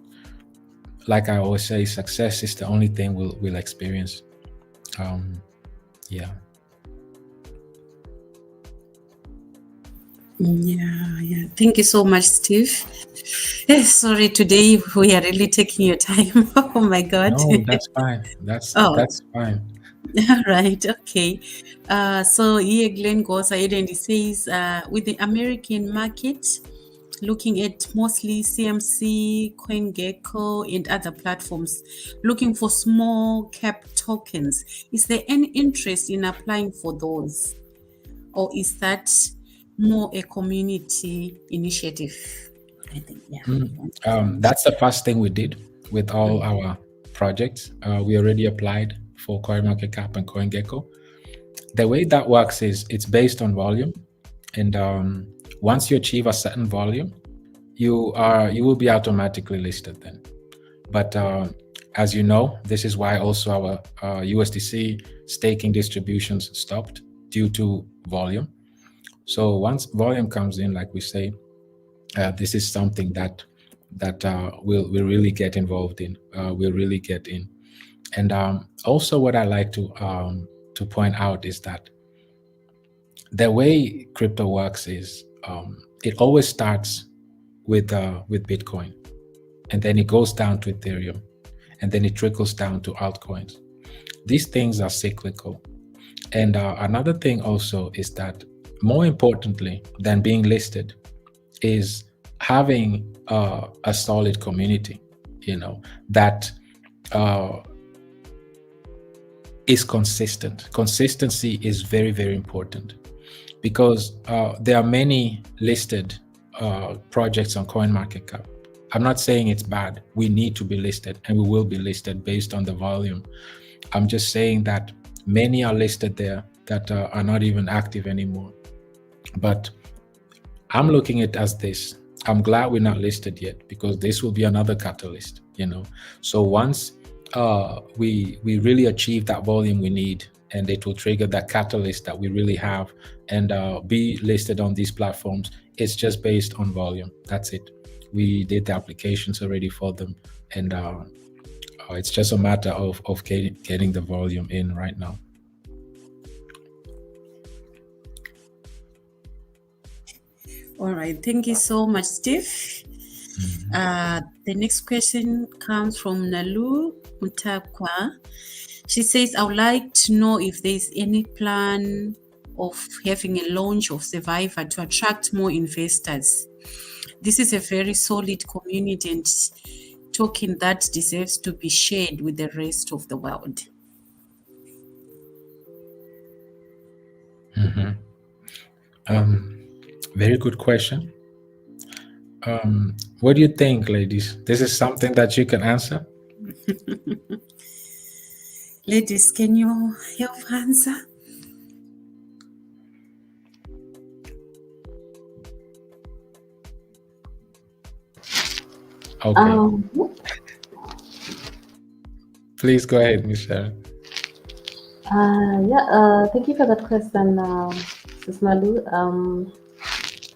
like I always say, success is the only thing we'll experience. Yeah. Yeah. Thank you so much, Steve. Sorry, today we are really taking your time. Oh my God. No, that's fine. That's fine. All right. Okay. So here Glenn goes ahead and he says, with the American market looking at mostly CMC, CoinGecko, and other platforms, looking for small cap tokens, is there any interest in applying for those? Or is that more a community initiative? I think, yeah. That's the first thing we did with all our projects. We already applied for CoinMarketCap and CoinGecko. The way that works is it's based on volume. And once you achieve a certain volume, you will be automatically listed then. But as you know, this is why also our USDC staking distributions stopped due to volume. So once volume comes in, like we say, this is something that we'll really get involved in. We'll really get in. And also what I like to point out is that the way crypto works is it always starts with Bitcoin, and then it goes down to Ethereum, and then it trickles down to altcoins. These things are cyclical. And another thing also is that, more importantly than being listed, is having a solid community, that is consistent. Consistency is very, very important, because there are many listed projects on CoinMarketCap. I'm not saying it's bad. We need to be listed, and we will be listed based on the volume. I'm just saying that many are listed there that are not even active anymore. But I'm looking at it as this. I'm glad we're not listed yet, because this will be another catalyst, So once we really achieve that volume we need, and it will trigger that catalyst that we really have, and be listed on these platforms, it's just based on volume. That's it. We did the applications already for them, and it's just a matter of getting the volume in right now. All right. Thank you so much, Steve. The next question comes from Nalu Mutakwa. She says, I would like to know if there's any plan of having a launch of Survivor to attract more investors. This is a very solid community and token that deserves to be shared with the rest of the world. Very good question. What do you think, ladies? This is something that you can answer? Ladies, can you help answer? Okay. Please go ahead, Michelle. Thank you for that question, Sis Malu.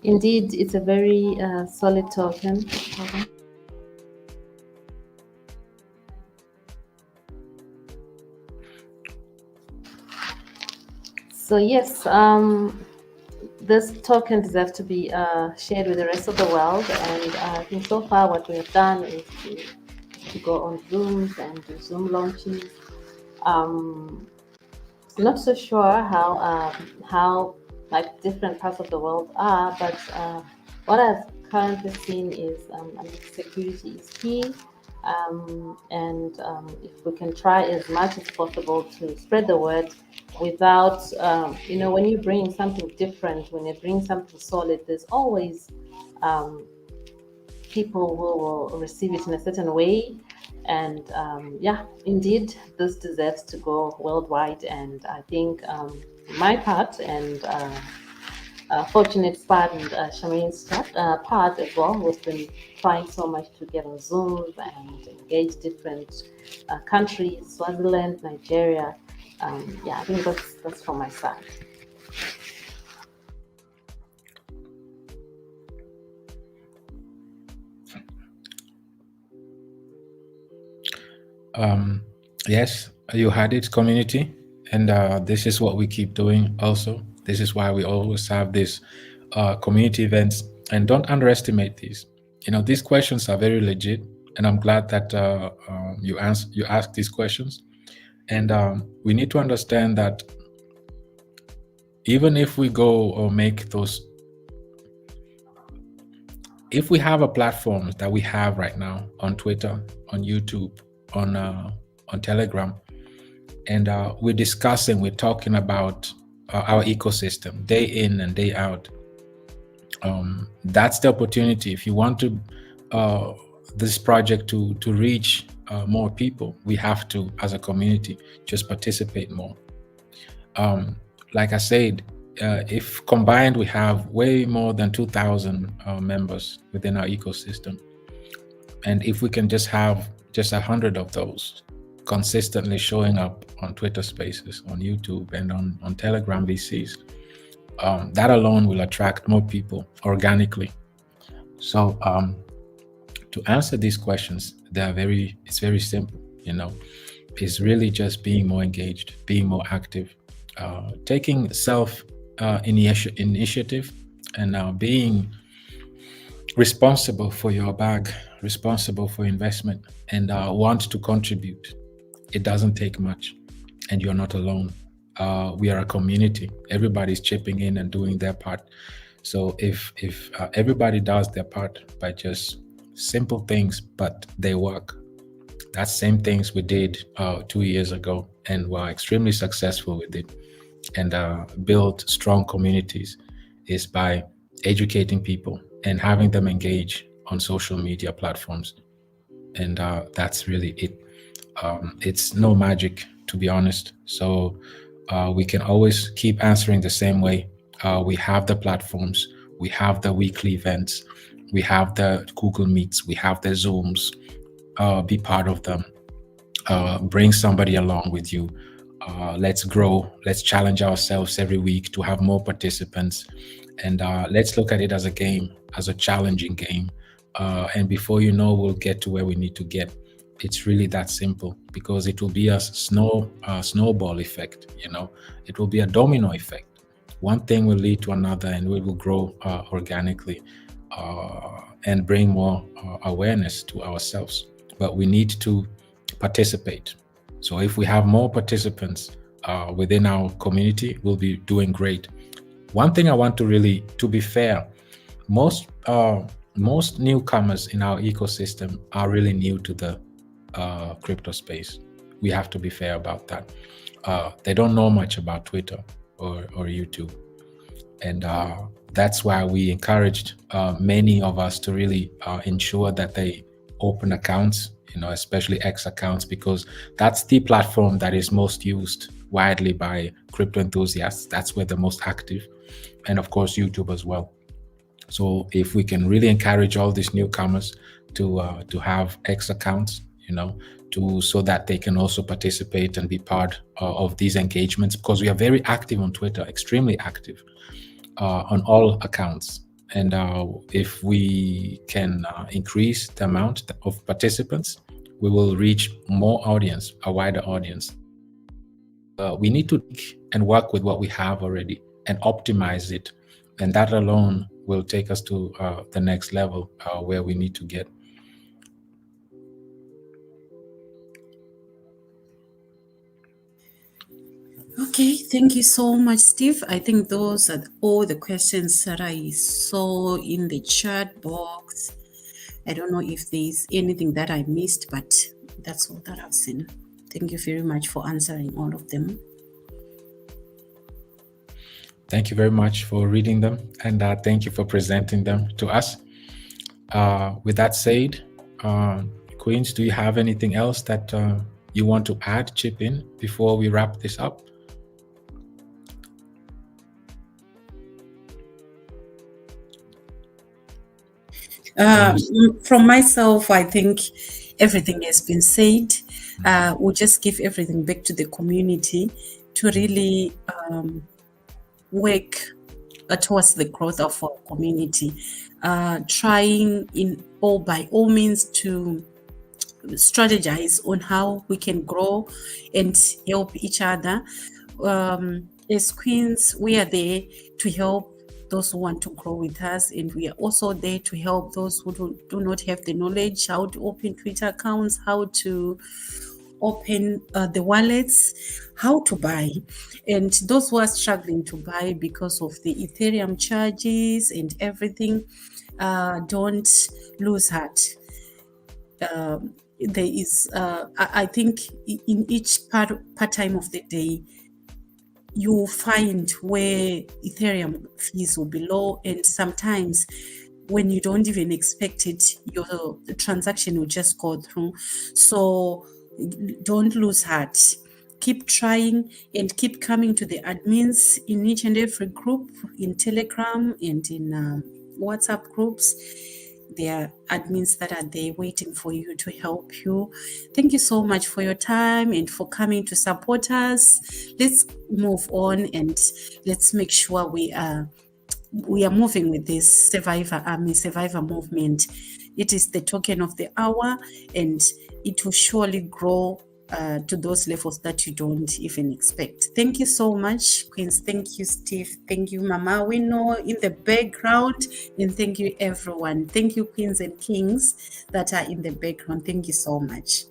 Indeed, it's a very solid token. So yes, this token deserves to be shared with the rest of the world, and I think so far what we have done is to go on Zooms and do Zoom launches. I'm not so sure how like different parts of the world are, but what I've currently seen is security is key, and if we can try as much as possible to spread the word without, when you bring something different, when you bring something solid, there's always people who will receive it in a certain way. And indeed, this deserves to go worldwide. And I think my part and Fortunate's part and Shamine's part as well was been trying so much to get on Zooms and engage different countries, Swaziland, Nigeria. I think that's from my side. Yes, you had it, community, and this is what we keep doing also. This is why we always have these community events, and don't underestimate these. These questions are very legit, and I'm glad that you ask these questions. And we need to understand that even if we go or make those, if we have a platform that we have right now on Twitter, on YouTube, on Telegram, and we're talking about our ecosystem day in and day out. That's the opportunity. If you want to this project to reach more people, we have to, as a community, just participate more. Like I said, if combined, we have way more than 2,000 members within our ecosystem. And if we can just have just 100 of those consistently showing up on Twitter Spaces, on YouTube, and on Telegram VCs, that alone will attract more people organically. So to answer these questions, it's very simple. It's really just being more engaged, being more active, taking self initiative, and being responsible for your bag, responsible for investment, and want to contribute. It doesn't take much, and you're not alone. we are a community. Everybody's chipping in and doing their part. So if everybody does their part by just simple things, but they work. That's same things we did 2 years ago, and were extremely successful with it, and built strong communities, is by educating people and having them engage on social media platforms. And that's really it. It's no magic, to be honest. So we can always keep answering the same way. We have the platforms, we have the weekly events, we have the Google Meets, we have the Zooms. Be part of them. Bring somebody along with you. Let's grow. Let's challenge ourselves every week to have more participants. And let's look at it as a game, as a challenging game. And before you know, we'll get to where we need to get. It's really that simple, because it will be a snowball effect. It will be a domino effect. One thing will lead to another, and we will grow organically and bring more awareness to ourselves. But we need to participate. So if we have more participants within our community, we'll be doing great. One thing I want to be fair, most newcomers in our ecosystem are really new to the crypto space. We have to be fair about that. They don't know much about Twitter or YouTube. And that's why we encouraged many of us to really ensure that they open accounts, especially X accounts, because that's the platform that is most used widely by crypto enthusiasts. That's where they're most active. And of course, YouTube as well. So if we can really encourage all these newcomers to have X accounts, so that they can also participate and be part of these engagements, because we are very active on Twitter, extremely active on all accounts. And if we can increase the amount of participants, we will reach more audience, a wider audience. We need to think and work with what we have already and optimize it. And that alone will take us to the next level where we need to get. Okay, thank you so much, Steve. I think those are all the questions that I saw in the chat box. I don't know if there's anything that I missed, but that's all that I've seen. Thank you very much for answering all of them. Thank you very much for reading them, and thank you for presenting them to us. With that said, Queens, do you have anything else that you want to add, chip in, before we wrap this up? From myself, I think everything has been said. We'll just give everything back to the community to really work towards the growth of our community, trying by all means to strategize on how we can grow and help each other. As Queens, we are there to help those who want to grow with us, and we are also there to help those who do not have the knowledge how to open Twitter accounts, how to open the wallets, how to buy. And those who are struggling to buy because of the Ethereum charges and everything, don't lose heart. There is, I think, in each part time of the day, you find where Ethereum fees will be low, and sometimes when you don't even expect it, the transaction will just go through. So don't lose heart. Keep trying and keep coming to the admins in each and every group, in Telegram and in WhatsApp groups. There are admins that are there waiting for you to help you. Thank you so much for your time and for coming to support us. Let's move on and let's make sure we are moving with this survivor movement. It is the token of the hour, and it will surely grow to those levels that you don't even expect. Thank you so much, Queens. Thank you, Steve. Thank you, Mama Wino in the background. And thank you, everyone. Thank you, Queens and Kings that are in the background. Thank you so much.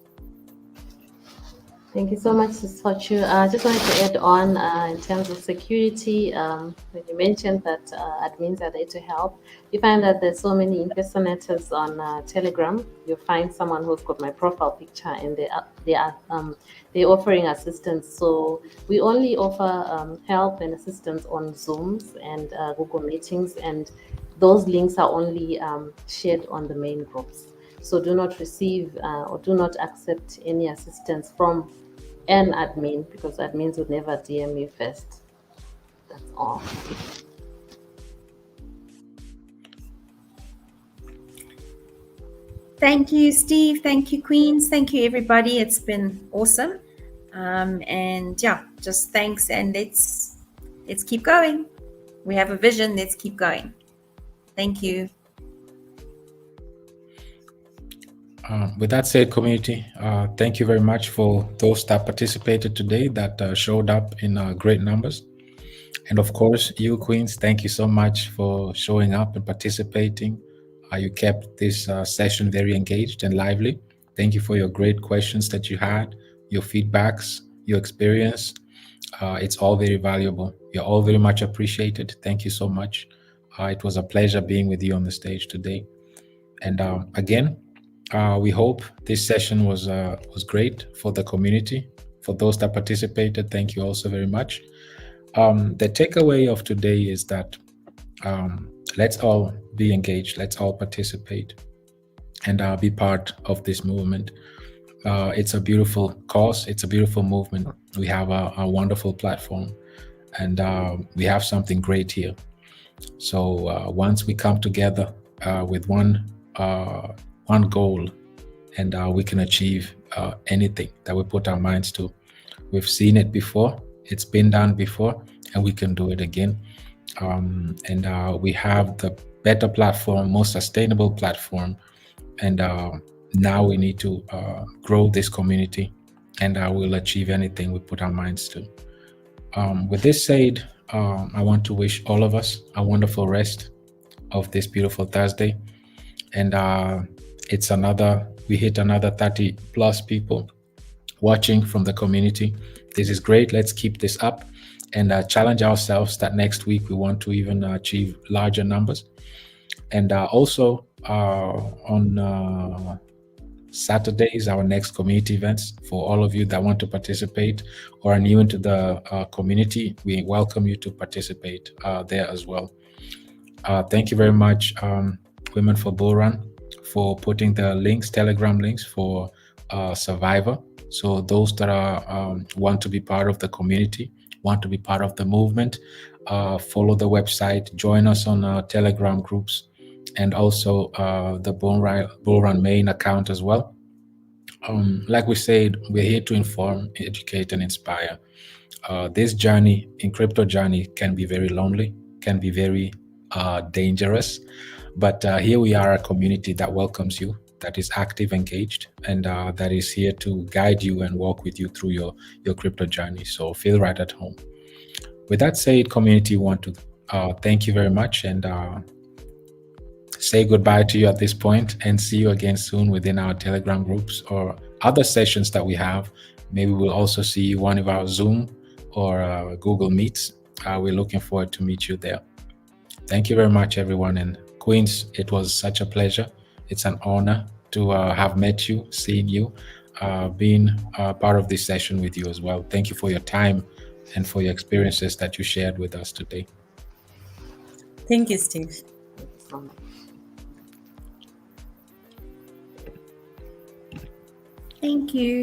Thank you so much, Ms. Fortune. I just wanted to add on in terms of security. When you mentioned that admins are there to help, you find that there's so many impersonators on Telegram. You find someone who's got my profile picture, and they're offering assistance. So we only offer help and assistance on Zooms and Google Meetings, and those links are only shared on the main groups. So do not receive or do not accept any assistance from an admin, because admins would never DM you first. That's all. Thank you, Steve. Thank you, Queens. Thank you, everybody. It's been awesome. And yeah, just thanks, and let's keep going. We have a vision. Let's keep going. Thank you. With that said, community, thank you very much for those that participated today, that showed up in great numbers. And of course, you, Queens, thank you so much for showing up and participating. You kept this session very engaged and lively. Thank you for your great questions that you had, your feedbacks, your experience. It's all very valuable. You're all very much appreciated. Thank you so much. It was a pleasure being with you on the stage today. And again, we hope this session was great for the community. For those that participated, thank you also very much. The takeaway of today is that let's all be engaged, let's all participate, and be part of this movement. It's a beautiful cause, it's a beautiful movement. We have a wonderful platform, and we have something great here. So once we come together with one goal, and we can achieve anything that we put our minds to. We've seen it before, it's been done before, and we can do it again. And we have the better platform, most sustainable platform, and now we need to grow this community, and we'll achieve anything we put our minds to. With this said, I want to wish all of us a wonderful rest of this beautiful Thursday. And we hit another 30 plus people watching from the community. This is great. Let's keep this up and challenge ourselves that next week we want to even achieve larger numbers. And also on Saturdays, our next community events. For all of you that want to participate or are new into the community, we welcome you to participate there as well. Thank you very much, Women for Bullrun, for putting the links, Telegram links for Survivor. So those that are want to be part of the community, want to be part of the movement, follow the website, join us on Telegram groups, and also the Bullrun main account as well. Like we said, we're here to inform, educate, and inspire. This journey, in crypto journey, can be very lonely, can be very dangerous. But here we are, a community that welcomes you, that is active, engaged, and that is here to guide you and walk with you through your crypto journey. So feel right at home. With that said, community, want to thank you very much and say goodbye to you at this point, and see you again soon within our Telegram groups or other sessions that we have. Maybe we'll also see one of our Zoom or Google Meets. We're looking forward to meet you there. Thank you very much, everyone. And Queens, it was such a pleasure. It's an honor to have met you, seen you, being part of this session with you as well. Thank you for your time and for your experiences that you shared with us today. Thank you, Steve. Thank you so much. Thank you.